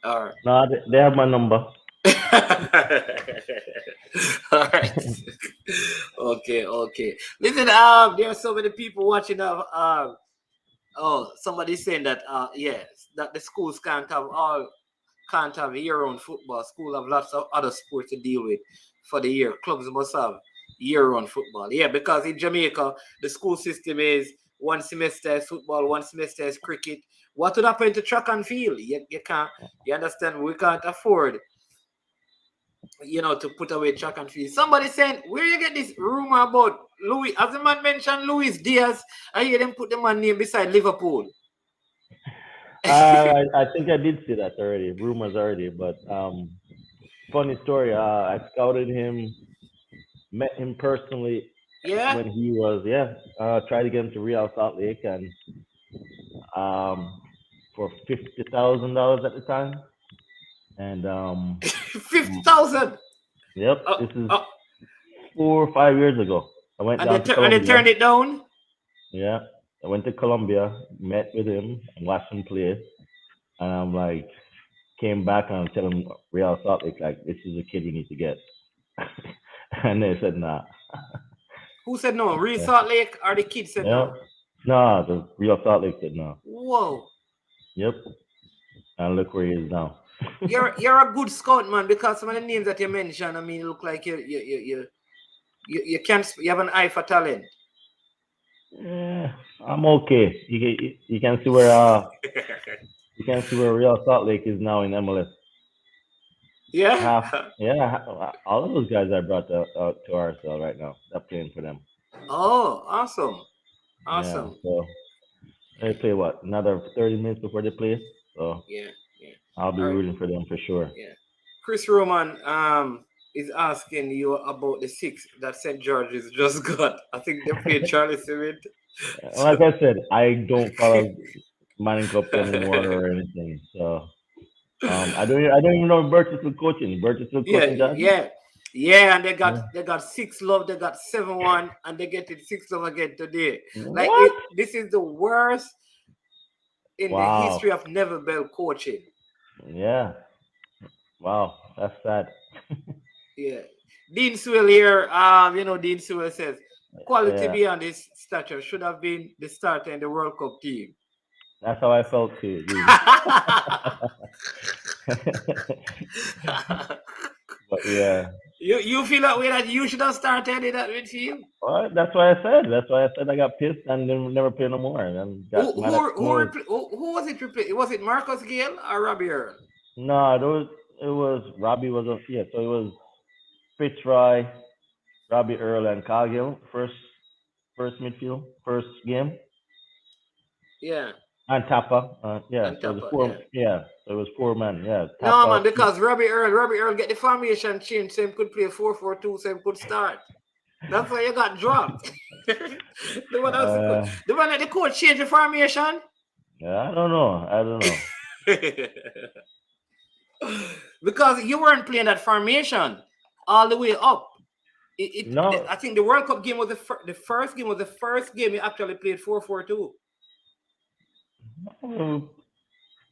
or nah. They have my number. all right. Okay, okay. Listen, there are so many people watching. Oh, somebody's saying that. Yes, that the schools can't have year-round football. School have lots of other sports to deal with for the year. Clubs must have year-round football. Yeah, because in Jamaica, the school system is one semester is football, one semester is cricket. What would happen to track and field? You can't. You understand? We can't afford, to put away track and field. Somebody saying, where you get this rumor about Louis? As the man mentioned, Luis Diaz, I hear them put the man name beside Liverpool. I think I did see that already, rumors already. But funny story. I scouted him, met him personally Yeah. when he was tried to get him to Real Salt Lake, and um for $50,000 at the time, and 50,000. yep, Uh, this is uh, 4 or 5 years ago. I went and they down to and they Colombia. turned it down. Yeah, I went to Colombia, met with him, and watched him play. And I'm like, came back and I'm telling Real Salt Lake, like, this is a kid we need to get. And they said, nah. Who said no? Real Yeah. Salt Lake or the kid said Yep. no? Nah, the Real Salt Lake said no. Whoa. Yep. And look where he is now. You're a good scout, man, because some of the names that you mentioned, I mean, look like you can't, you have an eye for talent. Yeah, I'm okay. You can see where Real Salt Lake is now in MLS. Yeah. Half, yeah, all of those guys I brought to RSL right now. They're playing for them. Oh, awesome. Yeah, Awesome. so they play what, another 30 minutes before they play. So Yeah. Yeah. I'll be All right. rooting for them for sure. Yeah. Chris Roman is asking you about the six that St. George's just got. I think they played Charlie Smith. Like So I said, I don't follow Manning Cup anymore or anything. So I don't even know if Bert is still coaching. Bert is still yeah, coaching Georgia. yeah. Yeah, and they Yeah. got 6-love, they got 7-1, and they get it 6-love again today. Like What? this is the worst in the history Wow. of Neville Bell coaching. Yeah. Wow. That's sad. Yeah. Dean Sewell here, Dean Sewell says quality Yeah. beyond this stature should have been the starter in the World Cup team. That's how I felt too, Dean. But yeah. You feel that way that you should have started in that midfield? Well, that's why I said. That's why I said I got pissed and then never play no more. And then got Who mad who at who, Smooth. who was it? Was it Marcus Gale or Robbie Earl? No, it was Robbie was a yeah. So it was Fitzroy, Robbie Earl, and Cargill first midfield, first game, Yeah, and Tappa. Yeah, and so it was Tapa. four. Yeah. Yeah, so it was 4 men. Yeah, No Tappa. man, because Robbie Earl get the formation changed, so he could play 4-4-2, so he could start. That's why you got dropped. The one that Uh, the coach changed the formation. Yeah, I don't know. Because you weren't playing that formation all the way up. No, I think the World Cup game was the first game was the first game you actually played 4-4-2. mm,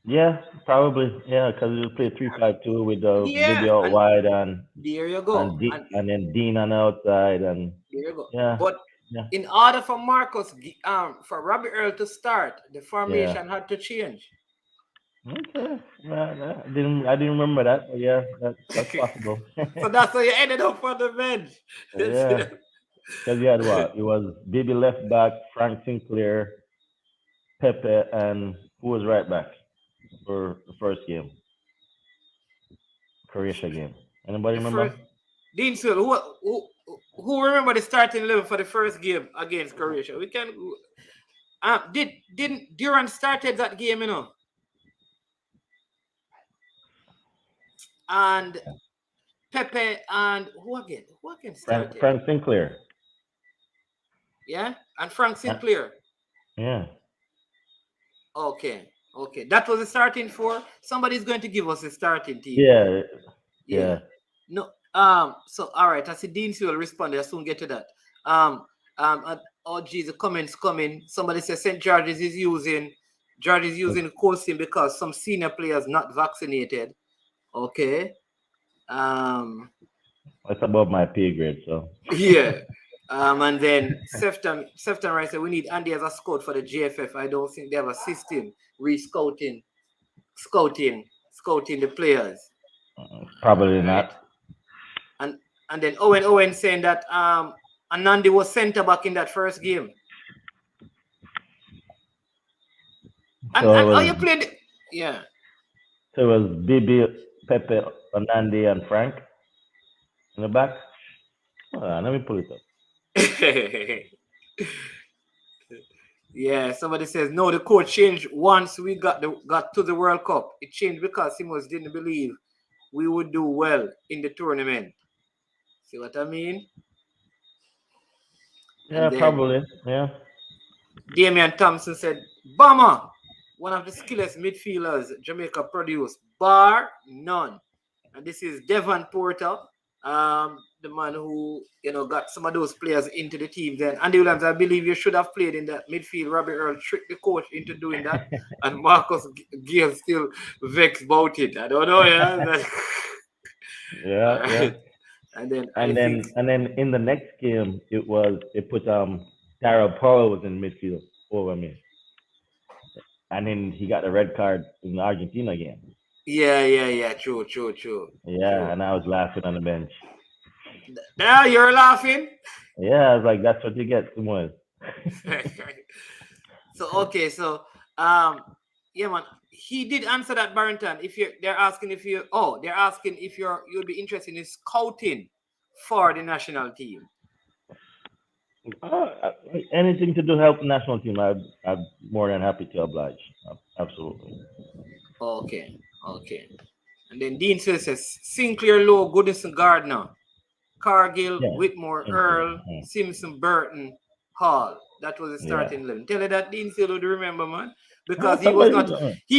yeah, probably. Yeah, because we played 3-5-2 with Bibby Yeah, out and wide there you go. And and then Dean on the outside and there you go. yeah, But yeah, in order for for Robbie Earl to start, the yeah. formation had to change. Okay. Yeah, I didn't remember that, but yeah, that's possible. So that's how you ended up on the bench. Yeah, because you had what? It was Bibby left back, Frank Sinclair, Pepe, and who was right back for the first game, Croatia game. Anybody The remember? first Dean Sewell, who remember the starting 11 for the first game against Croatia? We can. Didn't Duran started that game, and Pepe and who again? Who again started? Frank Sinclair. Yeah, and Frank Uh, Sinclair. Yeah. Okay, okay, that was the starting four. Somebody's going to give us a starting team. Yeah. Yeah. Yeah. No. So all right. I see Dean will respond. I soon get to that. Oh geez, the comments coming. Somebody says St. George's is using coasting because some senior players not vaccinated. Okay. That's above my pay grade, so. Yeah. And then Sefton Rice said we need Andy as a scout for the GFF. I don't think they have a system scouting the players. Probably Right. not. And then Owen saying that Anandi was centre back in that first game. And So it how was you played? Yeah. so it was Bibi, Pepe, Anandi, and Frank in the back. Hold on, let me pull it up. Yeah, somebody says no. The coach changed once we got to the World Cup. It changed because Simons didn't believe we would do well in the tournament. See what I mean? Yeah, And then probably. Yeah. Damian Thompson said, Bama, one of the skillest midfielders Jamaica produced, bar none. And this is Devon Porter, the man who got some of those players into the team. Then Andy Williams, I believe you should have played in that midfield. Robbie Earl tricked the coach into doing that, and Marcus Gale still vexed about it. I don't know, yeah. Yeah, yeah. And then And then in the next game it put Daryl Powell was in midfield over me. And then he got the red card in the Argentina game. Yeah. True. Yeah, and I was laughing on the bench. Now you're laughing. Yeah, I was like, that's what you get, Simon. So yeah, man. He did answer that, Barrington. They're asking if you'll be interested in scouting for the national team. Anything to do help the national team, I'm more than happy to oblige. Absolutely. Okay. And then Dean says Sinclair, Lowe, Goodison, Gardner, Cargill, Yeah. Whitmore, Thank you. Earl, Yeah. Simpson, Burton, Hall. That was the starting 11. Tell you that Dean still would remember, man. Because he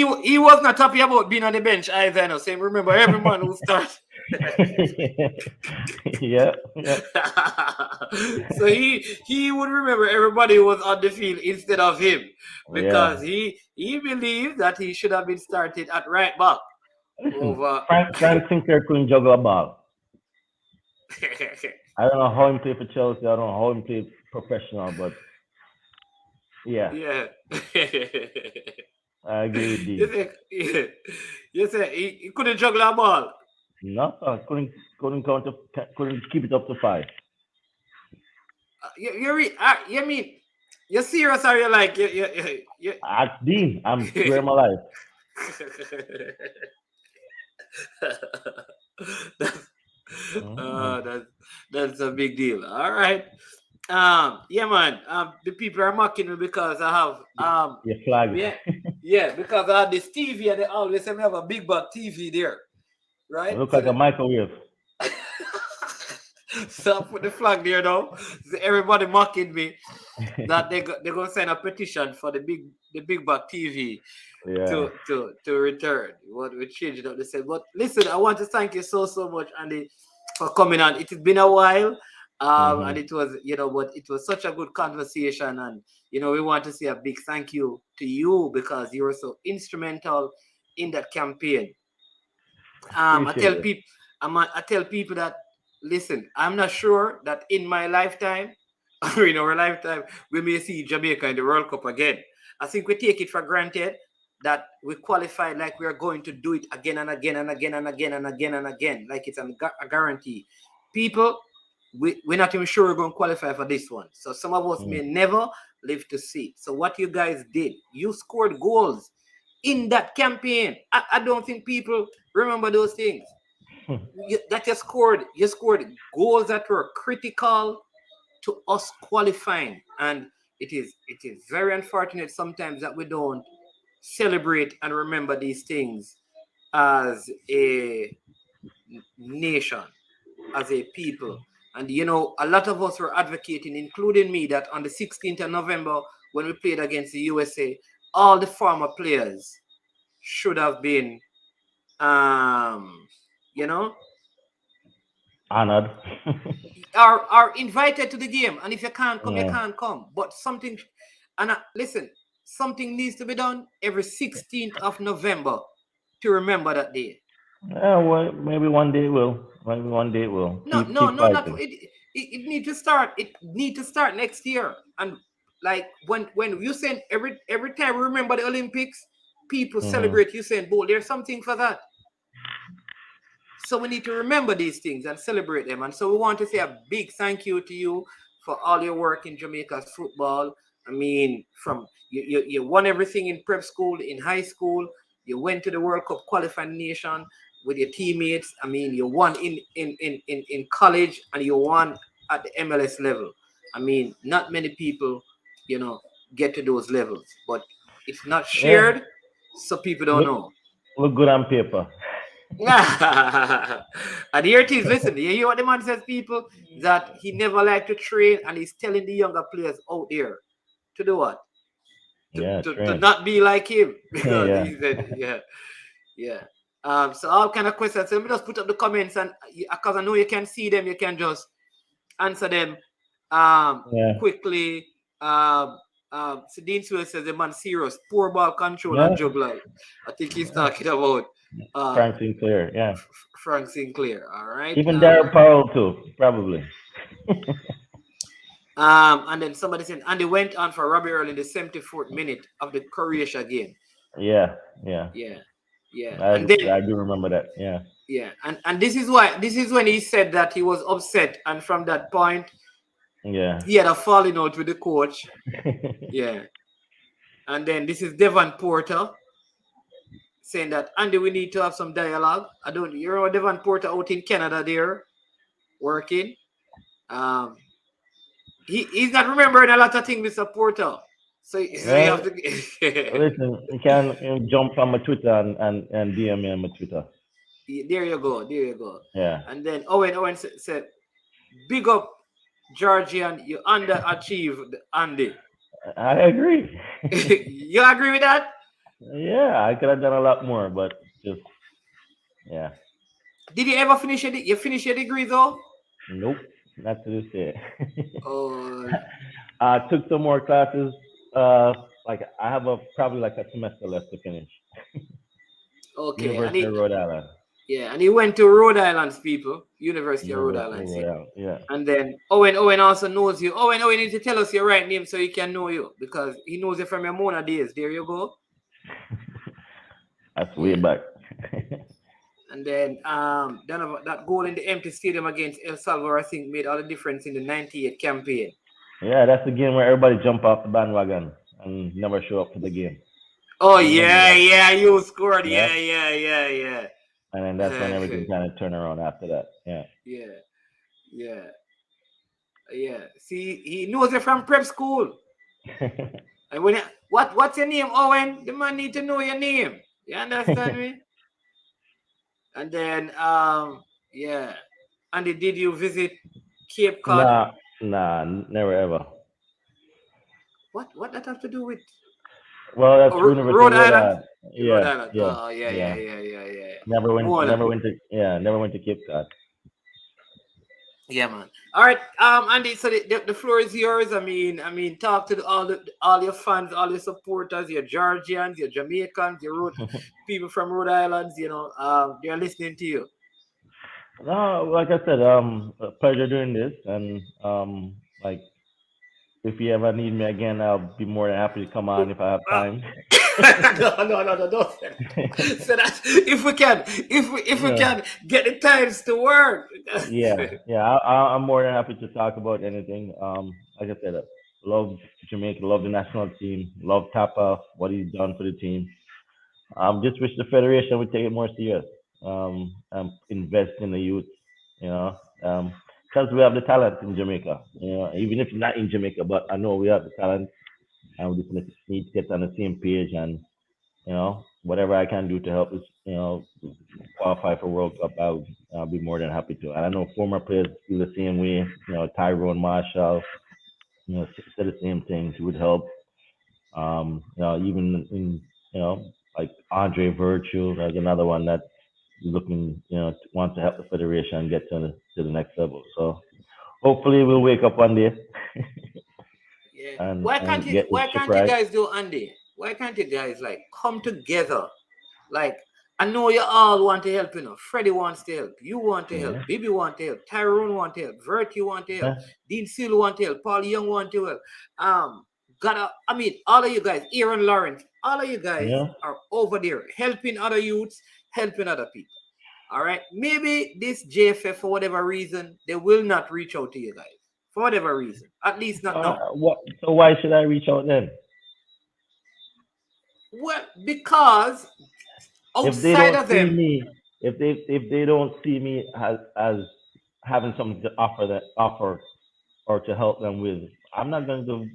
was not happy about being on the bench either. No, same remember every man who starts. Yeah. So he would remember everybody who was on the field instead of him because he believed that he should have been started at right back. Over Frank Sinclair couldn't juggle a ball. I don't know how he played for Chelsea. I don't know how he played professional, but yeah. I agree with you. You say he couldn't juggle a ball. No, couldn't keep it up to 5. You mean you're serious or you like you Ask Dean. I'm swearing my life. That's a big deal. All right. Yeah, man. The people are mocking me because I have Your flag. Yeah, because I have this TV and they always say we have a big back TV there. Right? It looks like a microwave. So I put the flag there now. So everybody mocking me that they're gonna sign a petition for the big back TV Yeah. to return. What we changed it up. They said, but listen, I want to thank you so much, Andy, for coming on. It has been a while. And Hmm. it was, but it was such a good conversation. And, we want to say a big thank you to you because you were so instrumental in that campaign. I Appreciate tell it. people, I tell people that listen, I'm not sure that in my lifetime, or in our lifetime, we may see Jamaica in the World Cup again. I think we take it for granted that we qualify like we are going to do it again and again and again and again and again and again, like it's a guarantee. People, we're not even sure we're going to qualify for this one. So some of us Mm. may never live to see. So what you guys did, you scored goals in that campaign. I don't think people remember those things. You scored goals that were critical to us qualifying, and it is very unfortunate sometimes that we don't celebrate and remember these things as a nation, as a people. And a lot of us were advocating, including me, that on the 16th of November, when we played against the USA, all the former players should have been, um, you know, Honored. are invited to the game. And if you can't come, you Yeah. can't come. But something, and listen, something needs to be done every 16th of November to remember that day. Yeah, well, maybe one day it will. Maybe one day it will. No, no, Keep no, not fighting. it need to start. It need to start next year. And like when you saying every time we remember the Olympics, people Hmm. celebrate Usain Bolt. There's something for that. So we need to remember these things and celebrate them. And so we want to say a big thank you to you for all your work in Jamaica's football. I mean, from you won everything in prep school, in high school. You went to the World Cup qualifying nation with your teammates. I mean, you won in college and you won at the MLS level. I mean, not many people, you know, get to those levels, but it's not Yeah. shared, so people don't Look, know. look good on paper. And here it is. Listen, you hear what the man says, people? That he never liked to train, and he's telling the younger players out there to do what? Yeah, To train. not be like him. Because Yeah. he said, yeah, yeah. So all kind of questions. So let me just put up the comments, and because I know you can see them, you can just answer them Yeah. quickly. Dean Sewell says the man serious, poor ball control Yeah. and juggler. I think he's talking about uh, Frank Sinclair. Yeah. Frank Sinclair. All right. Even Darren Powell too, probably. And then somebody said, and they went on for Robbie Earl in the 74th minute of the Croatia game. Yeah. Yeah. Yeah, yeah. I And then I do remember that. Yeah. yeah, and this is when he said that he was upset, and from that point Yeah. he had a falling out with the coach. Yeah. And then this is Devon Porter saying that Andy, we need to have some dialogue. I don't you remember Devon Porter out in Canada there working. Um he's not remembering a lot of things, Mr. Porter. So you Well, have to listen, you can jump on my Twitter and DM me on my Twitter. there you go, there you go. Yeah. And then Owen said, big up Georgian, you underachieved Andy. I agree. You agree with that? Yeah, I could have done a lot more, but just yeah. Did you ever finish you finish your degree though? Nope, not to this day. Oh, I took some more classes. Like I have probably like a semester left to finish. okay. University of Rhode Island. And he went to Rhode Island's people, University of Rhode University Island. of See? Rhode Island. Yeah. And then Owen also knows you. Owen need to tell us your right name so he can know you because he knows you from your Mona days. There you go. That's way back. And then that goal in the empty stadium against El Salvador, I think, made all the difference in the '98 campaign. Yeah, that's the game where everybody jump off the bandwagon and never show up for the game. Oh You remember that? yeah, you scored. Yeah. Yeah. And then that's when everything kind of turned around after that. Yeah. Yeah. See, he knows you from prep school. And when what's your name, Owen? The man need to know your name. You understand me? And then yeah. Andy, did you visit Cape Cod. Nah, never ever. What that have to do with Well, that's University of Rhode Rhode Island? Island. Rhode Yeah, Island. yeah, Oh yeah, yeah, yeah. yeah, yeah, yeah. Never One. went to, never went to Cape Cod. Yeah, man. All right, Andy. So the floor is yours. I mean, talk to all your fans, all your supporters, your Georgians, your Jamaicans, people from Rhode Islands. They're listening to you. No, like I said, a pleasure doing this, and like if you ever need me again, I'll be more than happy to come on if I have Uh, time. no, don't say that. Say that if we Yeah, can get the times to work. yeah. I'm more than happy to talk about anything. Like I said, love Jamaica, love the national team, love Tapa, what he's done for the team. Just wish the federation would take it more serious. And invest in the youth. You know, because we have the talent in Jamaica. You know, even if not in Jamaica, but I know we have the talent, and we just need to get on the same page. And whatever I can do to help us, qualify for World Cup, I'll be more than happy to. And I know former players feel the same way. Tyrone Marshall, said the same things. It would help. Even in like Andre Virtue, there's another one that looking, wants to help the federation get to the next level. So hopefully we'll wake up one day Yeah. and Why can't you? get this Why ship can't you right. guys do Andy? Why can't you guys like come together? Like I know you all want to help. Freddie wants to help. You want to help. Yeah, Bibi want to help. Tyrone want to help. Virtue want to help. yeah, Dean Seal want to help. Paul Young want to help. Gotta. I mean, all of you guys, Aaron Lawrence, all of you guys yeah. are over there helping other youths, helping other people. All right. Maybe this JFF for whatever reason they will not reach out to you guys for whatever reason. At least not now. What? So why should I reach out then? Well, because If they outside don't of see them, me, if they don't see me as having something to offer or to help them with, I'm not going to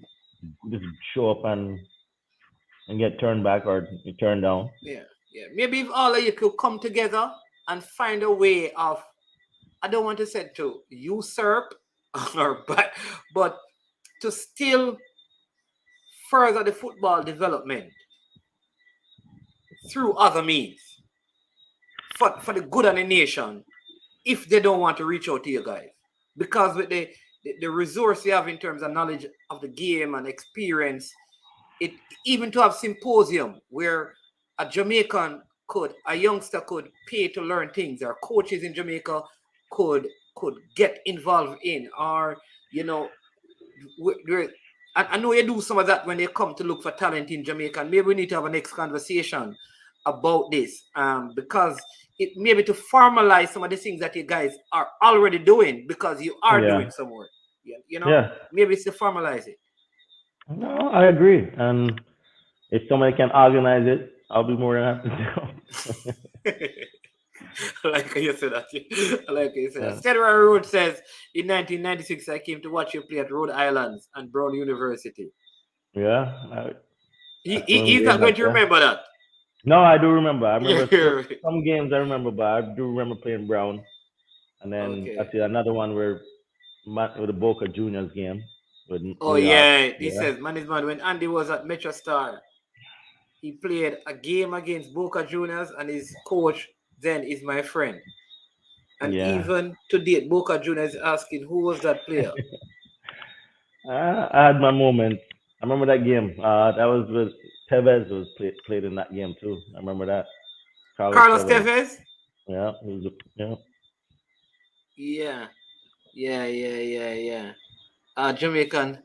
just show up and get turned back or turned down. yeah, yeah, maybe if all of you could come together and find a way of, I don't want to say to usurp or but to still further the football development through other means for the good of the nation if they don't want to reach out to you guys. Because with the resource you have in terms of knowledge of the game and experience, it even to have symposium where a youngster could pay to learn things, or coaches in Jamaica could get involved in, or you know, I know you do some of that when they come to look for talent in Jamaica. And maybe we need to have a next conversation about this, because it maybe to formalize some of the things that you guys are already doing, because you are Yeah, doing some work. Yeah, yeah. maybe it's to formalize it. No, I agree. And if somebody can organize it, I'll be more than happy to. I like how you said that. I like how you said that. Yeah, Cedar Road says, in 1996, I came to watch you play at Rhode Islands and Brown University. yeah. I still He's not game back going to there. remember that. No, I do remember. I remember Yeah. some games I remember, but I do remember playing Brown. And then I Okay. see another one where with the Boca Juniors game with Oh New York. yeah, he Yeah, says, man is man. When Andy was at Metro Star, he played a game against Boca Juniors, and his coach then is my friend. And yeah. even to date, Boca Juniors is asking who was that player. I had my moments. I remember that game. That was with Tevez was played in that game too. I remember that. Carlos Carlos Tevez. Tevez. Yeah, he was. Yeah, Yeah, yeah. Jamaican.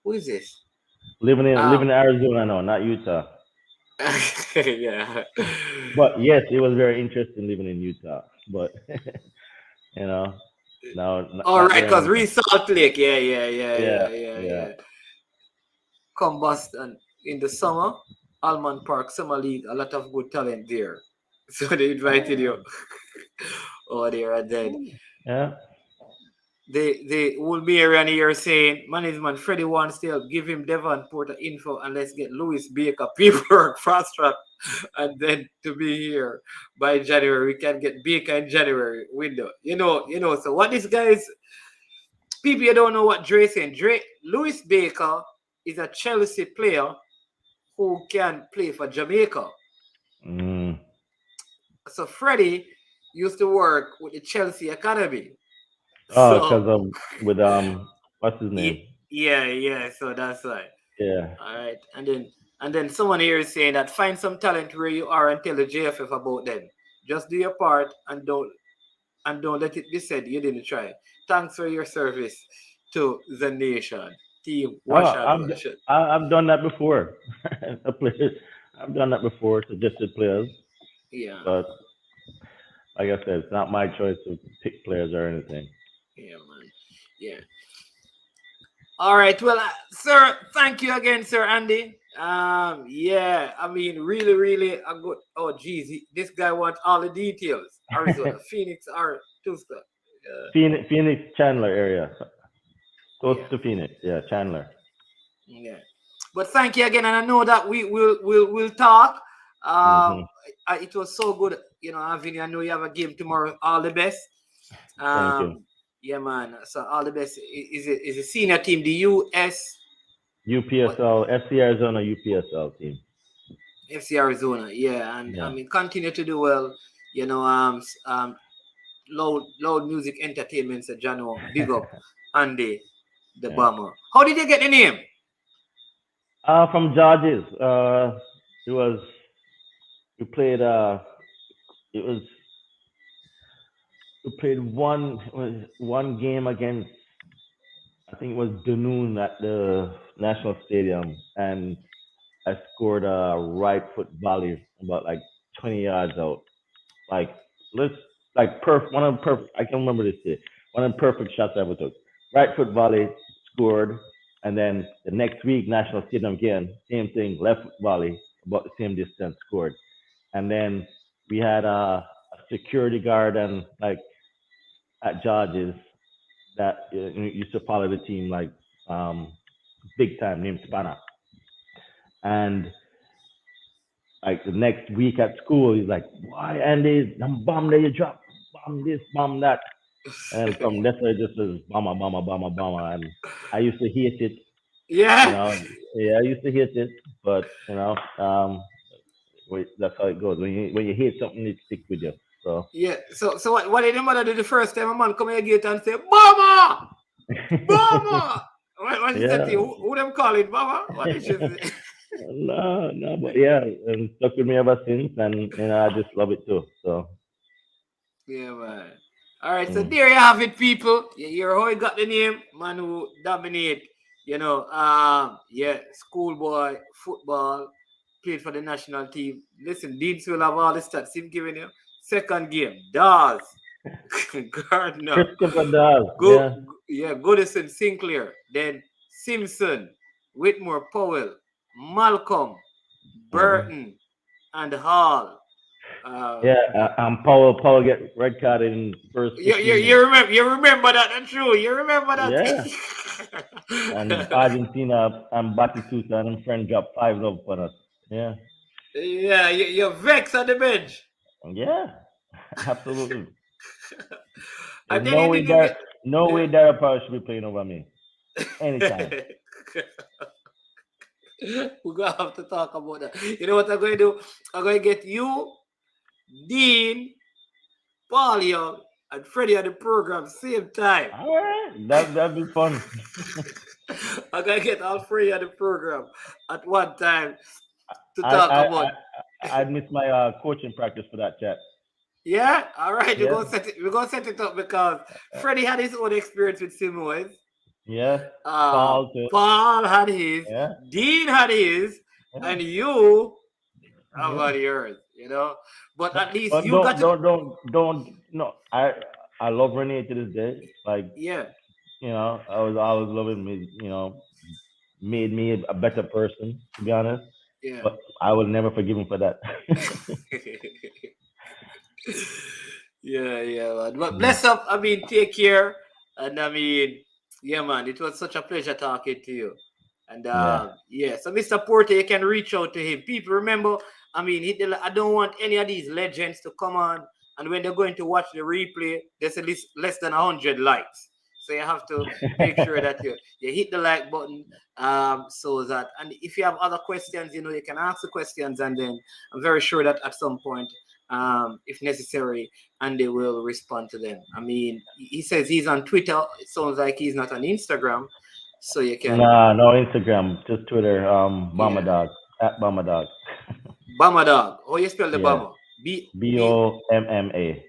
Who is this? living Um, in Arizona now, not Utah. yeah. But yes, it was very interesting living in Utah. But you know, no, All not right, there because anymore. Salt Lake. Yeah, Yeah, yeah, yeah. Combustion in the summer, Almond Park Summer League, a lot of good talent there. So they invited you over there, and then yeah. the old mayor and here saying management Freddie wants still give him Devon Porter info and let's get Louis Baker paperwork fast track and then to be here by January. We can get Baker in January window. So what this guys people you don't know what Dre saying. Louis Baker is a Chelsea player who can play for Jamaica. Mm. So Freddie used to work with the Chelsea Academy. Oh, So because with what's his name? yeah. So that's why. Yeah. All right, and then someone here is saying that find some talent where you are and tell the JFF about them. Just do your part and don't let it be said you didn't try. Thanks for your service to the nation. Team Oh, wash and wash it. I've done that before. The players, I've done that before, suggested players, Yeah, but like I said, it's not my choice to pick players or anything. yeah, man. Yeah. All right. Well, sir, thank you again, sir Andy. Yeah, I mean, really, really a good. Oh, geez, this guy wants all the details. Arizona, Phoenix, or Tucson. Phoenix Chandler area, close Yeah, to Phoenix. Yeah, Chandler. yeah. But thank you again, and I know that we'll talk. Hmm. It was so good, having you. I know you have a game tomorrow. All the best. Thank you. Yeah, man. So all the best. Is a senior team, the US what UPSL, FC Arizona UPSL team. FC Arizona. Yeah, and I Yeah, mean continue to do well. Loud music entertainment. So Jano, big up Andy the yeah. bomber. How did you get the name? From Georges. It was we played. It was we played one game against. I think it was Dunoon at the National Stadium, and I scored a right foot volley about like 20 yards out. Like let's like one of the perfect. I can remember this day. One of the perfect shots I ever took. Right foot volley, scored, and then the next week National Stadium again, same thing, left foot volley, about the same distance, scored. And then we had a security guard and like at George's that used to follow the team like um big time named Spanner. And like the next week at school, he's like, "Why, Andy? Them bomb that you drop, bomb this, bomb that." And from that's why it just says bomber, bomber, bomber, bomber. And I used to hate it, you Yeah, know. Yeah, I used to hate it, but that's how it goes. When you hate something, it sticks with you. So yeah. So what did your mother do the first time a man come here gate and say, "Mama, Mama"? What she said to yeah, you? Who them calling, Mama? What did she say? no, but yeah, and stuck with me ever since, and I just love it too. So Yeah, man. All right, so mm. there you have it, people. You hear how he got the name, man who dominate. Yeah, schoolboy football, played for the national team. Listen, Deans will have all the stats he's giving you. Second game, Dawes, Gardner, Christopher does, Go, yeah. yeah, Goodison, Sinclair, then Simpson, Whitmore, Powell, Malcolm, Hmm. Burton, and Hall. Uh, Yeah, Paul get red carded in first you, you, 15 you minutes. remember you remember that, that's true. You remember that. Yeah, and Argentina and Batistuta and them friend dropped 5 love on us. Yeah, Yeah, you're vexed on the bench. yeah, absolutely. There's And then you didn't get no way yeah. Dara Power should be playing over me anytime. We're gonna have to talk about that. You know what I'm going to do? I'm going to get you, Dean, Paul Young, and Freddie on the program same time. All right, that'd be fun. I'm going to get all three on the program at one time to I talk I about. I miss my coaching practice for that chat. Yeah, all right. Yeah, We're gonna set it up because Freddie had his own experience with Simoes. yeah. Paul too. Paul had his, Yeah, Dean had his, yeah, and you yeah. have yours. But at least But you got to. don't. No, I love Renee to this day. Like Yeah, I was always loving me. Made me a better person, to be honest. yeah. But I will never forgive him for that. Yeah, man. But Mm. bless up. I mean, take care. And I mean, yeah, man, it was such a pleasure talking to you. And Yeah. yeah, so Mr. Porter, you can reach out to him. People, remember, I mean, I don't want any of these legends to come on, and when they're going to watch the replay, there's at least less than 100 likes. So you have to make sure that you hit the like button, so that, and if you have other questions, you can ask the questions, and then I'm very sure that at some point, if necessary, and they will respond to them. I mean, he says he's on Twitter. It sounds like he's not on Instagram, so you can, Nah, no Instagram, just Twitter. Bomber yeah. Dog at Bomber Dog. Bama dog. How you spell the Yeah. Bama? B B. BOMMA.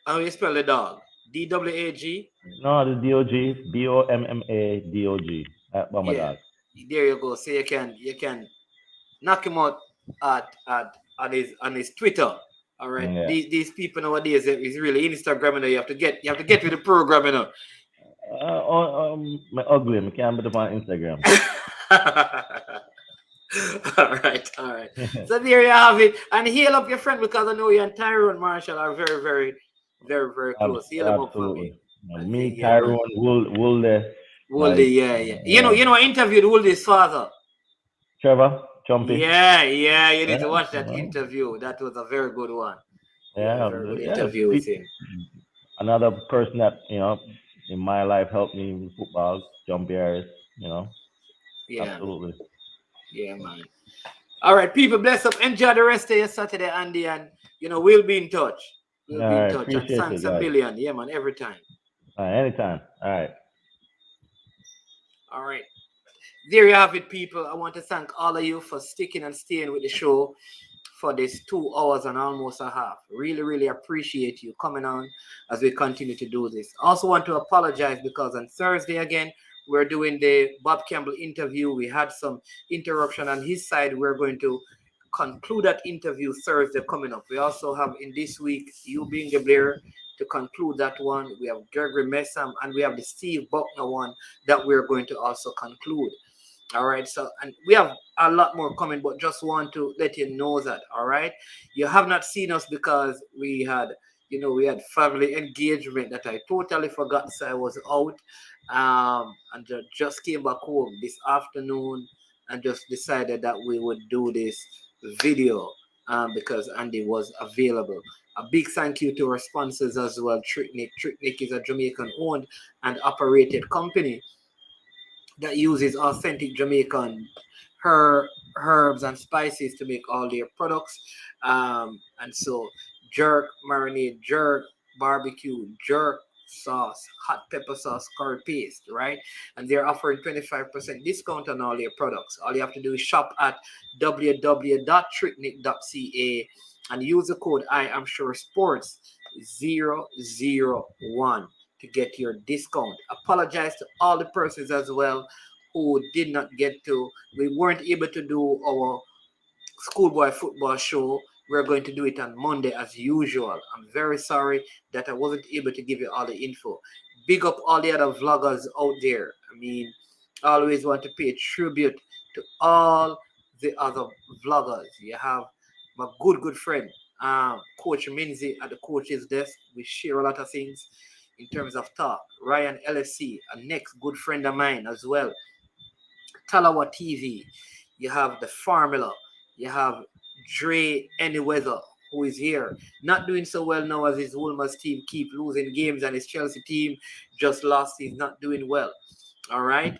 How you spell the dog? DWAG. No, the DOG. BOMMA at Bomber Yeah. Dog. There you go. So you can knock him out at on his Twitter. All right. Yeah. These people nowadays is really Instagram. You have to get with the program. My ugly. I can't be on Instagram. All right, all right. So there you have it. And heal up your friend, because I know you and Tyrone Marshall are very, very, very, very close. Heal him up for me. Absolutely. I think, Me, yeah, man. Tyrone, Woolde, Wooldie, like, yeah, yeah. yeah. I interviewed Wooldie's father. Trevor, Chumpy. Yeah, yeah. You need Yeah, to watch that well, interview. That was a very good one. Yeah, yeah, very good yeah. interview with him. Another person that, in my life helped me with football, Jumpy Harris, Yeah, absolutely. yeah, man. All right, people, bless up. Enjoy the rest of your Saturday, Andy, and we'll be in touch. All We'll be in right, touch. And appreciate you thanks a guys. million. Yeah, man, every time. All right, anytime. All right. All right. There you have it, people. I want to thank all of you for sticking and staying with the show for this 2 hours and almost a half. Really, really appreciate you coming on as we continue to do this. Also want to apologize because on Thursday again, we're doing the Bob Campbell interview. We had some interruption on his side. We're going to conclude that interview Thursday coming up. We also have in this week, you being the Blair, to conclude that one. We have Gregory Messam, and we have the Steve Buckner one that we're going to also conclude. All right. So, and we have a lot more coming, but just want to let you know that. All right. You have not seen us because we had family engagement that I totally forgot. So I was out, and just came back home this afternoon and just decided that we would do this video, because Andy was available. A big thank you to our sponsors as well. Tricknick. Tricknick is a Jamaican owned and operated company that uses authentic Jamaican herbs and spices to make all their products. And so jerk, marinade, jerk, barbecue, jerk sauce, hot pepper sauce, curry paste, right? And they're offering 25% discount on all their products. All you have to do is shop at www.tricknick.ca and use the code I am sure sports 001 to get your discount. Apologize to all the persons as well who did not get to, we weren't able to do our schoolboy football show. We're going to do it on Monday as usual. I'm very sorry that I wasn't able to give you all the info. Big up all the other vloggers out there. I mean, I always want to pay tribute to all the other vloggers. You have my good friend, Coach Minzy at the coach's desk. We share a lot of things in terms of talk. Ryan LFC, a next good friend of mine as well. Talawa TV. You have the Formula. You have Dre Anyweather, who is here. Not doing so well now as his Wolmer's team keep losing games, and his Chelsea team just lost. He's not doing well. All right.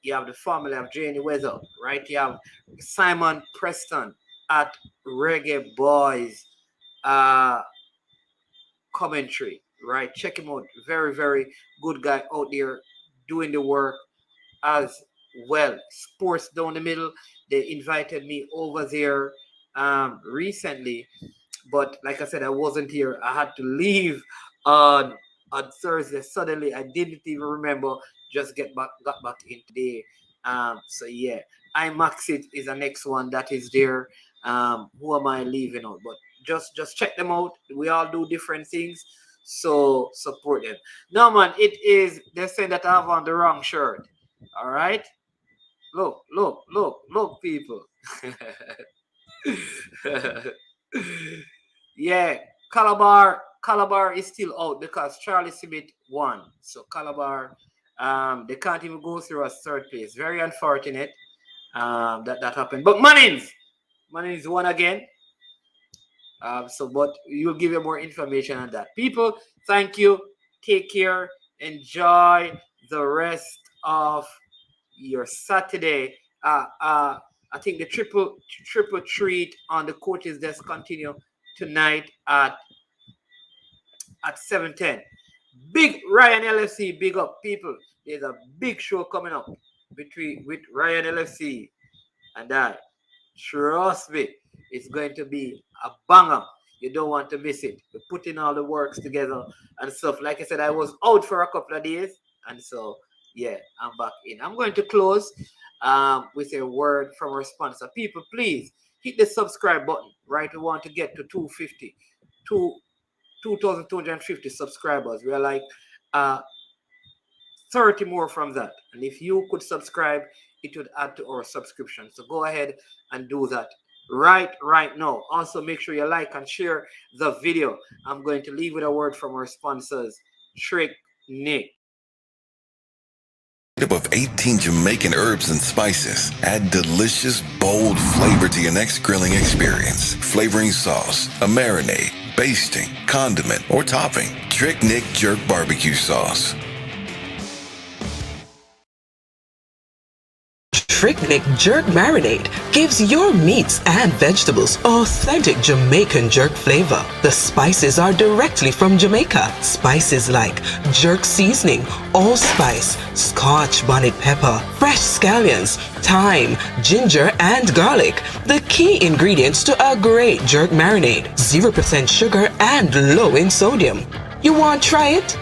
You have the Formula of Dre Anyweather, right? You have Simon Preston at Reggae Boys commentary, right? Check him out. Very, very good guy out there doing the work as well. Sports down the middle. They invited me over there recently, but like I said, I wasn't here. I had to leave on on Thursday. Suddenly, I didn't even remember. Just got back in today. So yeah, iMaxit is the next one that is there. Who am I leaving out? But just check them out. We all do different things, so support them. No man, it is. They're saying that I have on the wrong shirt. All right. Look, people. Yeah, Calabar Calabar is still out because Charlie Smith won. So Calabar, they can't even go through as third place. Very unfortunate that happened. But Mannings won again. But you'll give you more information on that. People, thank you. Take care. Enjoy the rest of your Saturday. I think the triple treat on the coaches desk continue tonight at 7:10. Big Ryan LFC, big up people. There's a big show coming up with Ryan LFC and I. Trust me, it's going to be a banger. You don't want to miss it. We're putting all the works together and stuff. Like I said, I was out for a couple of days, and so yeah, I'm back in. I'm going to close with a word from our sponsor. People, please hit the subscribe button. Right, we want to get to 2,250 subscribers. We are like 30 more from that. And if you could subscribe, it would add to our subscription. So go ahead and do that right now. Also, make sure you like and share the video. I'm going to leave with a word from our sponsors, Trick Nick. Of 18 Jamaican herbs and spices, add delicious, bold flavor to your next grilling experience. Flavoring sauce, a marinade, basting, condiment, or topping. Trick Nick Jerk Barbecue Sauce. Trick Nick Jerk Marinade gives your meats and vegetables authentic Jamaican jerk flavor. The spices are directly from Jamaica. Spices like jerk seasoning, allspice, Scotch bonnet pepper, fresh scallions, thyme, ginger, and garlic. The key ingredients to a great jerk marinade. 0% sugar and low in sodium. You want to try it?